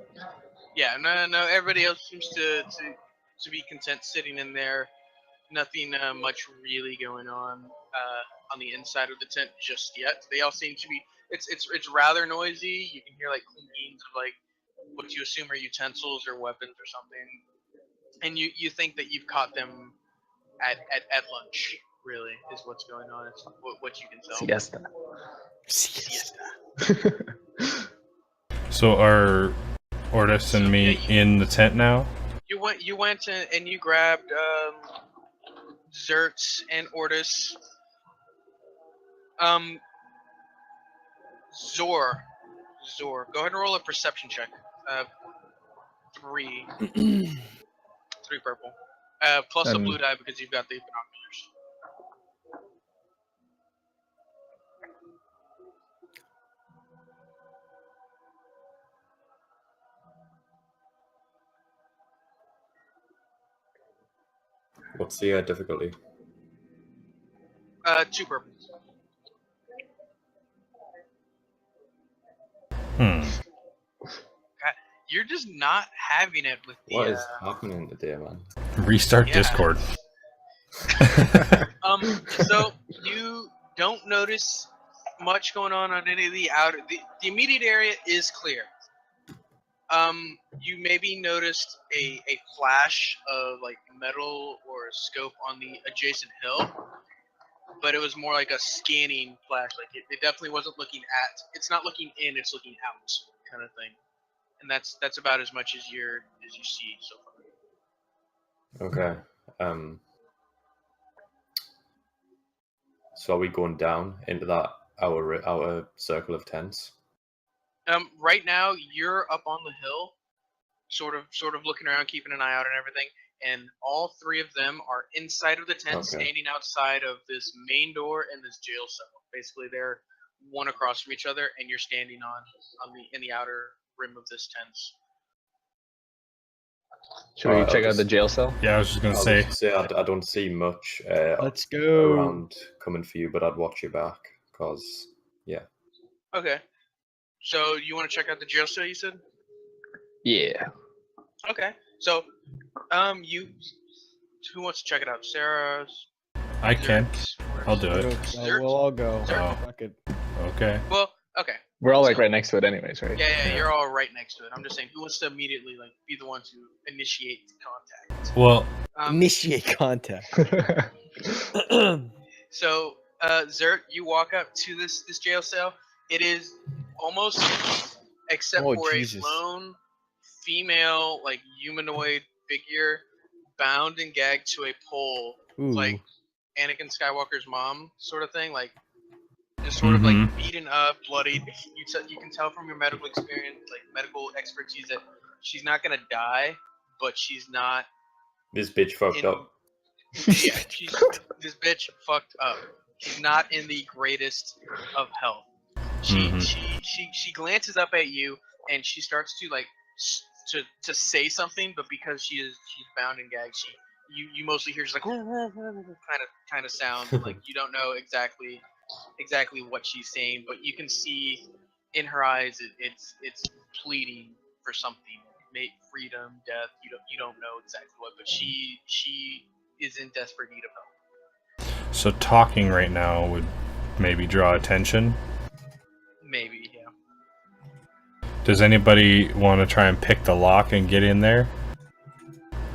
Speaker 4: Yeah, no. Everybody else seems to be content sitting in there, nothing much really going on the inside of the tent just yet. They all seem to be. It's rather noisy. You can hear like clinkings of like what you assume are utensils or weapons or something, and you think that you've caught them at lunch. Really, is what's going on. It's what you can tell.
Speaker 5: Siesta.
Speaker 4: Siesta.
Speaker 1: So are Ortis and me in the tent now?
Speaker 4: You went and you grabbed Zertz and Ortis. Zor, go ahead and roll a perception check. 3 purple. Plus a blue die because you've got the binoculars.
Speaker 2: What's the difficulty?
Speaker 4: 2 purple. You're just not having it with the.
Speaker 2: What is happening today, man?
Speaker 1: Restart Discord.
Speaker 4: So you don't notice much going on any of the outer. The immediate area is clear. You maybe noticed a flash of like metal or a scope on the adjacent hill, but it was more like a scanning flash. Like it definitely wasn't looking at. It's not looking in. It's looking out, kind of thing. And that's about as much as you see so far.
Speaker 2: Okay. So are we going down into that our circle of tents?
Speaker 4: Right now you're up on the hill, sort of looking around, keeping an eye out and everything. And all 3 of them are inside of the tent, standing outside of this main door and this jail cell. Basically, they're one across from each other, and you're standing in the outer rim of this tent.
Speaker 5: Should we check out the jail cell?
Speaker 1: Yeah, I was just gonna say.
Speaker 2: I don't see much
Speaker 3: Let's go
Speaker 2: around coming for you, but I'd watch you back, cause yeah.
Speaker 4: Okay. So you want to check out the jail cell? You said.
Speaker 5: Yeah.
Speaker 4: Okay. So, who wants to check it out? Sarah's.
Speaker 1: I can. I'll do it.
Speaker 3: We'll all go.
Speaker 1: Oh.
Speaker 3: Fuck it.
Speaker 1: Okay.
Speaker 4: Well, okay.
Speaker 5: We're all like right next to it anyways, right?
Speaker 4: Yeah, you're all right next to it. I'm just saying, who wants to immediately like be the one to initiate contact?
Speaker 1: Well,
Speaker 3: Initiate contact.
Speaker 4: So, Zert, you walk up to this jail cell. It is almost, except for
Speaker 3: Jesus.
Speaker 4: a lone female, like humanoid figure, bound and gagged to a pole,
Speaker 3: Ooh.
Speaker 4: like Anakin Skywalker's mom, sort of thing, like just sort of like beaten up, bloodied. You can tell from your medical experience, like medical expertise, that she's not gonna die, but she's not.
Speaker 2: This bitch fucked up.
Speaker 4: Yeah, this bitch fucked up. She's not in the greatest of health. She glances up at you and she starts to like to say something, but because she's bound and gagged, you mostly hear just like kind of sound, like you don't know exactly what she's saying, but you can see in her eyes it's pleading for something, freedom, death. You don't know exactly what, but she is in desperate need of help.
Speaker 1: so talking right now would maybe draw attention.
Speaker 4: Maybe, yeah.
Speaker 1: Does anybody want to try and pick the lock and get in there?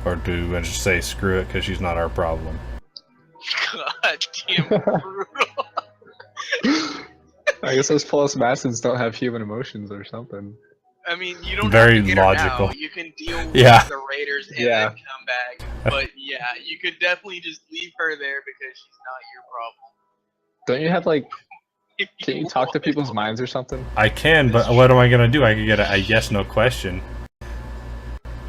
Speaker 1: Or do we just say screw it because she's not our problem?
Speaker 4: God damn brutal.
Speaker 5: I guess those false masses don't have human emotions or something.
Speaker 4: I mean, you don't
Speaker 1: Very
Speaker 4: have to get
Speaker 1: logical.
Speaker 4: her now. You can deal with
Speaker 1: Yeah.
Speaker 4: the Raiders and then come back. But yeah, you could definitely just leave her there because she's not your problem.
Speaker 5: Don't you have like?
Speaker 4: If
Speaker 5: Can you talk to people's minds or something?
Speaker 1: I can, but what am I gonna do? I could get a yes, no question.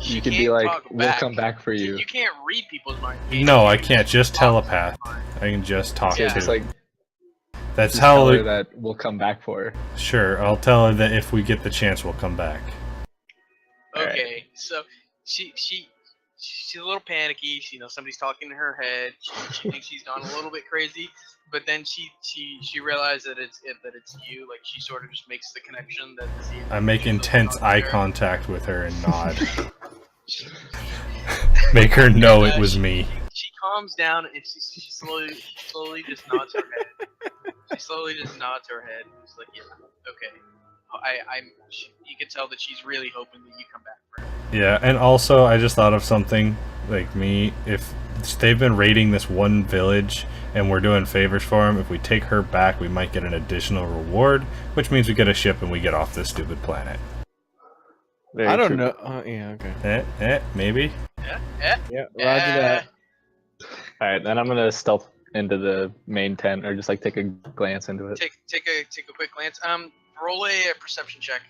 Speaker 5: You could be
Speaker 4: can't
Speaker 5: like,
Speaker 4: talk
Speaker 5: "We'll
Speaker 4: back.
Speaker 5: come back for you."
Speaker 4: You can't read people's minds.
Speaker 1: No, I can't. Just telepath. I can just talk
Speaker 5: So
Speaker 1: to.
Speaker 5: just like
Speaker 1: That's
Speaker 5: just
Speaker 1: how.
Speaker 5: tell her that we'll come back for her.
Speaker 1: Sure, I'll tell her that if we get the chance, we'll come back.
Speaker 4: Okay, so she's a little panicky. She knows somebody's talking in her head. She thinks she's gone a little bit crazy, but then she realized that it's you. Like she sort of just makes the connection that it's you.
Speaker 1: I make intense eye contact with her and nod. Make her know it was me.
Speaker 4: She calms down and she slowly just nods her head. She slowly just nods her head. She's like, yeah, okay. You can tell that she's really hoping that you come back for her.
Speaker 1: Yeah, and also I just thought of something, like me, if they've been raiding this one village and we're doing favors for them, if we take her back, we might get an additional reward, which means we get a ship and we get off this stupid planet.
Speaker 5: Very
Speaker 3: I don't
Speaker 5: true.
Speaker 3: know. Yeah, okay.
Speaker 1: Maybe?
Speaker 3: Yeah, roger that.
Speaker 5: All right, then I'm gonna stealth into the main tent, or just like take a glance into it.
Speaker 4: Take a quick glance. Roll a perception check,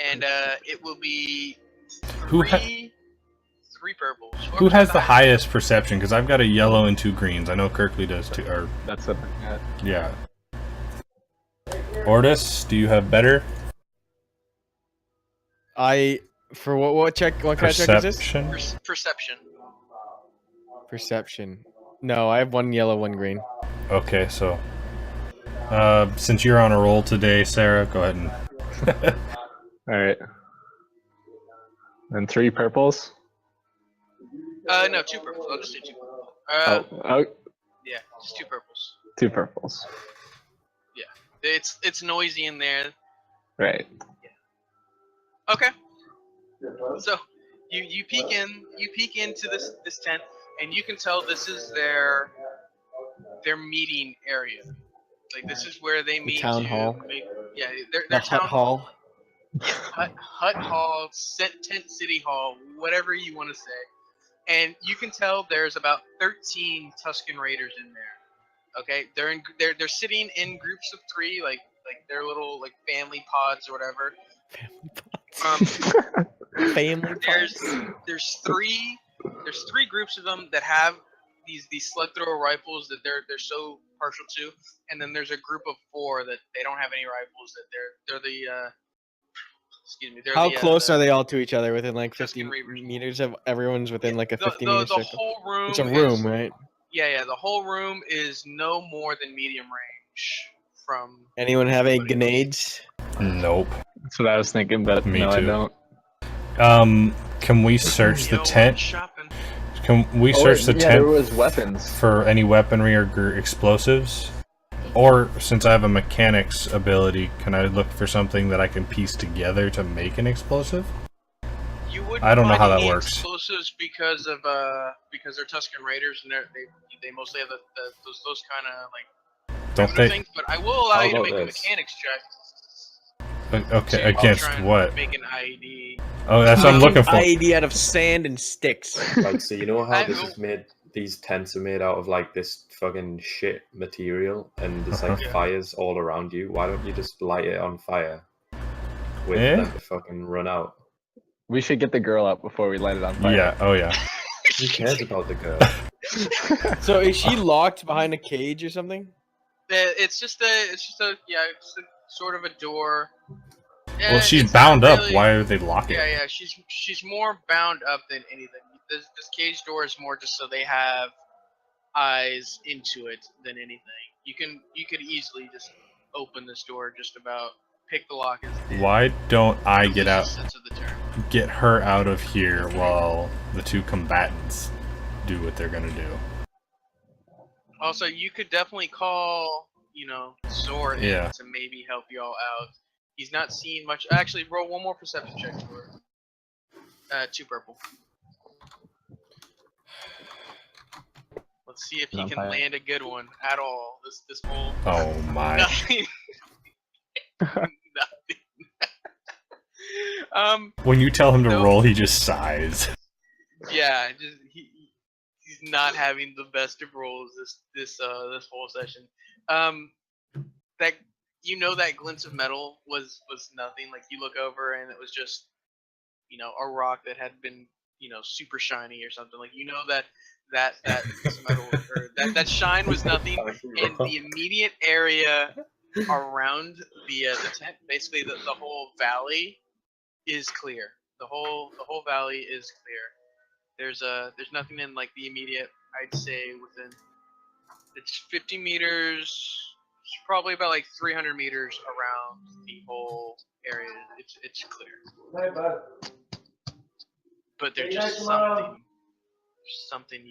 Speaker 4: and it will be
Speaker 1: Who
Speaker 4: three purples.
Speaker 1: Who has the highest perception? Because I've got a yellow and 2 greens. I know Kirkley does too. Or
Speaker 5: That's what.
Speaker 1: yeah. Ortis, do you have better
Speaker 3: For what check? What kind of check is this?
Speaker 1: perception?
Speaker 4: Perception.
Speaker 3: Perception. No, I have 1 yellow, 1 green.
Speaker 1: Okay, so since you're on a roll today, Sarah, go ahead and.
Speaker 5: All right. And 3 purples.
Speaker 4: No, 2 purples. I'll just say 2 purples.
Speaker 5: Oh,
Speaker 4: Yeah, just 2 purples.
Speaker 5: 2 purples.
Speaker 4: It's noisy in there.
Speaker 5: Right.
Speaker 4: Okay. So you peek into this tent, and you can tell this is their meeting area. Like, this is where they meet.
Speaker 3: town hall.
Speaker 4: Their
Speaker 3: The
Speaker 4: town
Speaker 3: hut hall.
Speaker 4: Yeah, hut hall, tent city hall, whatever you want to say. And you can tell there's about 13 Tusken Raiders in there. Okay, they're sitting in groups of 3, like their little like family pods or whatever.
Speaker 3: Family pods.
Speaker 4: There's three groups of them that have these sled thrower rifles that they're so partial to, and then there's a group of 4 that they don't have any rifles, that they're the excuse me.
Speaker 3: How close are they all to each other? Within like 50
Speaker 4: Tusken Reavers.
Speaker 3: meters of everyone's within like a 50 meter
Speaker 4: the
Speaker 3: circle.
Speaker 4: whole room.
Speaker 3: It's a room, right?
Speaker 4: Yeah. The whole room is no more than medium range from.
Speaker 3: Anyone have any grenades?
Speaker 1: Nope.
Speaker 5: That's what I was thinking, but
Speaker 1: Me
Speaker 5: no,
Speaker 1: too.
Speaker 5: I don't.
Speaker 1: Can we search the
Speaker 4: Yo,
Speaker 1: tent?
Speaker 4: shopping.
Speaker 1: Can we search the
Speaker 5: There
Speaker 1: tent
Speaker 5: was weapons.
Speaker 1: for any weaponry or explosives? Or, since I have a mechanics ability, can I look for something that I can piece together to make an explosive?
Speaker 4: You wouldn't
Speaker 1: I don't know
Speaker 4: find
Speaker 1: how that
Speaker 4: any
Speaker 1: works.
Speaker 4: Explosives because they're Tusken Raiders, and they mostly have those kind of like
Speaker 1: Don't
Speaker 4: primitive
Speaker 1: they?
Speaker 4: things. But I will allow
Speaker 2: How
Speaker 4: you to
Speaker 2: about
Speaker 4: make a
Speaker 2: this?
Speaker 4: mechanics check.
Speaker 1: Okay,
Speaker 4: to
Speaker 1: against
Speaker 4: try and
Speaker 1: what?
Speaker 4: Make an IED.
Speaker 1: Oh, that's what I'm looking for.
Speaker 3: IED out of sand and sticks.
Speaker 2: Like, so you know how
Speaker 4: I
Speaker 2: this
Speaker 4: know-
Speaker 2: is made? These tents are made out of like this fucking shit material, and there's like
Speaker 4: Yeah.
Speaker 2: fires all around you. Why don't you just light it on fire? Wait
Speaker 1: Eh?
Speaker 2: for them to fucking run out.
Speaker 5: We should get the girl up before we light it on fire.
Speaker 1: Yeah, oh yeah.
Speaker 2: Who cares about the girl?
Speaker 3: So is she locked behind a cage or something?
Speaker 4: It's just a sort of a door. Yeah,
Speaker 1: Well, she's
Speaker 4: it's not
Speaker 1: bound up.
Speaker 4: really-
Speaker 1: Why are they locking?
Speaker 4: Yeah. She's more bound up than anything. This cage door is more just so they have eyes into it than anything. You could easily just open this door, just about pick the lock.
Speaker 1: Why don't I
Speaker 4: in the
Speaker 1: get
Speaker 4: loosest
Speaker 1: out,
Speaker 4: sense of the term.
Speaker 1: get her out of here while the 2 combatants do what they're gonna do?
Speaker 4: Also, you could definitely call, Zor in
Speaker 1: Yeah.
Speaker 4: to maybe help you all out. He's not seeing much. Actually, roll one more perception check for it. 2 purple. Let's see if he
Speaker 5: Not
Speaker 4: can
Speaker 5: bad.
Speaker 4: land a good one at all. This whole
Speaker 1: Oh my.
Speaker 4: nothing. Nothing.
Speaker 1: When you tell him to
Speaker 4: Nope.
Speaker 1: roll, he just sighs.
Speaker 4: Yeah, just he's not having the best of rolls this whole session. That that glint of metal was nothing. Like, you look over and it was just a rock that had been super shiny or something. Like, that metal or that shine was nothing. And the immediate area around the tent, basically the whole valley, is clear. The whole valley is clear. There's nothing in like the immediate. I'd say within it's 50 meters. It's probably about like 300 meters around the whole area. It's clear. But there's just something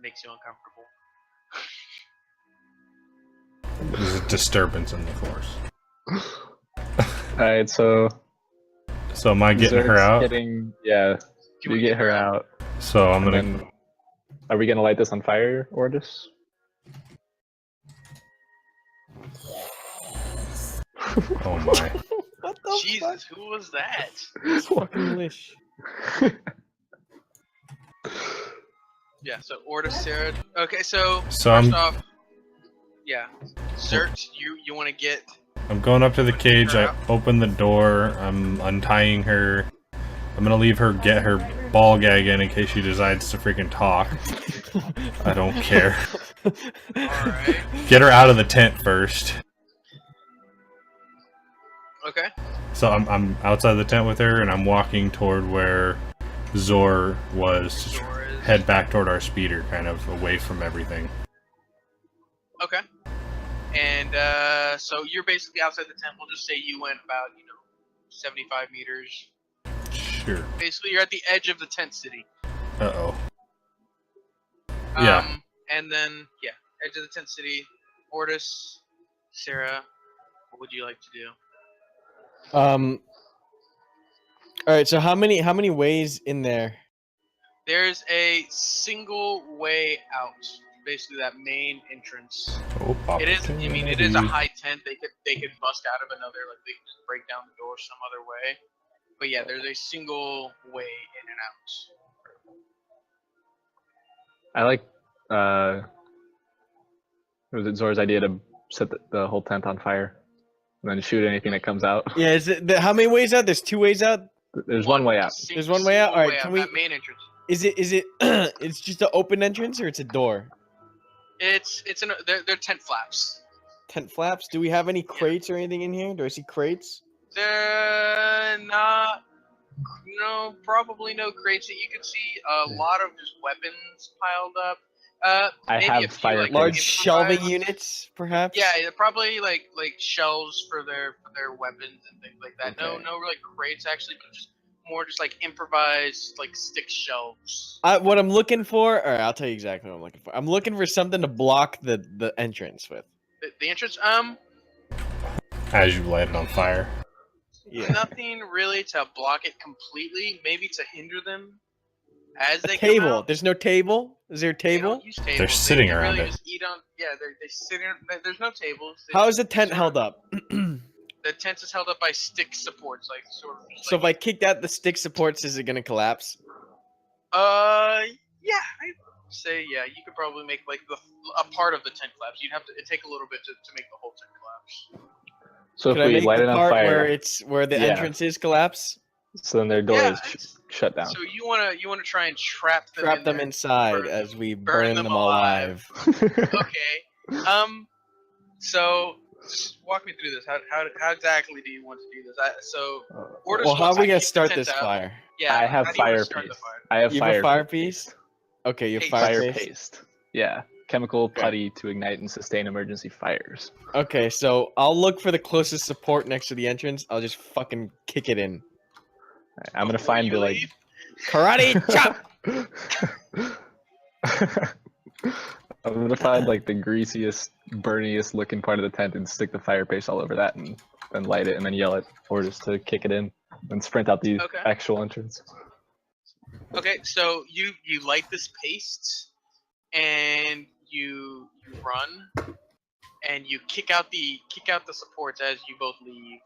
Speaker 4: makes you uncomfortable.
Speaker 1: There's a disturbance in the force.
Speaker 5: Alright, so
Speaker 1: So am I getting her
Speaker 5: Zerg's
Speaker 1: out?
Speaker 5: yeah,
Speaker 4: You
Speaker 5: you
Speaker 4: wanna
Speaker 5: get her out.
Speaker 1: So I'm
Speaker 5: And
Speaker 1: gonna.
Speaker 5: then, are we gonna light this on fire, Ordis?
Speaker 1: Oh my.
Speaker 3: What the
Speaker 4: Jesus, who was that?
Speaker 3: fuck? Fucking Lish.
Speaker 4: Yeah, so Order Sarah. Okay, so
Speaker 1: So
Speaker 4: first
Speaker 1: I'm
Speaker 4: off, yeah, Zert, you want to get
Speaker 1: I'm going up to the
Speaker 4: Wanna take
Speaker 1: cage.
Speaker 4: her
Speaker 1: I
Speaker 4: out?
Speaker 1: open the door. I'm untying her. I'm gonna leave her get her ball gag in case she decides to freaking talk. I don't care.
Speaker 4: Alright.
Speaker 1: Get her out of the tent first.
Speaker 4: Okay.
Speaker 1: So I'm outside the tent with her, and I'm walking toward where Zor was. To
Speaker 4: Zor is-
Speaker 1: head back toward our speeder, kind of away from everything.
Speaker 4: Okay. And so you're basically outside the tent. We'll just say you went about 75 meters.
Speaker 1: Sure.
Speaker 4: Basically, you're at the edge of the tent city.
Speaker 1: Uh-oh. Yeah.
Speaker 4: And then edge of the tent city. Ortis, Sarah, what would you like to do?
Speaker 3: All right. So how many ways in there?
Speaker 4: There's a single way out. Basically, that main entrance.
Speaker 1: Oh,
Speaker 4: It is. I mean, it is a high tent. They could bust out of another. Like they could just break down the door some other way. But yeah, there's a single way in and out.
Speaker 5: I like was it Zor's idea to set the whole tent on fire and then shoot anything that comes out?
Speaker 3: Yeah. Is it how many ways out? There's 2 ways out.
Speaker 5: There's one way out.
Speaker 3: There's one way out?
Speaker 4: Single
Speaker 3: Alright, can we-
Speaker 4: that main entrance.
Speaker 3: Is it it's just an open entrance or it's a door?
Speaker 4: They're tent flaps.
Speaker 3: Tent flaps. Do we have any crates or anything in here? Do I see crates?
Speaker 4: They're not. No, probably no crates that you can see. A lot of just weapons piled up.
Speaker 5: I
Speaker 4: Maybe
Speaker 5: have
Speaker 4: a few,
Speaker 5: fire
Speaker 4: like,
Speaker 3: Large
Speaker 5: crates.
Speaker 3: shelving
Speaker 4: improvised-
Speaker 3: units, perhaps.
Speaker 4: Yeah, they're probably like shelves for their weapons and things like that. No,
Speaker 3: Okay.
Speaker 4: no, like crates actually, but just more just like improvised like stick shelves.
Speaker 3: What I'm looking for, or I'll tell you exactly what I'm looking for. I'm looking for something to block the entrance with.
Speaker 4: The entrance,
Speaker 1: As you light it on fire.
Speaker 3: Yeah.
Speaker 4: nothing really to block it completely. Maybe to hinder them as
Speaker 3: A
Speaker 4: they come
Speaker 3: table.
Speaker 4: out.
Speaker 3: There's no table. Is there a
Speaker 4: They
Speaker 3: table?
Speaker 4: don't use tables.
Speaker 1: sitting
Speaker 4: they
Speaker 1: around
Speaker 4: really
Speaker 1: it.
Speaker 4: Just eat on. Yeah, they sit in. There's no tables. They
Speaker 3: How
Speaker 4: just
Speaker 3: is the tent
Speaker 4: sort
Speaker 3: held
Speaker 4: of-
Speaker 3: up?
Speaker 4: The tent is held up by stick supports, like sort of. Just
Speaker 3: So if
Speaker 4: like,
Speaker 3: I kick out the stick supports, is it gonna collapse?
Speaker 4: yeah, I'd say yeah. You could probably make like a part of the tent collapse. You'd have to. It'd take a little bit to make the whole tent collapse.
Speaker 5: So
Speaker 3: Could
Speaker 5: if
Speaker 3: I
Speaker 5: we
Speaker 3: make
Speaker 5: light
Speaker 3: the
Speaker 5: it on
Speaker 3: part where
Speaker 5: fire,
Speaker 3: it's where the
Speaker 5: Yeah.
Speaker 3: entrance is collapse?
Speaker 5: so then their door
Speaker 4: Yeah,
Speaker 5: is
Speaker 4: it's-
Speaker 5: shut down.
Speaker 4: So you wanna try and trap them.
Speaker 3: Trap
Speaker 4: in
Speaker 3: them
Speaker 4: there.
Speaker 3: inside
Speaker 4: burn-
Speaker 3: as we
Speaker 4: burn
Speaker 3: burn
Speaker 4: them
Speaker 3: them alive.
Speaker 4: Okay. So just walk me through this. How exactly do you want to do this? Orders
Speaker 3: Well, how
Speaker 4: wants
Speaker 3: are we
Speaker 4: to
Speaker 3: gonna
Speaker 4: keep the
Speaker 3: start
Speaker 4: tent
Speaker 3: this
Speaker 4: up.
Speaker 3: fire?
Speaker 4: Yeah.
Speaker 5: I have
Speaker 4: how do you wanna
Speaker 5: fire
Speaker 4: start the
Speaker 5: paste.
Speaker 4: fire?
Speaker 5: I have
Speaker 3: You
Speaker 5: fire,
Speaker 3: have a fire
Speaker 5: paste.
Speaker 3: piece? Okay, you have
Speaker 4: Paste.
Speaker 3: fire,
Speaker 5: Fire
Speaker 3: paste.
Speaker 5: paste. Yeah. Chemical putty to ignite and sustain emergency fires.
Speaker 3: Okay, so I'll look for the closest support next to the entrance. I'll just fucking kick it in.
Speaker 5: Alright, I'm gonna
Speaker 4: Before
Speaker 5: find
Speaker 4: you
Speaker 5: the like.
Speaker 4: leave?
Speaker 3: Karate chop!
Speaker 5: I'm gonna find like the greasiest, burniest looking part of the tent and stick the fire paste all over that and then light it and then yell at orders to kick it in and sprint out the
Speaker 4: Okay.
Speaker 5: actual entrance.
Speaker 4: Okay, so you light this paste and you run and you kick out the supports as you both leave,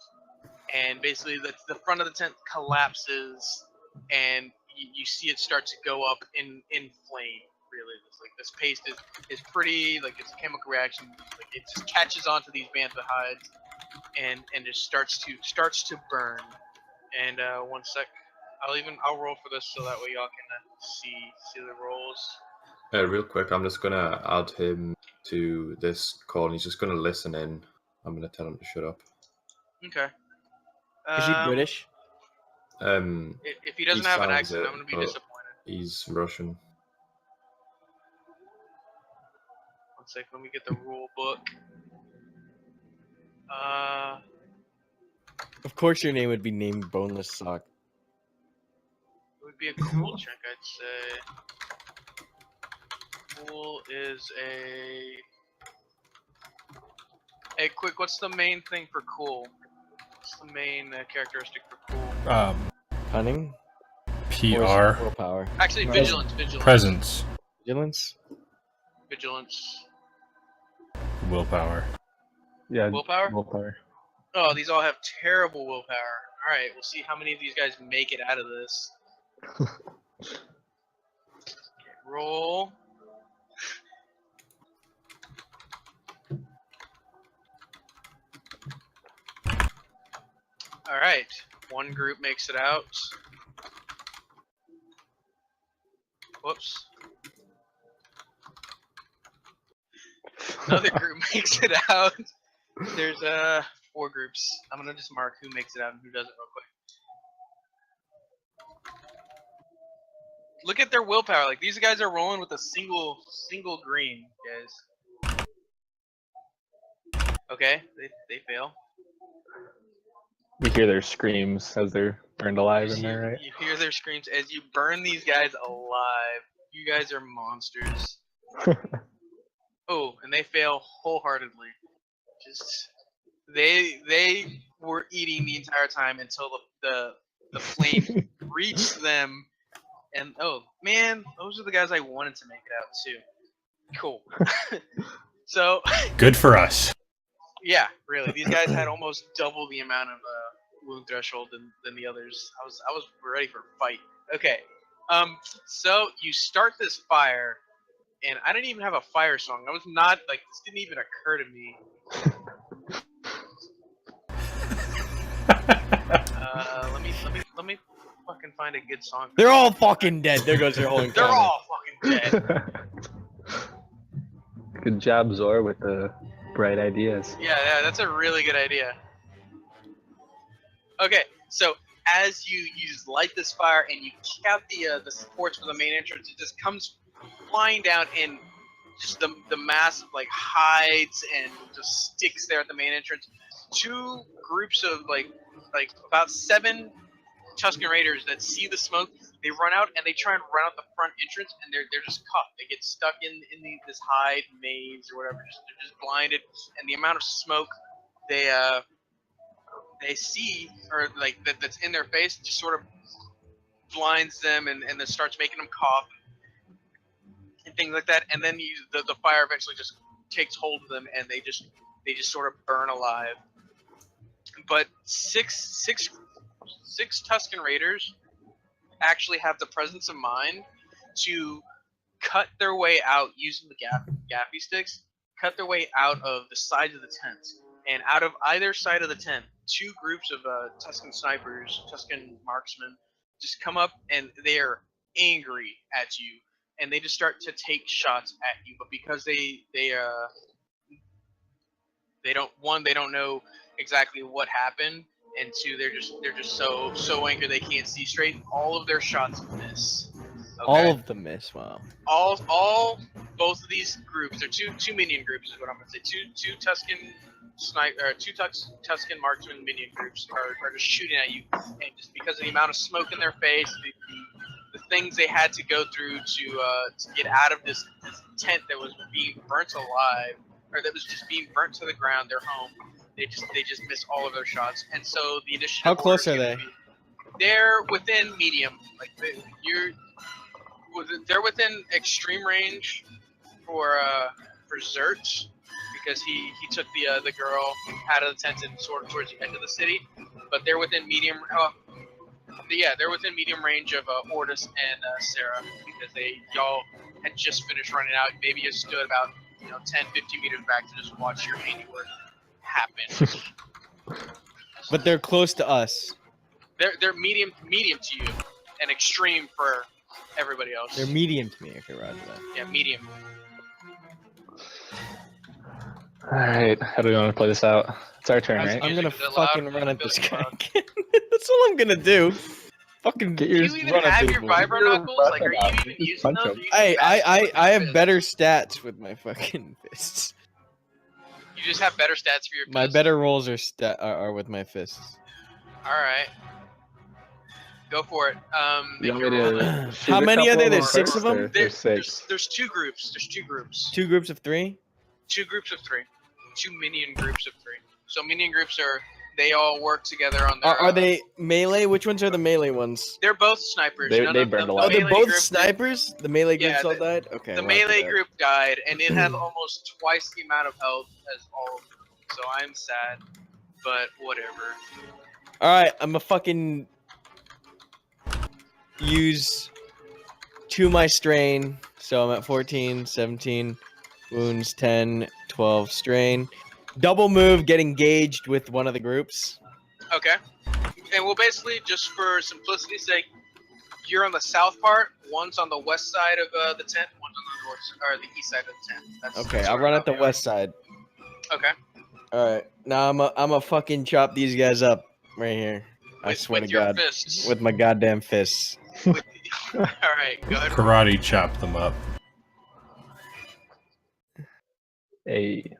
Speaker 4: and basically the front of the tent collapses and you see it start to go up in flame. Really, it's like this paste is pretty, like it's a chemical reaction. Like it just catches onto these bantha hides and just starts to burn. And 1 sec. I'll roll for this so that way y'all can see the rolls.
Speaker 2: Real quick, I'm just gonna add him to this call, and he's just gonna listen in. I'm gonna tell him to shut up.
Speaker 4: Okay.
Speaker 3: Is he British?
Speaker 4: If he doesn't
Speaker 2: He
Speaker 4: have an
Speaker 2: sounds
Speaker 4: accent,
Speaker 2: it,
Speaker 4: I'm gonna be
Speaker 2: but-
Speaker 4: disappointed.
Speaker 2: He's Russian.
Speaker 4: 1 sec, let me get the rule book.
Speaker 3: Of course your name would be named Boneless Sock.
Speaker 4: It would be a cool check, I'd say. Cool is a. Hey, quick, what's the main thing for cool? What's the main characteristic for cool?
Speaker 3: Cunning. Or is it
Speaker 1: PR.
Speaker 3: willpower.
Speaker 4: Actually, vigilance. Vigilance.
Speaker 1: Presence.
Speaker 3: Vigilance.
Speaker 4: Vigilance.
Speaker 1: Willpower.
Speaker 5: Yeah.
Speaker 4: Willpower?
Speaker 5: Willpower.
Speaker 4: Oh, these all have terrible willpower. Alright, we'll see how many of these guys make it out of this. Okay, roll. Alright, one group makes it out. Whoops. Another group makes it out. There's 4 groups. I'm gonna just mark who makes it out and who doesn't real quick. Look at their willpower. Like these guys are rolling with a single green, guys. Okay, they fail.
Speaker 5: We hear their screams as they're burned alive in there, right?
Speaker 4: You hear their screams as you burn these guys alive. You guys are monsters. Oh, and they fail wholeheartedly. Just they were eating the entire time until the flame reached them. And oh man, those are the guys I wanted to make it out too. Cool. So
Speaker 1: Good for us.
Speaker 4: yeah, really, these guys had almost double the amount of wound threshold than the others. I was ready for a fight. Okay, so you start this fire, and I didn't even have a fire song. I was not like this didn't even occur to me. Let me fucking find a good song.
Speaker 3: They're all fucking dead. There goes your whole
Speaker 4: They're
Speaker 3: encounter.
Speaker 4: all fucking dead.
Speaker 5: Good job, Zor, with the bright ideas.
Speaker 4: Yeah, that's a really good idea. Okay, so as you just light this fire and you kick out the supports for the main entrance, it just comes flying down and just the mass of like hides and just sticks there at the main entrance. 2 groups of like about 7 Tusken Raiders that see the smoke, they run out and they try and run out the front entrance, and they're just caught. They get stuck in this hide maze or whatever. They're just blinded, and the amount of smoke they see or like that's in their face just sort of blinds them and then starts making them cough and things like that. And then the fire eventually just takes hold of them, and they just sort of burn alive. But six Tusken Raiders actually have the presence of mind to cut their way out using the gaffy sticks, cut their way out of the sides of the tent. And out of either side of the tent, 2 groups of Tusken snipers, Tusken marksmen, just come up and they are angry at you, and they just start to take shots at you. But because they don't know exactly what happened, and 2, they're just so angry they can't see straight. All of their shots miss. Okay?
Speaker 3: All of them miss. Wow.
Speaker 4: Both of these groups, they're two minion groups, is what I'm gonna say. Two Tusken Tusken marksman minion groups are just shooting at you, and just because of the amount of smoke in their face, the things they had to go through to get out of this tent that was being burnt alive, or that was just being burnt to the ground, their home. They just miss all of their shots, and so the initiative.
Speaker 3: How close are they?
Speaker 4: They're within medium. Like they're within extreme range for Zert, because he took the girl out of the tent and sort of towards the end of the city. But they're within medium. They're within medium range of Ortis and Sarah, because y'all had just finished running out. Maybe you stood about 10, 15 meters back to just watch your handiwork happen.
Speaker 3: But they're close to us.
Speaker 4: They're medium to you, and extreme for everybody else.
Speaker 3: They're medium to me. Okay, roger that.
Speaker 4: Yeah, medium.
Speaker 5: Alright, how do we want to play this out? It's our turn, right?
Speaker 3: I'm gonna
Speaker 4: Is it
Speaker 3: fucking
Speaker 4: loud?
Speaker 3: run at
Speaker 4: Is
Speaker 3: this
Speaker 4: it
Speaker 3: guy.
Speaker 4: loud?
Speaker 3: That's all I'm gonna do. Fucking
Speaker 5: Get
Speaker 4: Do
Speaker 5: your
Speaker 4: you even
Speaker 5: run up
Speaker 4: have
Speaker 5: to
Speaker 4: your
Speaker 5: him.
Speaker 4: vibro
Speaker 5: Your
Speaker 4: knuckles? Like, are you
Speaker 5: weapon
Speaker 4: even
Speaker 5: out.
Speaker 4: using
Speaker 5: Punch
Speaker 4: those?
Speaker 5: him.
Speaker 3: Hey, I have
Speaker 4: fists?
Speaker 3: better stats with my fucking fists.
Speaker 4: You just have better stats for your
Speaker 3: My
Speaker 4: fists?
Speaker 3: better rolls are with my fists.
Speaker 4: All right. Go for it.
Speaker 5: You
Speaker 4: Make
Speaker 5: want me
Speaker 4: your roll
Speaker 5: to
Speaker 4: then.
Speaker 5: shoot
Speaker 3: How
Speaker 5: a
Speaker 3: many are
Speaker 5: couple
Speaker 3: there?
Speaker 5: of
Speaker 3: There's 6 of
Speaker 5: first,
Speaker 3: them?
Speaker 5: or There's 6.
Speaker 4: There's 2 groups. There's 2 groups.
Speaker 3: 2 groups of 3?
Speaker 4: 2 groups of 3. 2 minion groups of 3. So minion groups they all work together on their.
Speaker 3: Are they melee? Which ones are the melee ones?
Speaker 4: They're both snipers.
Speaker 5: They
Speaker 4: None of
Speaker 5: burned
Speaker 4: them,
Speaker 5: a
Speaker 3: Oh,
Speaker 5: lot.
Speaker 3: they're
Speaker 4: melee
Speaker 3: both
Speaker 4: group-
Speaker 3: snipers? The melee
Speaker 4: Yeah,
Speaker 3: groups all died? Okay.
Speaker 4: The
Speaker 3: we'll have to
Speaker 4: melee
Speaker 3: do that.
Speaker 4: group died, and it had almost twice the amount of health as all of them. So I'm sad, but whatever.
Speaker 3: Alright, I'm gonna fucking use 2 my strain. So I'm at 14, 17 wounds, 10, 12 strain. Double move, get engaged with one of the groups.
Speaker 4: Okay. And we'll basically, just for simplicity's sake, you're on the south part. One's on the west side of the tent. One's on the north or the east side of the tent.
Speaker 3: Okay,
Speaker 4: that's
Speaker 3: I'll
Speaker 4: where
Speaker 3: run at the
Speaker 4: we are.
Speaker 3: west side.
Speaker 4: Okay.
Speaker 3: Alright, now I'm a fucking chop these guys up right here. I swear
Speaker 4: with
Speaker 3: to
Speaker 4: your
Speaker 3: God.
Speaker 4: fists.
Speaker 3: With my goddamn fists.
Speaker 4: All right. Go ahead.
Speaker 1: Karate chop them up.
Speaker 5: Hey,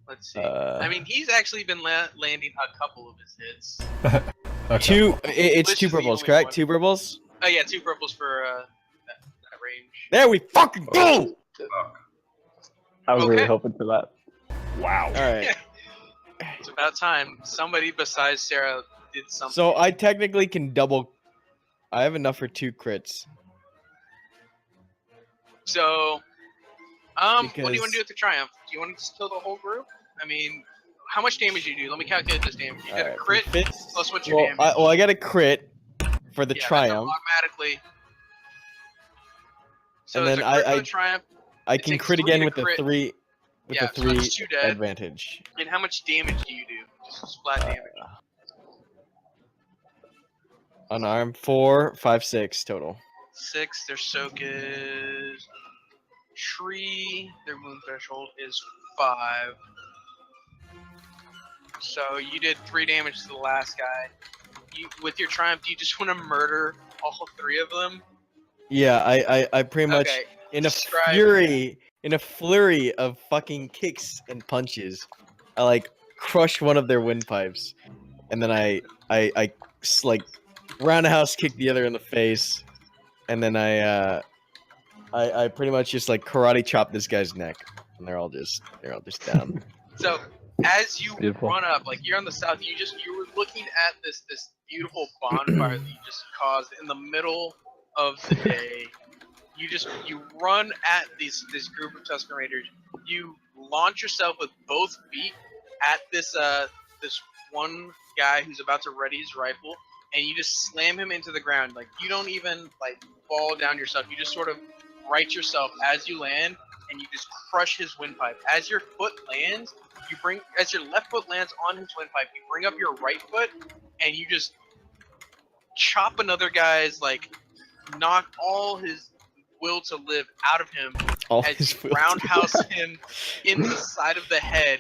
Speaker 4: Let's see.
Speaker 3: Uh,
Speaker 4: I mean, he's actually been landing a couple of his hits.
Speaker 1: Okay.
Speaker 3: It's
Speaker 4: This
Speaker 3: 2
Speaker 4: is the
Speaker 3: purples,
Speaker 4: only
Speaker 3: correct?
Speaker 4: one.
Speaker 3: 2 purples?
Speaker 4: Oh yeah, 2 purples for that range.
Speaker 3: There we fucking go!
Speaker 5: I was really
Speaker 4: Okay.
Speaker 5: hoping for that.
Speaker 1: Wow.
Speaker 3: Alright.
Speaker 4: It's about time somebody besides Sarah did something.
Speaker 3: So I technically can double. I have enough for 2 crits.
Speaker 4: So, what do you want
Speaker 3: Because-
Speaker 4: to do with the triumph? Do you want to just kill the whole group? I mean, how much damage do you do? Let me calculate this damage. You got a
Speaker 3: Alright,
Speaker 4: crit
Speaker 3: fists.
Speaker 4: plus what's your
Speaker 3: Well,
Speaker 4: damage?
Speaker 3: I got a crit for the
Speaker 4: Yeah, that's
Speaker 3: triumph.
Speaker 4: automatically. So
Speaker 3: And
Speaker 4: it's
Speaker 3: then
Speaker 4: a crit for
Speaker 3: I-
Speaker 4: the triumph,
Speaker 3: I
Speaker 4: it
Speaker 3: can
Speaker 4: takes
Speaker 3: crit
Speaker 4: 3
Speaker 3: again
Speaker 4: to
Speaker 3: with
Speaker 4: crit.
Speaker 3: the 3. With
Speaker 4: Yeah,
Speaker 3: the
Speaker 4: so
Speaker 3: 3
Speaker 4: that's 2 dead.
Speaker 3: advantage.
Speaker 4: and how much damage do you do? Just flat damage.
Speaker 3: Unarmed 4, 5, 6 total.
Speaker 4: 6. Their soak is tree. Their wound threshold is 5. So you did 3 damage to the last guy. With your triumph, do you just want to murder all 3 of them?
Speaker 3: Yeah, I pretty much
Speaker 4: Okay.
Speaker 3: in a
Speaker 4: describe-
Speaker 3: flurry of fucking kicks and punches, I like crush one of their windpipes, and then I like roundhouse kick the other in the face, and then I pretty much just like karate chop this guy's neck, and they're all just down.
Speaker 4: So as you
Speaker 5: Beautiful.
Speaker 4: run up, like you're on the south, you were looking at this beautiful bonfire that you just caused in the middle of the day. You run at this group of Tusken Raiders. You launch yourself with both feet at this one guy who's about to ready his rifle, and you just slam him into the ground. Like you don't even like fall down yourself. You just sort of right yourself as you land, and you just crush his windpipe. As your foot lands, as your left foot lands on his windpipe, you bring up your right foot, and you just chop another guy's knock all his will to live out of him
Speaker 3: All
Speaker 4: as
Speaker 3: his
Speaker 4: you
Speaker 3: will to
Speaker 4: roundhouse him in the side of the head,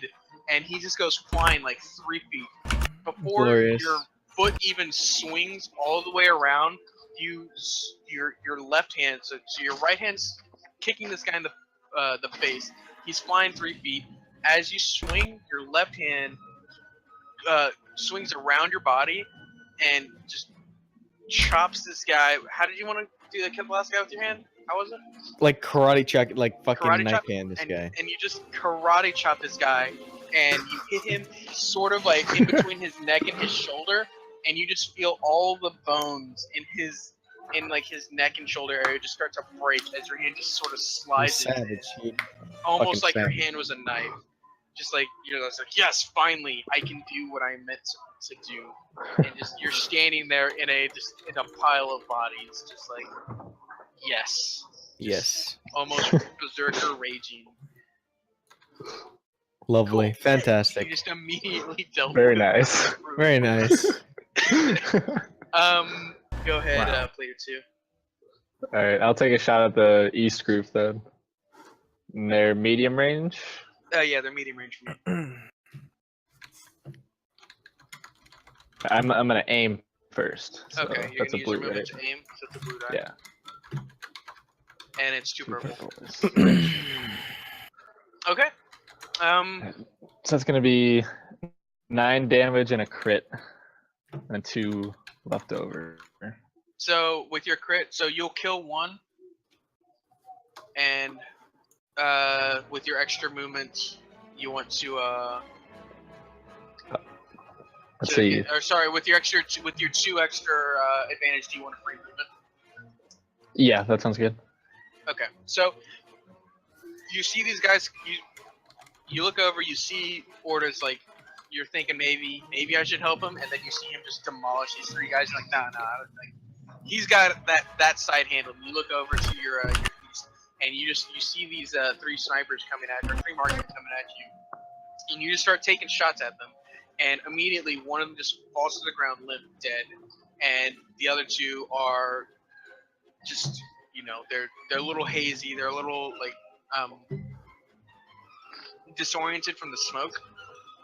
Speaker 4: and he just goes flying like 3 feet. Before
Speaker 3: Glorious.
Speaker 4: your foot even swings all the way around, your left hand, so your right hand's kicking this guy in the face. He's flying 3 feet. As you swing, your left hand swings around your body and just chops this guy. How did you want to do kill the last guy with your hand? How was it?
Speaker 3: Like karate chop, like fucking
Speaker 4: Karate
Speaker 3: knife
Speaker 4: chop,
Speaker 3: hand this guy.
Speaker 4: And you just karate chop this guy, and you hit him sort of like in between his neck and his shoulder, and you just feel all the bones in his neck and shoulder area just start to break as your hand just sort of
Speaker 3: You
Speaker 4: slides in,
Speaker 3: savage, dude.
Speaker 4: almost like
Speaker 3: fucking
Speaker 4: your
Speaker 3: savage.
Speaker 4: hand was a knife. Just like you're just like, yes, finally, I can do what I meant to do, and just you're standing there in a pile of bodies, just like, yes.
Speaker 3: Yes.
Speaker 4: Almost berserker raging.
Speaker 3: Lovely.
Speaker 4: You
Speaker 3: Fantastic.
Speaker 4: just immediately dealt
Speaker 5: Very
Speaker 4: with
Speaker 5: nice.
Speaker 4: it.
Speaker 3: Very nice.
Speaker 4: Go ahead,
Speaker 1: Wow.
Speaker 4: player 2.
Speaker 5: All right, I'll take a shot at the east group then. And they're medium range.
Speaker 4: Yeah, they're medium range for me.
Speaker 5: I'm gonna aim first. So
Speaker 4: Okay, you're
Speaker 5: that's a
Speaker 4: gonna use
Speaker 5: blue,
Speaker 4: your movement
Speaker 5: right?
Speaker 4: to aim, so it's a blue die.
Speaker 5: Yeah.
Speaker 4: And it's 2 purple.
Speaker 5: purples.
Speaker 4: Okay.
Speaker 5: So it's gonna be 9 damage and a crit, and 2 left over.
Speaker 4: So with your crit, so you'll kill one, and with your extra movement, you want to
Speaker 5: Let's see.
Speaker 4: or sorry, with your two extra advantage, do you want a free movement?
Speaker 5: Yeah, that sounds good.
Speaker 4: Okay, so you see these guys. You look over, you see Orders, like you're thinking maybe I should help him, and then you see him just demolish these three guys. You're like, nah, like, he's got that side handled. You look over to your east, and you see these three snipers coming at you, or three marksmen coming at you, and you just start taking shots at them, and immediately one of them just falls to the ground limp, dead, and the other two are just, they're a little hazy, they're a little like disoriented from the smoke,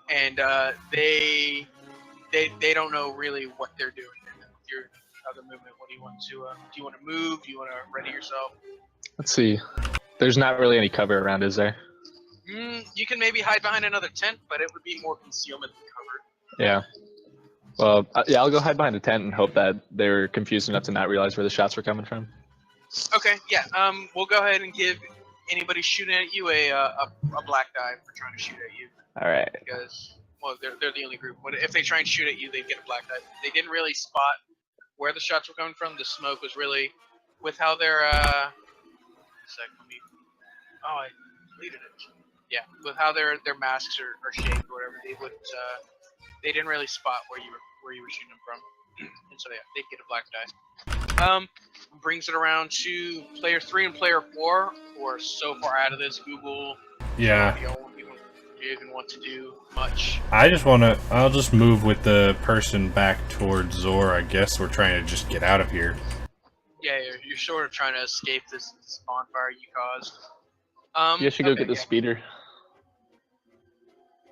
Speaker 4: and they don't know really what they're doing. And then with your other movement, what do you want to do? You want to move? Do you want to ready yourself?
Speaker 5: Let's see. There's not really any cover around, is there?
Speaker 4: You can maybe hide behind another tent, but it would be more concealment than cover.
Speaker 5: Yeah. Well, yeah, I'll go hide behind a tent and hope that they were confused enough to not realize where the shots were coming from.
Speaker 4: Okay, yeah. We'll go ahead and give anybody shooting at you a black die for trying to shoot at you.
Speaker 5: All right.
Speaker 4: Because, well, they're the only group. But if they try and shoot at you, they get a black die. They didn't really spot where the shots were coming from. The smoke was really, with how they're I deleted it. Yeah, with how their masks are shaped or whatever, they didn't really spot where you were shooting them from. And so yeah, they get a black die. Brings it around to player 3 and player 4, who are so far out of this. Google.
Speaker 1: Yeah.
Speaker 4: You don't even want to do much.
Speaker 1: I'll just move with the person back towards Zor. I guess we're trying to just get out of here.
Speaker 4: Yeah, you're sort of trying to escape this bonfire you caused.
Speaker 5: You should go get the speeder.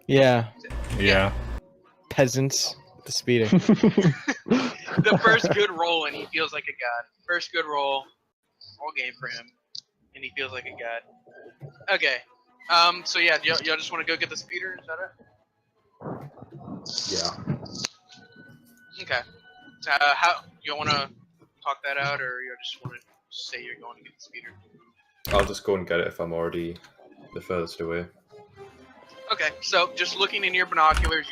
Speaker 3: Yeah,
Speaker 1: Yeah.
Speaker 3: peasants with the speeder.
Speaker 4: The first good roll, and he feels like a god. First good roll, all game for him, and he feels like a god. Okay. So yeah, y'all just want to go get the speeder? Is that it?
Speaker 2: Yeah.
Speaker 4: Okay. How you want to talk that out, or you just want to say you're going to get the speeder?
Speaker 2: I'll just go and get it if I'm already the furthest away.
Speaker 4: Okay. So just looking in your binoculars,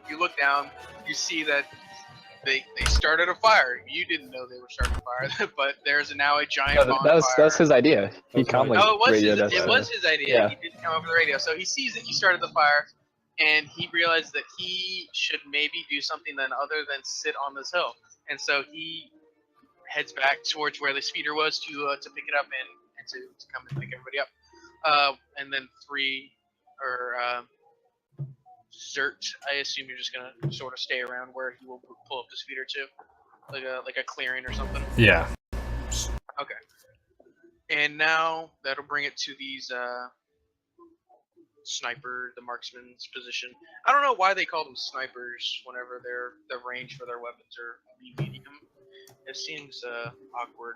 Speaker 4: you look down, you see that they started a fire. You didn't know they were starting a fire, but there's now a giant bonfire.
Speaker 5: That was his idea. He
Speaker 2: Okay.
Speaker 5: calmly
Speaker 4: Oh,
Speaker 5: radioed us.
Speaker 4: it was his idea.
Speaker 5: Yeah.
Speaker 4: He didn't come over the radio. So he sees that you started the fire, and he realized that he should maybe do something other than sit on this hill. And so he heads back towards where the speeder was to pick it up and to come and pick everybody up. And then Zert, I assume you're just gonna sort of stay around where he will pull up the speeder too, like a clearing or something.
Speaker 1: Yeah.
Speaker 4: Okay. And now that'll bring it to these the marksman's position. I don't know why they call them snipers whenever the range for their weapons are medium. It seems awkward.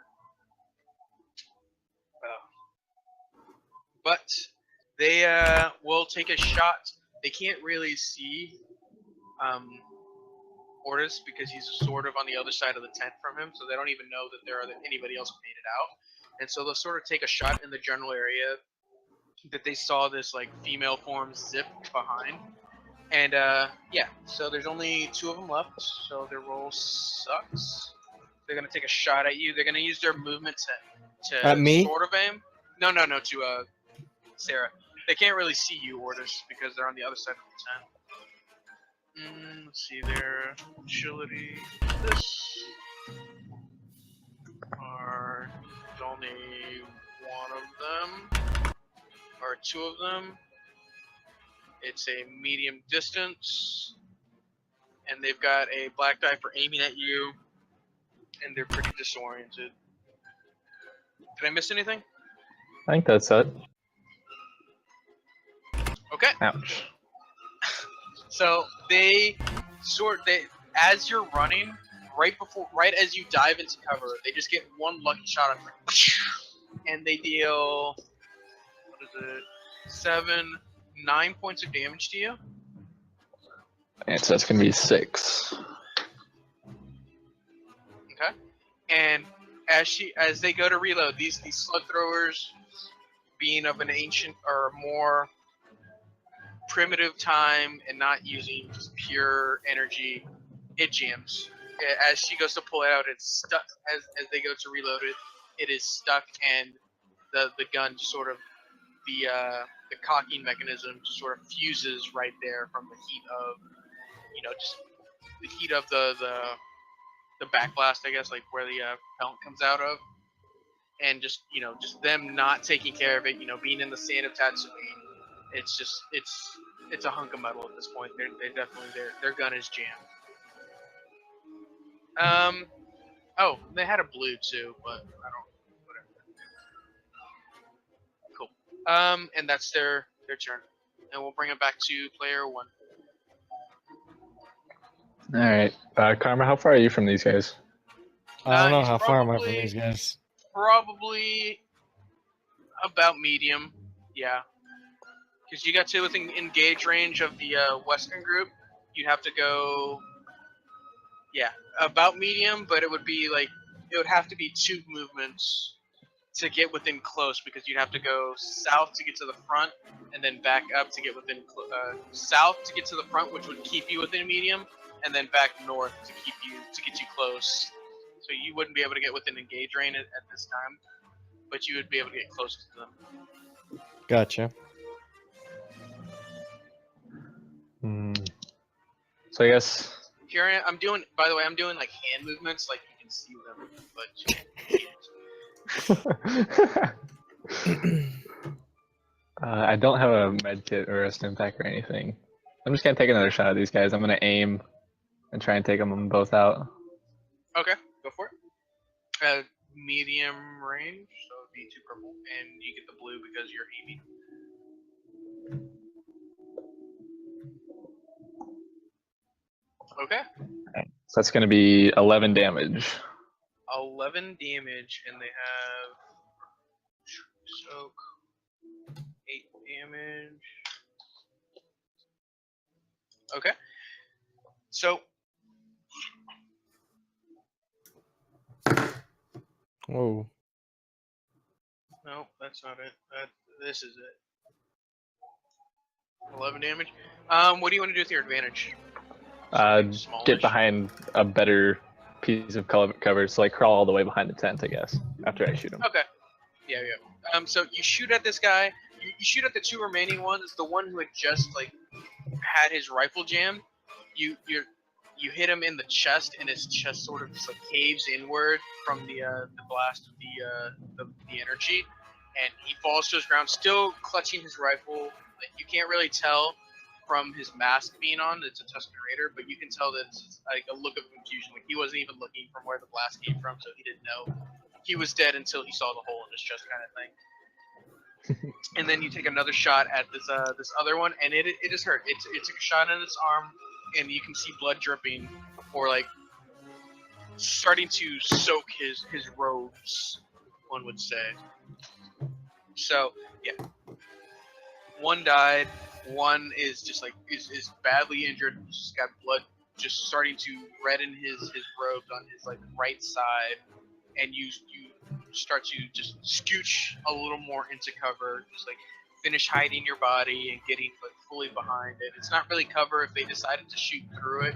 Speaker 4: But they will take a shot. They can't really see Ortis because he's sort of on the other side of the tent from him, so they don't even know that anybody else made it out. And so they'll sort of take a shot in the general area that they saw this like female form zip behind. And yeah, so there's only 2 of them left, so their roll sucks. They're gonna take a shot at you. They're gonna use their movement to
Speaker 3: At me?
Speaker 4: sort of aim. No, to Sarah. They can't really see you, Ortis, because they're on the other side of the tent. Let's see, their agility. This are only 1 of them, or 2 of them. It's a medium distance, and they've got a black die for aiming at you, and they're pretty disoriented. Did I miss anything?
Speaker 5: I think that's it.
Speaker 4: Okay.
Speaker 5: Ouch.
Speaker 4: So as you're running, right as you dive into cover, they just get 1 lucky shot on you, and they deal 9 points of damage to you.
Speaker 5: And so that's gonna be 6.
Speaker 4: Okay. And as they go to reload, these slug throwers, being of an ancient or more primitive time and not using just pure energy, it jams. As she goes to pull it out, it's stuck. As they go to reload it, it is stuck, and the gun sort of the cocking mechanism sort of fuses right there from the heat of just the heat of the backblast, I guess, like where the propellant comes out of, and just them not taking care of it, being in the sand of Tatooine. It's a hunk of metal at this point. They definitely their gun is jammed. Oh, they had a blue too, but I don't. Whatever. Cool. And that's their turn, and we'll bring it back to player 1.
Speaker 5: All right, Karma, how far are you from these guys?
Speaker 3: I don't know
Speaker 4: He's
Speaker 3: how far am I from
Speaker 4: probably-
Speaker 3: these guys.
Speaker 4: Probably about medium, yeah. Because you got to within engage range of the Western group, you'd have to go, yeah, about medium, but it would have to be 2 movements to get within close, because you'd have to go south to get to the front, and then back up to get within south to get to the front, which would keep you within medium, and then back north to get you close. So you wouldn't be able to get within engage range at this time, but you would be able to get close to them.
Speaker 3: Gotcha.
Speaker 5: So I guess
Speaker 4: Here I'm doing. By the way, I'm doing like hand movements, like you can see them, but you can't.
Speaker 5: I don't have a med kit or a stim pack or anything. I'm just gonna take another shot at these guys. I'm gonna aim and try and take them both out.
Speaker 4: Okay, go for it. Medium range, so it'd be 2 purple, and you get the blue because you're aiming. Okay,
Speaker 5: So that's gonna be 11 damage.
Speaker 4: 11 damage, and they have soak 8 damage. Okay, so
Speaker 3: Whoa.
Speaker 4: no, that's not it. This is it. 11 damage. What do you want to do with your advantage? Smallish.
Speaker 5: Get behind a better piece of cover, so like crawl all the way behind the tent, I guess, after I shoot him.
Speaker 4: Okay. Yeah. So you shoot at this guy. You shoot at the 2 remaining ones. The one who had just had his rifle jammed. You hit him in the chest, and his chest sort of just caves inward from the blast of the energy, and he falls to his ground, still clutching his rifle. Like, you can't really tell from his mask being on, it's a Tusken Raider, but you can tell that it's like a look of confusion. Like, he wasn't even looking from where the blast came from, so he didn't know he was dead until he saw the hole in his chest, kind of thing. And then you take another shot at this other one, and it just hurt. It took a shot in its arm, and you can see blood dripping, or like starting to soak his robes, one would say. So yeah, one died. One is just is badly injured. He's just got blood just starting to redden his robes on his right side, and you start to just scooch a little more into cover, just finish hiding your body and getting fully behind it. It's not really cover. If they decided to shoot through it,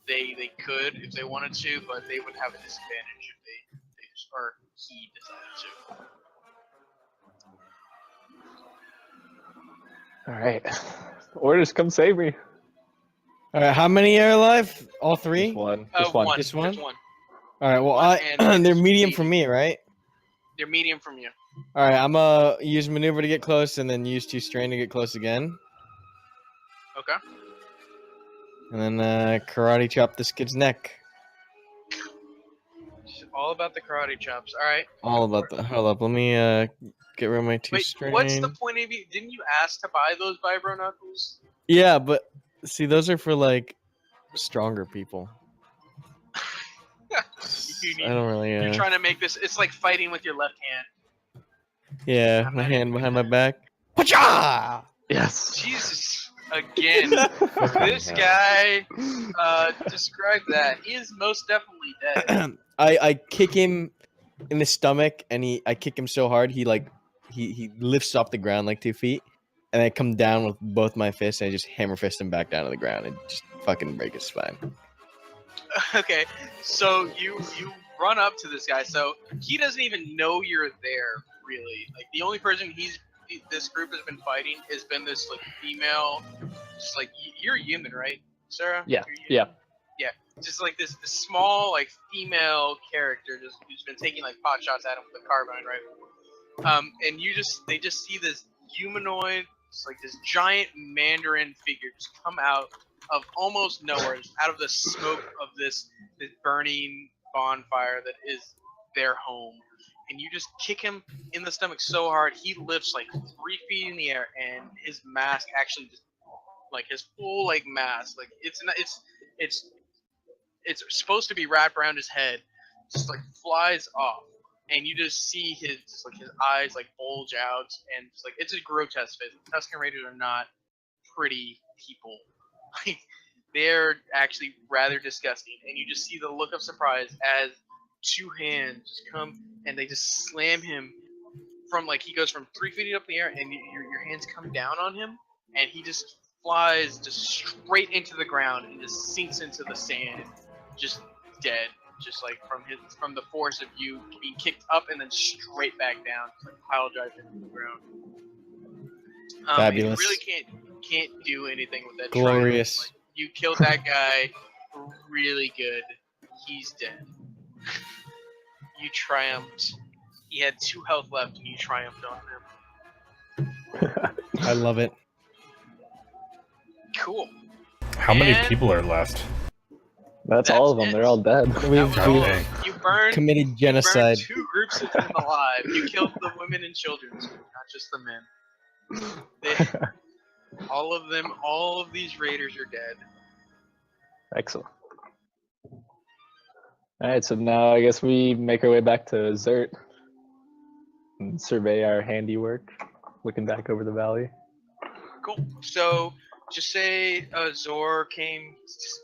Speaker 4: they could if they wanted to, but they would have a disadvantage if he decided to.
Speaker 5: All right, orders, come save me.
Speaker 3: All right, how many are alive? All 3?
Speaker 5: Just one.
Speaker 4: One.
Speaker 3: Just one?
Speaker 4: Just one.
Speaker 3: All right, well,
Speaker 4: One, and
Speaker 3: they're
Speaker 4: it's
Speaker 3: medium
Speaker 4: medium.
Speaker 3: from me, right?
Speaker 4: They're medium from you.
Speaker 3: All right, I'm gonna use maneuver to get close, and then use 2 strain to get close again,
Speaker 4: Okay.
Speaker 3: and then karate chop this kid's neck.
Speaker 4: It's all about the karate chops. All right.
Speaker 3: All about the. Hold up, let me get rid of my 2
Speaker 4: Wait,
Speaker 3: strain.
Speaker 4: what's the point of you? Didn't you ask to buy those vibro knuckles?
Speaker 3: Yeah, but see, those are for stronger people. I don't really.
Speaker 4: You're trying to make this. It's like fighting with your left hand.
Speaker 3: Yeah,
Speaker 4: I'm
Speaker 3: my
Speaker 4: not
Speaker 3: hand
Speaker 4: even
Speaker 3: behind my
Speaker 4: gonna-
Speaker 3: back. Pacha!
Speaker 5: Yes.
Speaker 4: Jesus. Again, this
Speaker 2: hell.
Speaker 4: guy. Describe that. He is most definitely dead.
Speaker 3: I kick him in the stomach, and I kick him so hard he lifts off the ground like 2 feet, and I come down with both my fists and I just hammer fist him back down to the ground and just fucking break his spine.
Speaker 4: Okay, so you run up to this guy. So he doesn't even know you're there, really. Like the only person this group has been fighting has been this like female, just like you're human, right, Sarah?
Speaker 5: Yeah,
Speaker 4: You're human. Just like this small like female character who's been taking like pot shots at him with a carbine rifle. And they just see this humanoid, just like this giant Mandarin figure just come out of almost nowhere, just out of the smoke of this burning bonfire that is their home. And you just kick him in the stomach so hard he lifts like 3 feet in the air, and his mask actually just like his full like mask, like it's supposed to be wrapped around his head, just like flies off, and you just see his eyes like bulge out, and just, like it's a grotesque face. Tusken Raiders are not pretty people. Like they're actually rather disgusting, and you just see the look of surprise as 2 hands just come and they just slam him from like he goes from 3 feet up in the air, and your hands come down on him, and he just flies just straight into the ground and just sinks into the sand, just dead, just like from the force of you being kicked up and then straight back down, like pile drive into the ground.
Speaker 3: Fabulous.
Speaker 4: And you really can't do anything with that.
Speaker 3: Glorious.
Speaker 4: Like, you killed that guy really good. He's dead. You triumphed. He had 2 health left, and you triumphed on him.
Speaker 3: I love it.
Speaker 4: Cool.
Speaker 1: How many
Speaker 4: And-
Speaker 1: people are left?
Speaker 5: That's all of them.
Speaker 4: it.
Speaker 5: They're all dead.
Speaker 3: We've
Speaker 4: That was all.
Speaker 1: dang.
Speaker 4: You burned.
Speaker 3: committed
Speaker 4: You
Speaker 3: genocide.
Speaker 4: burned 2 groups of them alive. You killed the women and children, too, not just the men. All of them. All of these raiders are dead.
Speaker 5: Excellent. Alright, so now I guess we make our way back to Zert and survey our handiwork, looking back over the valley.
Speaker 4: Cool. So just say Zor came just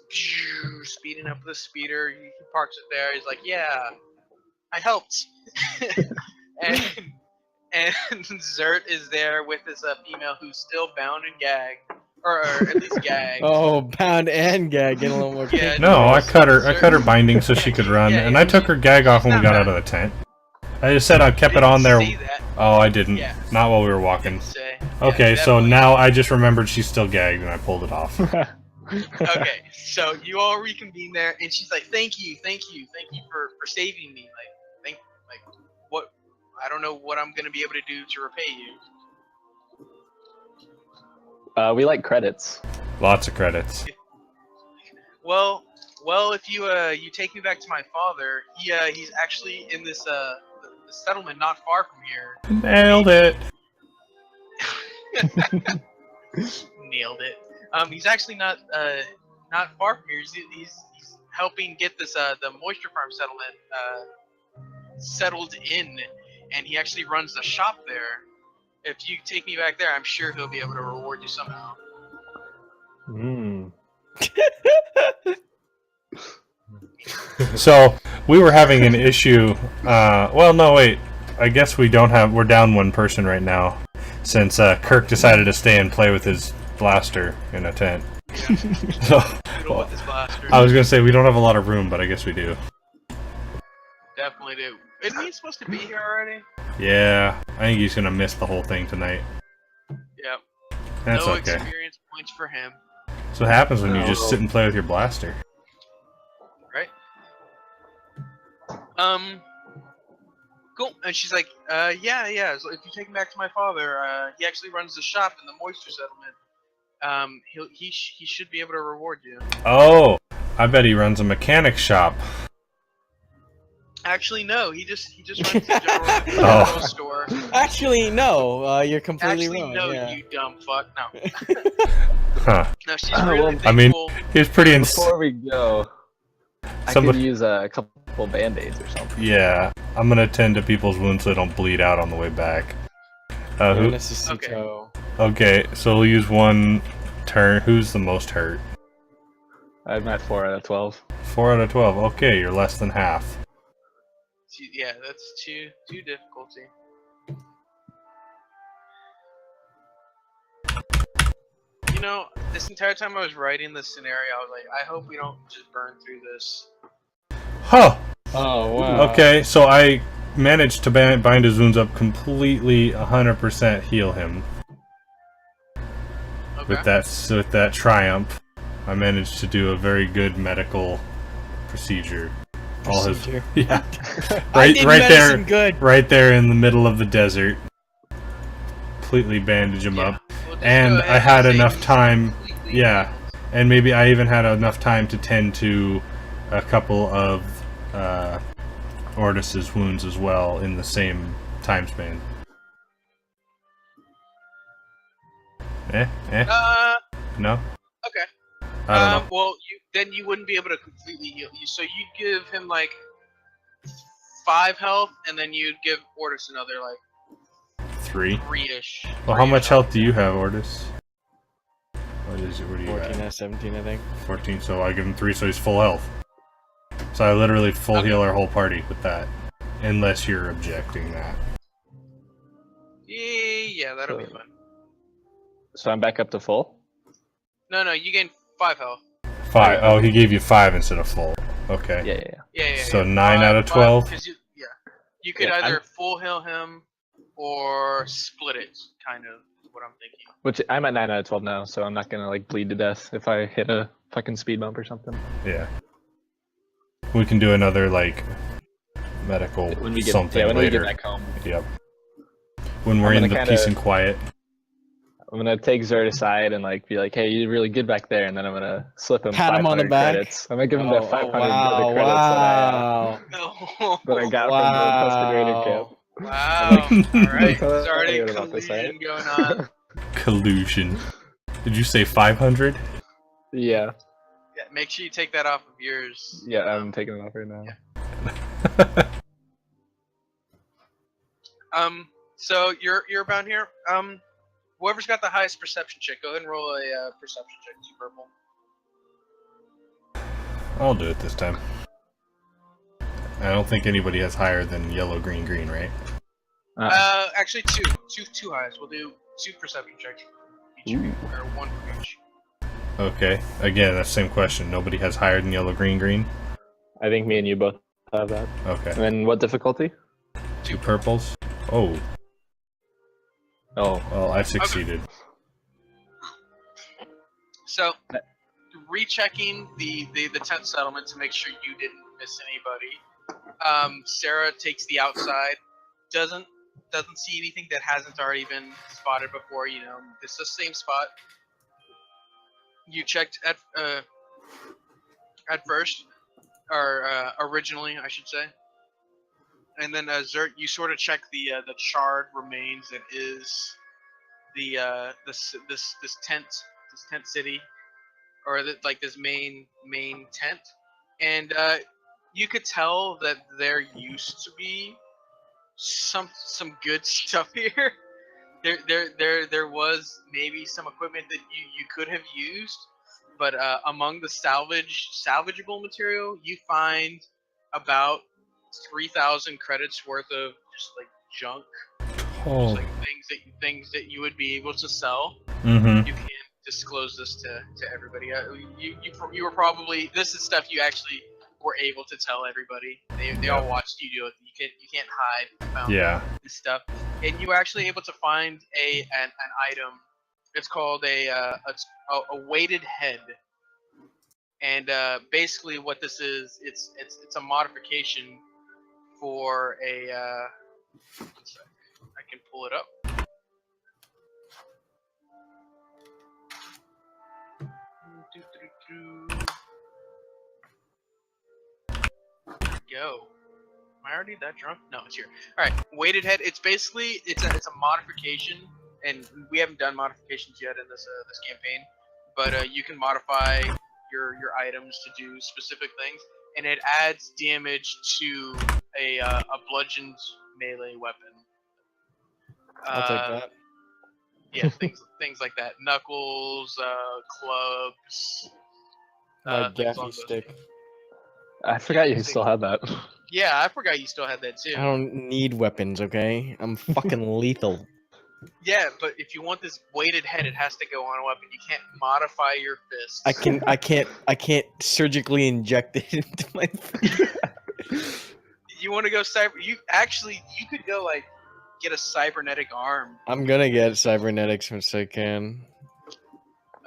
Speaker 4: speeding up with a speeder. He parks it there. He's like, "Yeah, I helped." and Zert is there with this female who's still bound and gagged, or at least gagged.
Speaker 3: Oh, pound and gag. Get a little more.
Speaker 4: Yeah,
Speaker 1: No, I cut her binding so she could run,
Speaker 4: Yeah,
Speaker 1: and I took her gag off when we got
Speaker 4: not
Speaker 1: out of the tent. I just said I kept it on there.
Speaker 4: Say that.
Speaker 1: Oh, I didn't.
Speaker 4: Yeah.
Speaker 1: Not while we were walking.
Speaker 4: Didn't say.
Speaker 1: Okay,
Speaker 4: Yeah,
Speaker 1: so
Speaker 4: definitely.
Speaker 1: now I just remembered she's still gagged, and I pulled it off.
Speaker 4: Okay, so you all reconvene there, and she's like, "Thank you for saving me. What? I don't know what I'm gonna be able to do to repay you."
Speaker 5: We like credits.
Speaker 1: Lots of credits.
Speaker 4: Well, if you take me back to my father, he's actually in this the settlement not far from here.
Speaker 1: Nailed it.
Speaker 4: Nailed it. He's actually not far from here. He's helping get this the moisture farm settlement settled in, and he actually runs the shop there. If you take me back there, I'm sure he'll be able to reward you somehow.
Speaker 1: So we were having an issue. Well, no, wait. I guess we don't have. We're down 1 person right now, since Kirk decided to stay and play with his blaster in a tent. So
Speaker 4: Fiddle with this blaster.
Speaker 1: I was gonna say we don't have a lot of room, but I guess we do.
Speaker 4: Definitely do. Isn't he supposed to be here already?
Speaker 1: Yeah, I think he's gonna miss the whole thing tonight.
Speaker 4: Yep.
Speaker 1: That's
Speaker 4: no
Speaker 1: okay.
Speaker 4: experience points for him.
Speaker 1: That's what happens when you just sit and play with your blaster.
Speaker 4: Right? Cool. And she's like, yeah. So if you take him back to my father, he actually runs the shop in the moisture settlement. He should be able to reward you.
Speaker 1: Oh, I bet he runs a mechanic shop.
Speaker 4: Actually, no. He just runs the general,
Speaker 1: Oh.
Speaker 4: general store.
Speaker 3: Actually, no. You're completely
Speaker 4: Actually,
Speaker 3: wrong.
Speaker 4: no,
Speaker 3: yeah.
Speaker 4: you dumb fuck. No.
Speaker 1: Huh.
Speaker 4: No, she's really
Speaker 1: I mean,
Speaker 4: thankful.
Speaker 1: he was pretty
Speaker 5: Before we go, I
Speaker 1: Somebody-
Speaker 5: could use a couple band-aids or something.
Speaker 1: Yeah, I'm gonna tend to people's wounds so they don't bleed out on the way back. Who?
Speaker 3: Necessito.
Speaker 1: Okay, so we'll use 1 turn. Who's the most hurt?
Speaker 5: I'm at 4 out of 12.
Speaker 1: 4 out of 12. Okay, you're less than half.
Speaker 4: Yeah, that's two difficulty. You know, this entire time I was writing this scenario, I was like, I hope we don't just burn through this.
Speaker 1: Huh.
Speaker 3: Oh wow.
Speaker 1: Okay, so I managed to bind his wounds up completely, 100% heal him.
Speaker 4: Okay.
Speaker 1: With that triumph, I managed to do a very good medical procedure.
Speaker 3: Procedure.
Speaker 1: Yeah,
Speaker 3: I did
Speaker 1: right there,
Speaker 3: medicine good.
Speaker 1: right there in the middle of the desert. Completely bandage him up,
Speaker 4: We'll just
Speaker 1: and
Speaker 4: go ahead
Speaker 1: I had
Speaker 4: and say
Speaker 1: enough
Speaker 4: he's
Speaker 1: time.
Speaker 4: completely
Speaker 1: Yeah,
Speaker 4: healed.
Speaker 1: and maybe I even had enough time to tend to a couple of Ortis's wounds as well in the same time span. No,
Speaker 4: Okay.
Speaker 1: I don't know.
Speaker 4: Well, then you wouldn't be able to completely heal you. So you'd give him like 5 health, and then you'd give Ortis another like
Speaker 1: 3.
Speaker 4: 3-ish.
Speaker 1: Well, how much health do you have, Ortis? What is it? What do you
Speaker 3: 14
Speaker 1: have?
Speaker 3: out of 17, I think.
Speaker 1: 14. So I give him 3, so he's full health. So I literally full heal our whole party with that, unless you're objecting that.
Speaker 4: Yeah, that'll be fun.
Speaker 5: So I'm back up to full?
Speaker 4: No, you gain 5 health.
Speaker 1: 5. Oh, he gave you 5 instead of full. Okay.
Speaker 5: Yeah.
Speaker 1: So 9 out of 12?
Speaker 4: You could
Speaker 5: Yeah,
Speaker 4: either full heal him or split it, kind of, is what I'm thinking.
Speaker 5: Which I'm at 9 out of 12 now, so I'm not gonna like bleed to death if I hit a fucking speed bump or something.
Speaker 1: Yeah. We can do another, like, medical
Speaker 5: When we get,
Speaker 1: something
Speaker 5: when we
Speaker 1: later.
Speaker 5: get back home.
Speaker 1: Yep. When we're
Speaker 5: I'm
Speaker 1: in
Speaker 5: gonna
Speaker 1: the peace
Speaker 5: kinda-
Speaker 1: and quiet.
Speaker 5: I'm gonna take Zerd aside and like be like, "Hey, you did really good back there," and then I'm gonna slip him
Speaker 3: Pat him on the
Speaker 5: 500
Speaker 3: back.
Speaker 5: credits. I'm gonna give him the 500
Speaker 3: wow,
Speaker 5: other credits
Speaker 3: wow.
Speaker 5: that I got from the Tusken Raider camp.
Speaker 4: Wow. Alright,
Speaker 5: Tell
Speaker 4: there's already
Speaker 5: everyone about this,
Speaker 4: collusion
Speaker 5: right?
Speaker 4: going on.
Speaker 1: Collusion. Did you say 500?
Speaker 5: Yeah,
Speaker 4: Yeah, make sure you take that off of yours.
Speaker 5: yeah, I'm taking it off right now.
Speaker 4: So you're about here. Whoever's got the highest perception check, go ahead and roll a perception check. 2 purple.
Speaker 1: I'll do it this time. I don't think anybody has higher than yellow, green, green, right?
Speaker 4: Actually, two highs. We'll do 2 perception checks each,
Speaker 5: Ooh.
Speaker 4: or 1 for each.
Speaker 1: Okay. Again, that same question. Nobody has higher than yellow, green, green?
Speaker 5: I think me and you both have that.
Speaker 1: Okay.
Speaker 5: And then what difficulty?
Speaker 1: 2 purples? Oh.
Speaker 5: Oh,
Speaker 1: Well, I succeeded.
Speaker 4: So, rechecking the tent settlement to make sure you didn't miss anybody. Sarah takes the outside, doesn't see anything that hasn't already been spotted before. You know, it's the same spot. You checked at first, or originally, I should say. And then Zert, you sort of check the charred remains that is this tent city, or this main tent, and you could tell that there used to be some good stuff here. There was maybe some equipment that you could have used, but among the salvageable material, you find about 3,000 credits worth of just like junk,
Speaker 1: Oh.
Speaker 4: just like things that you would be able to sell.
Speaker 1: Mm-hmm.
Speaker 4: You can't disclose this to everybody. You were probably, this is stuff you actually were able to tell everybody. They all watched you do it. You can't hide. Found
Speaker 1: Yeah.
Speaker 4: this stuff, and you were actually able to find an item. It's called a weighted head. And basically, what this is, it's a modification for a. One sec. I can pull it up. Go. Am I already that drunk? No, it's here. All right, weighted head. It's basically it's a modification, and we haven't done modifications yet in this campaign, but you can modify your items to do specific things, and it adds damage to a bludgeoned melee weapon.
Speaker 3: I'll take that.
Speaker 4: Yeah, things like that. Knuckles, clubs.
Speaker 3: My
Speaker 4: Things along
Speaker 3: gaffy
Speaker 4: those
Speaker 3: stick.
Speaker 4: lines.
Speaker 5: I forgot you still had that.
Speaker 4: Yeah, I forgot you still had that too.
Speaker 3: I don't need weapons, okay? I'm fucking lethal.
Speaker 4: Yeah, but if you want this weighted head, it has to go on a weapon. You can't modify your fists.
Speaker 3: I can't surgically inject it into my face.
Speaker 4: You want to go cyber? You could go like get a cybernetic arm.
Speaker 3: I'm gonna get cybernetics once I can.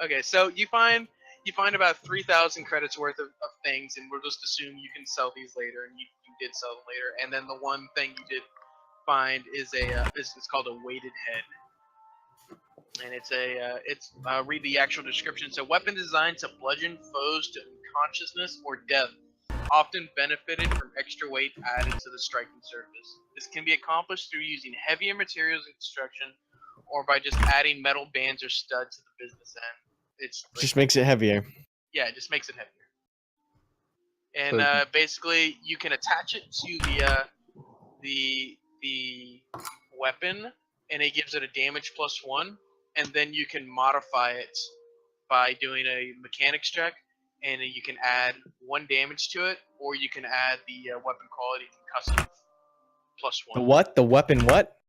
Speaker 4: Okay, so you find about 3,000 credits worth of things, and we'll just assume you can sell these later, and you did sell them later. And then the one thing you did find is it's called a weighted head, and read the actual description. So weapon designed to bludgeon foes to unconsciousness or death, often benefited from extra weight added to the striking surface. This can be accomplished through using heavier materials in construction, or by just adding metal bands or studs to the business end. It's like,
Speaker 3: Just makes it heavier.
Speaker 4: yeah, it just makes it heavier. And
Speaker 5: So-
Speaker 4: basically, you can attach it to the weapon, and it gives it a damage +1, and then you can modify it by doing a mechanics check, and you can add 1 damage to it, or you can add the weapon quality concussive +1.
Speaker 3: The what? The weapon what?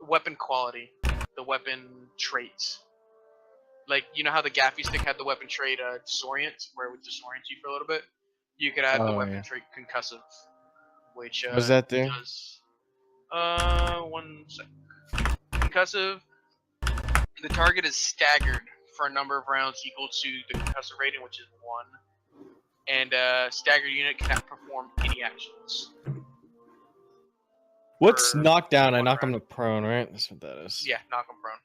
Speaker 4: Weapon quality, the weapon traits. Like, you know how the gaffy stick had the weapon trait disorient, where it would disorient you for a little bit? You could add the
Speaker 3: Oh,
Speaker 4: weapon
Speaker 3: yeah.
Speaker 4: trait concussive, which
Speaker 3: What does that do?
Speaker 4: does 1 second. Concussive, the target is staggered for a number of rounds equal to the concussive rating, which is 1. And staggered unit cannot perform any actions.
Speaker 3: What's
Speaker 4: For
Speaker 3: knockdown? I
Speaker 4: 1
Speaker 3: knock him
Speaker 4: round.
Speaker 3: to prone, right? That's what that is.
Speaker 4: Yeah, knock him prone.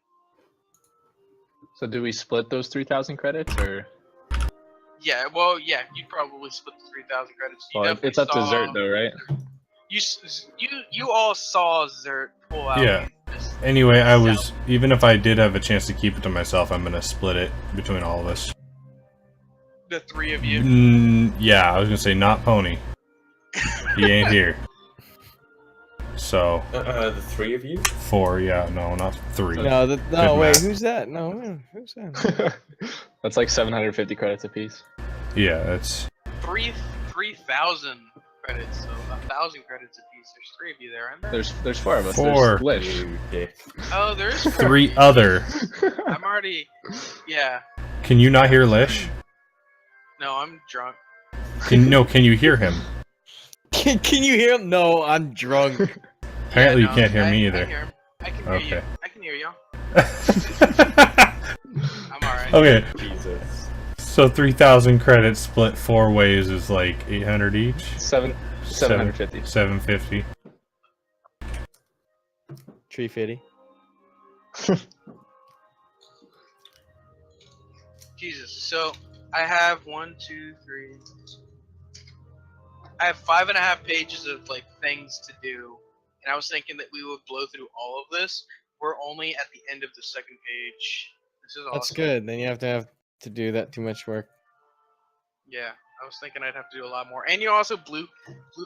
Speaker 5: So do we split those 3,000 credits, or?
Speaker 4: Yeah, well, yeah, you'd probably split the 3,000 credits. You
Speaker 5: Well,
Speaker 4: definitely
Speaker 5: it's up to
Speaker 4: saw-
Speaker 5: Zert though, right?
Speaker 4: You all saw Zert pull out.
Speaker 1: Yeah.
Speaker 4: This
Speaker 1: Anyway, even if I did have a chance to keep it to myself, I'm gonna split it between all of us.
Speaker 4: the 3 of you.
Speaker 1: Yeah, I was gonna say not Pony. He ain't here. So
Speaker 2: The 3 of you?
Speaker 1: 4, yeah, no, not 3.
Speaker 3: No,
Speaker 1: Good
Speaker 3: wait,
Speaker 1: math.
Speaker 3: who's that? No, who's that?
Speaker 5: That's like 750 credits apiece.
Speaker 1: Yeah, that's
Speaker 4: 3,000 credits, so 1,000 credits apiece. There's 3 of you there, aren't there?
Speaker 5: There's 4 of us.
Speaker 1: 4.
Speaker 5: There's Lish.
Speaker 2: You dick.
Speaker 4: Oh, there is 4.
Speaker 1: 3 other.
Speaker 4: I'm already. Yeah.
Speaker 1: Can you not hear Lish?
Speaker 4: No, I'm drunk.
Speaker 1: Can you hear him?
Speaker 3: Can you hear him? No, I'm drunk.
Speaker 1: Apparently
Speaker 4: Yeah,
Speaker 1: you can't hear me
Speaker 4: I
Speaker 1: either.
Speaker 4: hear him. I can hear you.
Speaker 1: Okay.
Speaker 4: I can hear you. I'm alright.
Speaker 1: Okay,
Speaker 2: Jesus.
Speaker 1: so 3,000 credits split 4 ways is like 800 each?
Speaker 5: 750.
Speaker 1: 750.
Speaker 3: Tree fitty.
Speaker 4: Jesus. So I have 1, 2, 3. I have 5.5 pages of like things to do, and I was thinking that we would blow through all of this. We're only at the end of the 2nd page. This is awesome.
Speaker 3: That's good. Then you have to do that too much work.
Speaker 4: Yeah, I was thinking I'd have to do a lot more, and you also blew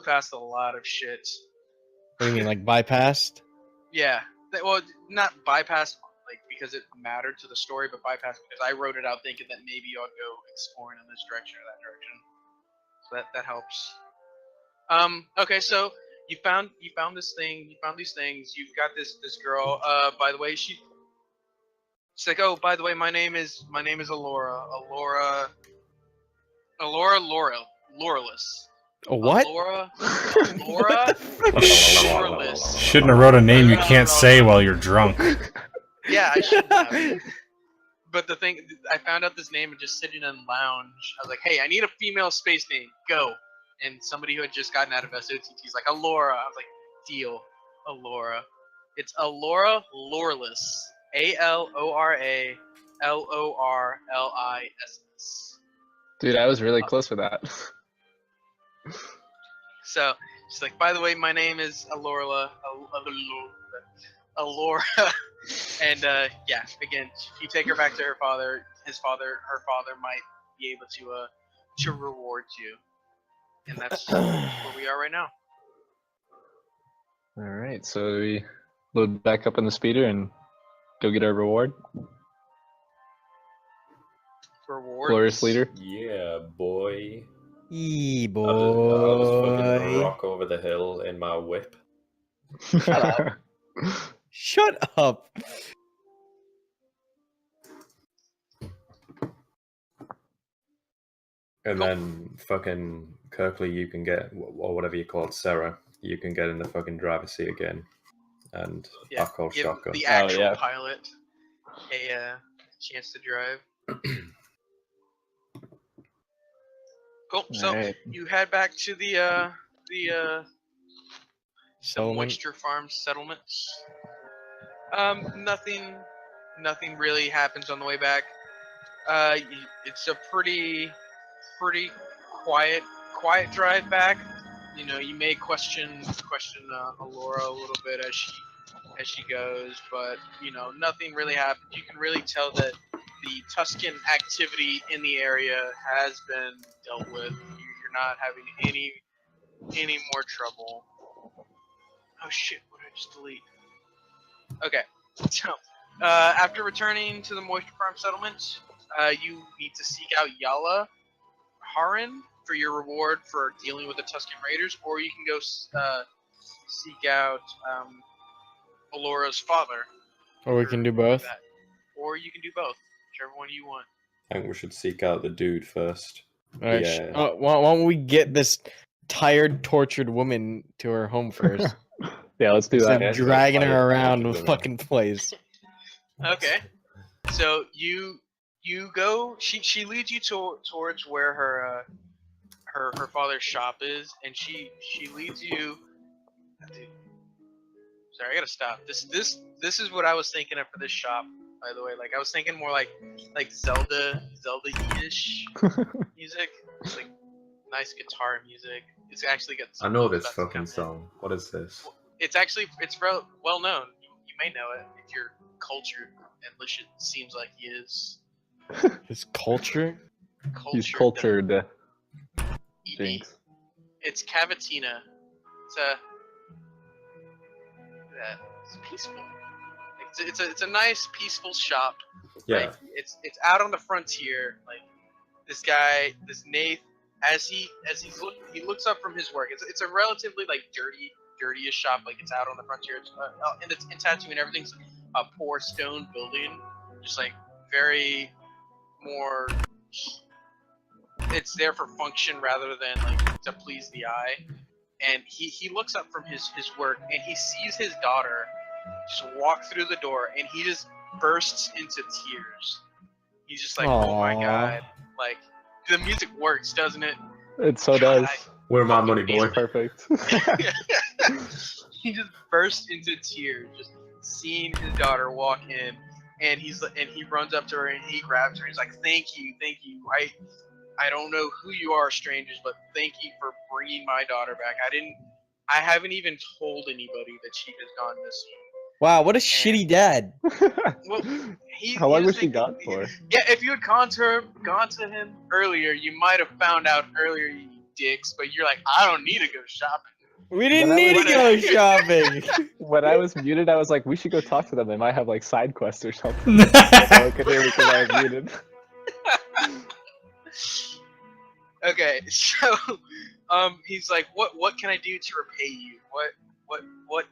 Speaker 4: past a lot of shit.
Speaker 3: What do you mean, like bypassed?
Speaker 4: Yeah, well, not bypassed like because it mattered to the story, but bypassed because I wrote it out thinking that maybe I'll go exploring in this direction or that direction. So that helps. Okay, so you found this thing. You found these things. You've got this girl. By the way, she's like, oh, by the way, my name is Alora. Loreless.
Speaker 3: A what?
Speaker 4: Alora.
Speaker 1: You shouldn't have wrote a name you can't say while you're drunk.
Speaker 4: Yeah, I should have. But the thing, I found out this name and just sitting in lounge. I was like, hey, I need a female space name. Go. And somebody who had just gotten out of SOTT is like, Alora. I was like, deal. Alora. It's Alora Loreless. ALORALORLISS.
Speaker 5: Dude, I was really close with that.
Speaker 4: So she's like, by the way, my name is Alora. And yeah, again, if you take her back to her father, her father might be able to reward you. And that's where we are right now.
Speaker 5: All right, so we load back up on the speeder and Go get our reward.
Speaker 4: Rewards.
Speaker 5: Glorious leader.
Speaker 2: Yeah, boy.
Speaker 3: Yee
Speaker 2: I'll just fucking
Speaker 3: boy.
Speaker 2: rock over the hill in my whip.
Speaker 3: Shut up.
Speaker 2: And
Speaker 4: Cool.
Speaker 2: then fucking Kirkley, you can get, or whatever you call it, Sarah, you can get in the fucking driver's seat again. And
Speaker 4: Yeah,
Speaker 2: I'll call
Speaker 4: give
Speaker 2: shotgun.
Speaker 4: the actual
Speaker 5: yeah.
Speaker 4: pilot a chance to drive. Cool. So
Speaker 5: Alright.
Speaker 4: you head back to the
Speaker 3: Settlement.
Speaker 4: moisture farm settlements. Nothing really happens on the way back. It's a pretty quiet drive back. You know, you may question Alora a little bit as she goes, but you know, nothing really happens. You can really tell that the Tuscan activity in the area has been dealt with. You're not having any more trouble. Oh shit! What did I just delete? Okay, so after returning to the moisture farm settlement, you need to seek out Yala Haran for your reward for dealing with the Tuscan Raiders, or you can go seek out Alora's father.
Speaker 3: Or we can do both.
Speaker 4: That. Or you can do both, whichever one you want.
Speaker 2: I think we should seek out the dude first.
Speaker 3: Alright,
Speaker 2: Yeah.
Speaker 3: why don't we get this tired, tortured woman to her home first?
Speaker 5: Yeah, let's do
Speaker 3: Instead
Speaker 5: that.
Speaker 3: of dragging her
Speaker 2: Tired,
Speaker 3: around
Speaker 2: tortured
Speaker 3: the
Speaker 2: woman.
Speaker 3: fucking place.
Speaker 4: Okay. So you go. She leads you towards where her father's shop is, and she leads you. Dude, sorry, I gotta stop. This is what I was thinking of for this shop. By the way, like I was thinking more like Zelda-ish music. It's like nice guitar music. It's actually got.
Speaker 2: I know this
Speaker 4: about to come
Speaker 2: fucking
Speaker 4: in.
Speaker 2: song. What is this?
Speaker 4: It's well known. You may know it if you're cultured, and Lish seems like he is.
Speaker 3: His culture?
Speaker 5: He's cultured.
Speaker 4: ED.
Speaker 5: Jinx.
Speaker 4: It's Cavatina. It's peaceful. It's a nice peaceful shop.
Speaker 2: Yeah.
Speaker 4: Like, it's out on the frontier. Like this guy, this Nath, he looks up from his work. It's a relatively like dirtiest shop. Like it's out on the frontier. And it's in Tatooine. Everything's a poor stone building, just like very more. It's there for function rather than like to please the eye. And he looks up from his work and he sees his daughter just walk through the door and he just bursts into tears. He's just like, oh my
Speaker 3: Aww.
Speaker 4: god. Like, the music works, doesn't it?
Speaker 5: It so does.
Speaker 2: Where my money, boy?
Speaker 5: It's perfect.
Speaker 4: He just bursts into tears, just seeing his daughter walk in, and he runs up to her and he grabs her. He's like, "Thank you. I don't know who you are, strangers, but thank you for bringing my daughter back. I haven't even told anybody that she has gone missing."
Speaker 3: Wow, what a shitty dad.
Speaker 4: Well,
Speaker 5: How long was she gone for?
Speaker 4: Yeah, if you had gone to him earlier, you might have found out earlier, you dicks. But you're like, I don't need to go shopping.
Speaker 3: We didn't
Speaker 5: When I
Speaker 3: need to
Speaker 4: was-
Speaker 3: go shopping.
Speaker 5: When I was muted, I was like, we should go talk to them. They might have like side quests or something. That's all I could hear because I was muted.
Speaker 4: Okay, so he's like, what can I do to repay you? What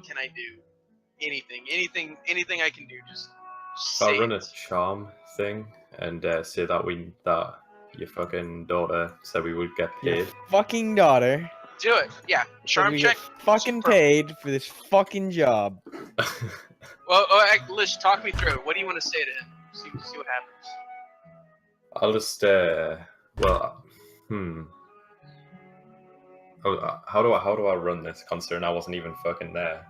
Speaker 4: can I do? Anything I can do. Just
Speaker 2: I'll
Speaker 4: say
Speaker 2: run a
Speaker 4: it.
Speaker 2: charm thing and say that your fucking daughter said we would get
Speaker 3: Your
Speaker 2: paid.
Speaker 3: fucking daughter.
Speaker 4: Do it. Yeah,
Speaker 3: said
Speaker 4: charm
Speaker 3: we
Speaker 4: check.
Speaker 3: get fucking
Speaker 4: Super.
Speaker 3: paid for this fucking job.
Speaker 4: Well, Lish, talk me through it. What do you want to say to him? See what happens.
Speaker 2: I'll just how do I run this? Considering I wasn't even fucking there.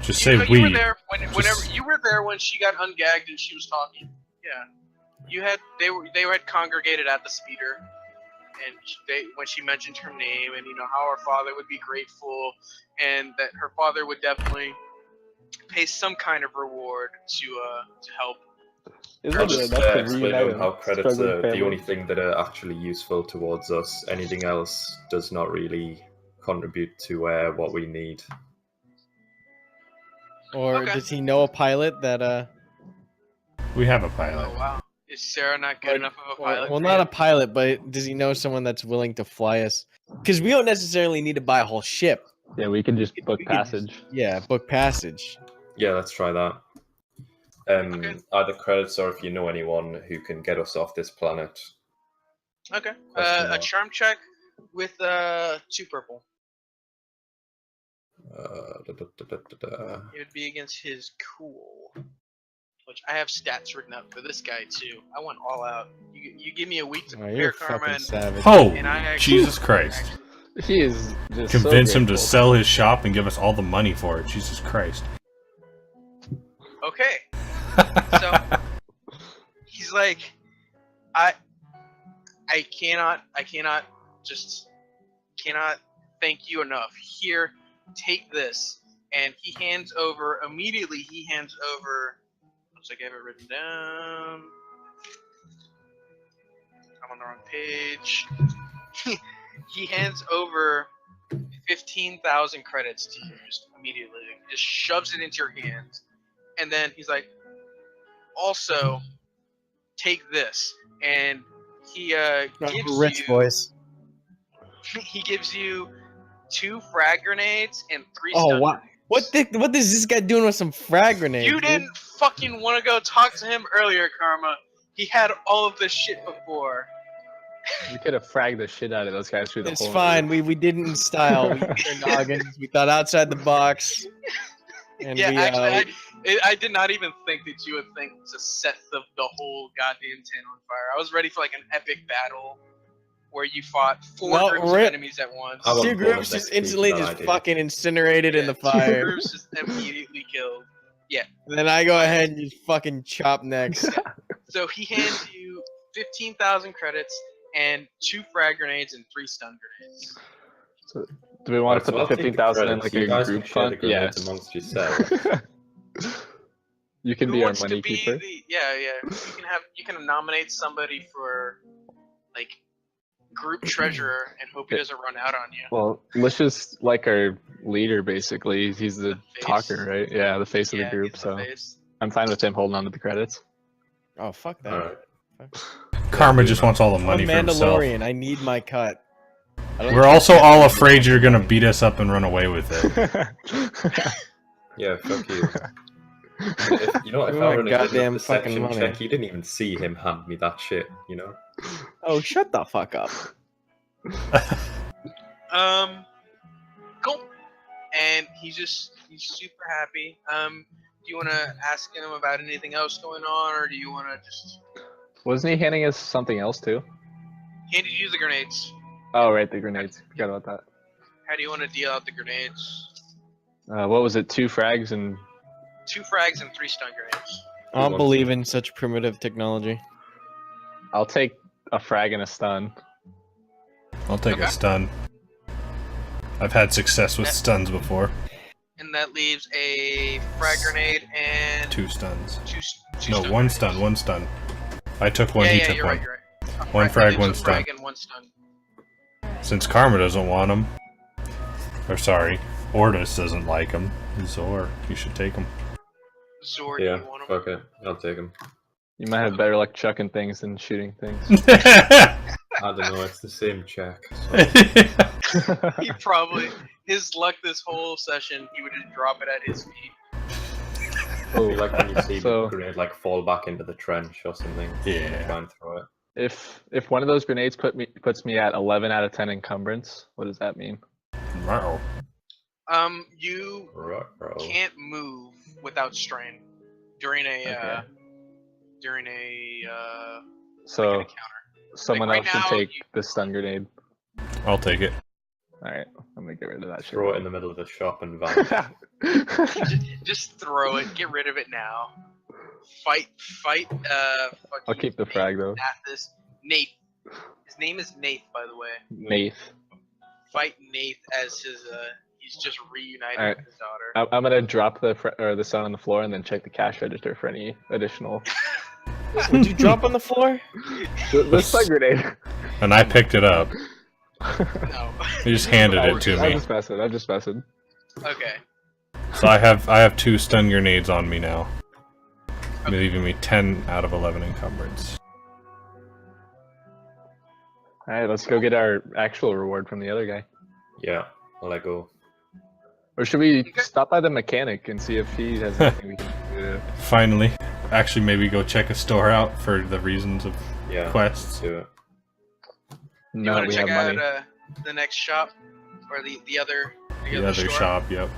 Speaker 1: Just
Speaker 4: You
Speaker 1: say
Speaker 4: know,
Speaker 1: we.
Speaker 4: you were there whenever you were there when she got ungagged and she was talking. Yeah, they had congregated at the speeder, and when she mentioned her name and how her father would be grateful, and that her father would definitely pay some kind of reward to help.
Speaker 5: Isn't
Speaker 2: I'll
Speaker 5: it
Speaker 2: just
Speaker 5: enough to
Speaker 2: explain
Speaker 5: reunite
Speaker 2: them how
Speaker 5: a
Speaker 2: credits
Speaker 5: struggling
Speaker 2: are the
Speaker 5: family?
Speaker 2: only thing that are actually useful towards us. Anything else does not really contribute to what we need.
Speaker 3: Or
Speaker 4: Okay.
Speaker 3: does he know a pilot that
Speaker 1: We have a
Speaker 4: Oh
Speaker 1: pilot.
Speaker 4: wow. Is Sarah not good enough of a pilot?
Speaker 3: well,
Speaker 4: for
Speaker 3: not
Speaker 4: you?
Speaker 3: a pilot, but does he know someone that's willing to fly us? Because we don't necessarily need to buy a whole ship.
Speaker 5: Yeah, we could just book
Speaker 3: We could just-
Speaker 5: passage.
Speaker 3: Yeah, book passage.
Speaker 2: Yeah, let's try that.
Speaker 4: Okay.
Speaker 2: Either credits or if you know anyone who can get us off this planet.
Speaker 4: Okay.
Speaker 2: Question
Speaker 4: A
Speaker 2: mark.
Speaker 4: charm check with 2 purple.
Speaker 2: Da, da, da, da, da, da.
Speaker 4: It would be against his cool. Which I have stats written up for this guy too. I went all out. You give me a week to
Speaker 3: Oh,
Speaker 4: prepare,
Speaker 3: you're a
Speaker 4: Karma,
Speaker 3: fucking
Speaker 4: and,
Speaker 3: savage.
Speaker 1: Oh,
Speaker 4: and I actually,
Speaker 1: Jesus Christ.
Speaker 5: He is just
Speaker 1: Convince
Speaker 5: so
Speaker 1: him to
Speaker 5: grateful.
Speaker 1: sell his shop and give us all the money for it. Jesus Christ.
Speaker 4: Okay. So he's like, I cannot thank you enough. Here, take this. And he hands over, immediately he hands over, looks like I have it written down. I'm on the wrong page. He hands over 15,000 credits to you just immediately. He just shoves it into your hand. And then he's like, also, take this. And he gives
Speaker 3: Rich
Speaker 4: you,
Speaker 3: voice.
Speaker 4: he gives you 2 frag grenades and 3
Speaker 3: Oh
Speaker 4: stun
Speaker 3: wow.
Speaker 4: grenades.
Speaker 3: What is this guy doing with some frag grenades?
Speaker 4: You
Speaker 3: dude?
Speaker 4: didn't fucking want to go talk to him earlier, Karma. He had all of this shit before.
Speaker 5: We could have fragged the shit out of those guys through the
Speaker 3: It's
Speaker 5: whole
Speaker 3: fine. We did it in style. We used our noggins. We thought outside the box. And
Speaker 4: Yeah,
Speaker 3: we,
Speaker 4: actually, I did not even think that you would think to set the whole goddamn tent on fire. I was ready for like an epic battle where you fought 4
Speaker 3: No,
Speaker 4: groups of
Speaker 3: Rip.
Speaker 4: enemies at once.
Speaker 2: I want
Speaker 3: two
Speaker 2: bonus
Speaker 3: groups just
Speaker 2: XP
Speaker 3: instantly
Speaker 2: for that
Speaker 3: just
Speaker 2: idea.
Speaker 3: fucking incinerated in the
Speaker 4: 2
Speaker 3: fire.
Speaker 4: groups just immediately killed.
Speaker 3: And then I go ahead and just fucking chop necks.
Speaker 4: So he hands you 15,000 credits and 2 frag grenades and 3 stun grenades.
Speaker 5: So, do we want
Speaker 2: Right,
Speaker 5: to
Speaker 2: so
Speaker 5: put
Speaker 2: I'll
Speaker 5: the
Speaker 2: take
Speaker 5: 15,000 in
Speaker 2: credits.
Speaker 5: like
Speaker 2: You
Speaker 5: a
Speaker 2: guys
Speaker 5: group
Speaker 2: can share the
Speaker 5: fund? Yeah.
Speaker 2: grenades amongst yourselves.
Speaker 5: You can
Speaker 4: Who
Speaker 5: be our
Speaker 4: wants to
Speaker 5: money
Speaker 4: be
Speaker 5: keeper.
Speaker 4: yeah. You can nominate somebody for like group treasurer and hope he doesn't run out on you.
Speaker 5: Well, Lish is like our leader, basically. He's the
Speaker 4: The face?
Speaker 5: talker, right? Yeah, the face of the group.
Speaker 4: he's
Speaker 5: So
Speaker 4: face.
Speaker 5: I'm fine with him holding on to the credits.
Speaker 3: Oh fuck that.
Speaker 2: Alright.
Speaker 1: Karma just wants all the
Speaker 3: I'm a
Speaker 1: money for himself.
Speaker 3: Mandalorian. I need my cut. I don't
Speaker 1: We're
Speaker 3: think
Speaker 1: also
Speaker 3: that's
Speaker 1: all
Speaker 3: gonna
Speaker 1: afraid
Speaker 3: be
Speaker 1: you're gonna
Speaker 3: funny.
Speaker 1: beat us up and run away with it.
Speaker 2: Yeah, fuck you. If, you know, if
Speaker 3: Give
Speaker 2: I
Speaker 3: me
Speaker 2: were
Speaker 3: my
Speaker 2: in a
Speaker 3: goddamn
Speaker 2: deception
Speaker 3: fucking money.
Speaker 2: check, you didn't even see him hand me that shit, you know?
Speaker 3: Oh, shut the fuck up.
Speaker 4: Cool. And he's super happy. Do you want to ask him about anything else going on, or do you want to just
Speaker 5: Wasn't he handing us something else too?
Speaker 4: handed you the grenades?
Speaker 5: Oh, right, the grenades. Forgot about that.
Speaker 4: How do you want to deal out the grenades?
Speaker 5: What was it? 2 frags and
Speaker 4: 2 frags and 3 stun grenades.
Speaker 3: I don't
Speaker 2: wants
Speaker 3: believe
Speaker 2: to-
Speaker 3: in such primitive technology.
Speaker 5: I'll take a frag and a stun.
Speaker 1: I'll take
Speaker 4: Okay.
Speaker 1: a stun. I've had success with stuns before.
Speaker 4: And that leaves a frag grenade and
Speaker 1: 2 stuns.
Speaker 4: two
Speaker 1: No,
Speaker 4: stun
Speaker 1: 1
Speaker 4: grenades.
Speaker 1: stun, 1 stun. I took one,
Speaker 4: Yeah,
Speaker 1: he
Speaker 4: yeah,
Speaker 1: took
Speaker 4: you're
Speaker 1: one.
Speaker 4: right, you're right. A
Speaker 1: One frag,
Speaker 4: leaves
Speaker 1: one
Speaker 4: a
Speaker 1: stun.
Speaker 4: frag and 1 stun.
Speaker 1: Since Karma doesn't want him. Or sorry, Ordis doesn't like him. Zor, you should take him.
Speaker 4: Zor, do
Speaker 2: Yeah,
Speaker 4: you want him?
Speaker 2: fuck it. I'll take him.
Speaker 5: You might have better luck chucking things than shooting things.
Speaker 2: I don't know, it's the same check. So.
Speaker 4: He probably, his luck this whole session, he would just drop it at his feet.
Speaker 5: Oh,
Speaker 2: Like when you see
Speaker 5: So-
Speaker 2: the grenade like fall back into the trench or something.
Speaker 1: Yeah.
Speaker 2: Try and throw it.
Speaker 5: if one of those grenades puts me at 11 out of 10 encumbrance, what does that mean?
Speaker 1: Wow.
Speaker 4: You
Speaker 2: Right, bro.
Speaker 4: can't move without strain during a
Speaker 5: Okay.
Speaker 4: during a
Speaker 5: So
Speaker 4: like an encounter.
Speaker 5: someone
Speaker 4: right
Speaker 5: else should
Speaker 4: now,
Speaker 5: take
Speaker 4: you-
Speaker 5: the stun grenade.
Speaker 1: I'll take it.
Speaker 5: All right, I'm gonna get rid of that shit.
Speaker 2: Throw it in the middle of the shop and vanish.
Speaker 4: Just throw it. Get rid of it now. Fight.
Speaker 5: I'll keep the frag though.
Speaker 4: Nathis. Nate. His name is Nath, by the way.
Speaker 5: Nath.
Speaker 4: Fight Nath as his. He's just reunited
Speaker 5: Alright.
Speaker 4: with his daughter.
Speaker 5: I'm gonna drop the stun on the floor and then check the cash register for any additional.
Speaker 3: Would you drop on the floor?
Speaker 5: the stun grenade.
Speaker 1: And I picked it up.
Speaker 4: No.
Speaker 1: He just handed it to
Speaker 5: I'm
Speaker 1: me.
Speaker 5: just messing. I'm just messing.
Speaker 4: Okay.
Speaker 1: So I have 2 stun grenades on me now, leaving me 10 out of 11 encumbrance.
Speaker 5: All right, let's go get our actual reward from the other guy.
Speaker 2: Yeah, I'll let go.
Speaker 5: Or should we
Speaker 4: Okay.
Speaker 5: stop by the mechanic and see if he has anything we can do?
Speaker 1: Finally, actually, maybe go check a store out for the reasons of
Speaker 2: Yeah,
Speaker 1: quests.
Speaker 2: do it.
Speaker 4: You
Speaker 5: No,
Speaker 4: want
Speaker 5: we
Speaker 4: to check
Speaker 5: have
Speaker 4: out
Speaker 5: money.
Speaker 4: the next shop or the other
Speaker 1: The other
Speaker 4: store?
Speaker 1: shop, yep.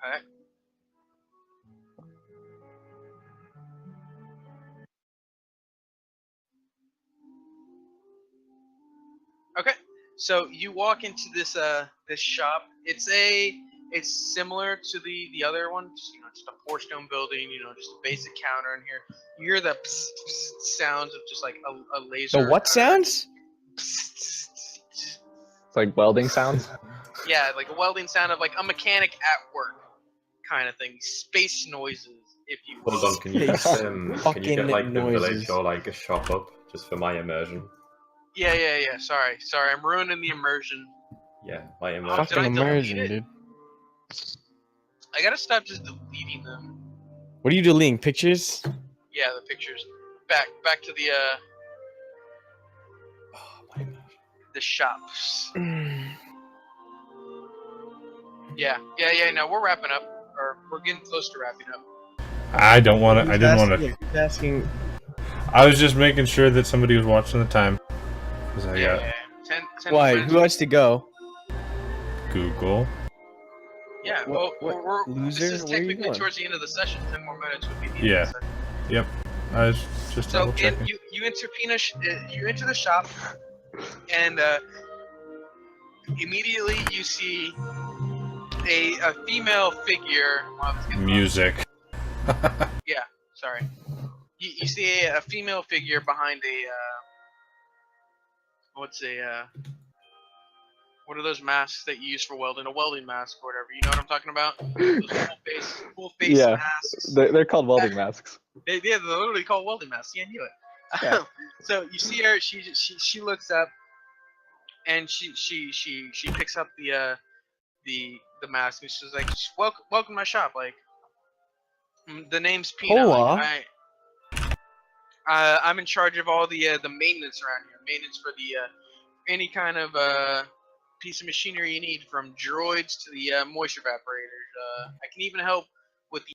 Speaker 4: Okay. Okay, so you walk into this shop. It's similar to the other one. Just, just a four stone building. Just a basic counter in here. You hear the psst, psst sounds of just like a laser.
Speaker 3: The what sounds?
Speaker 5: It's like welding sounds.
Speaker 4: Yeah, like a welding sound of like a mechanic at work, kind of thing. Space noises, if you will.
Speaker 2: Hold on, can you
Speaker 3: Space
Speaker 2: just can you get like the
Speaker 3: noises.
Speaker 2: village or like a shop up just for my immersion?
Speaker 4: Yeah. Sorry. I'm ruining the immersion.
Speaker 2: Yeah, my
Speaker 4: Did
Speaker 2: immersion.
Speaker 3: Fucking
Speaker 4: I delete
Speaker 3: immersion,
Speaker 4: it?
Speaker 3: dude.
Speaker 4: I gotta stop just deleting them.
Speaker 3: What are you deleting? Pictures?
Speaker 4: Yeah, the pictures. Back to
Speaker 2: Oh, my immersion.
Speaker 4: the shops. Yeah. No, we're wrapping up, or we're getting close to wrapping up.
Speaker 1: I don't want to. I didn't want
Speaker 3: Yeah,
Speaker 1: to.
Speaker 3: who's asking?
Speaker 1: I was just making sure that somebody was watching the time. Because I got
Speaker 4: 10
Speaker 3: Why?
Speaker 4: minutes.
Speaker 3: Who has to go?
Speaker 1: Google.
Speaker 4: Yeah.
Speaker 3: What-
Speaker 4: well,
Speaker 3: what loser?
Speaker 4: This is
Speaker 3: Where are you
Speaker 4: technically
Speaker 3: going?
Speaker 4: towards the end of the session. 10 more minutes would be the end
Speaker 1: Yeah.
Speaker 4: of the session.
Speaker 1: I was just
Speaker 4: So
Speaker 1: double checking.
Speaker 4: you enter you enter the shop, and immediately you see a female figure.
Speaker 1: Music.
Speaker 4: Yeah, sorry. You see a female figure behind what are those masks that you use for welding? A welding mask or whatever. You know what I'm talking about? Those full face
Speaker 5: Yeah.
Speaker 4: masks.
Speaker 5: They're called welding masks.
Speaker 4: They're literally called welding masks. Yeah, I knew it.
Speaker 5: Yeah.
Speaker 4: So you see her. She looks up, and she picks up the mask, and she's like, welcome to my shop. Like, the name's Pina.
Speaker 3: Hola.
Speaker 4: Like, I'm in charge of all the maintenance around here. Maintenance for the any kind of piece of machinery you need, from droids to the moisture evaporators. I can even help with the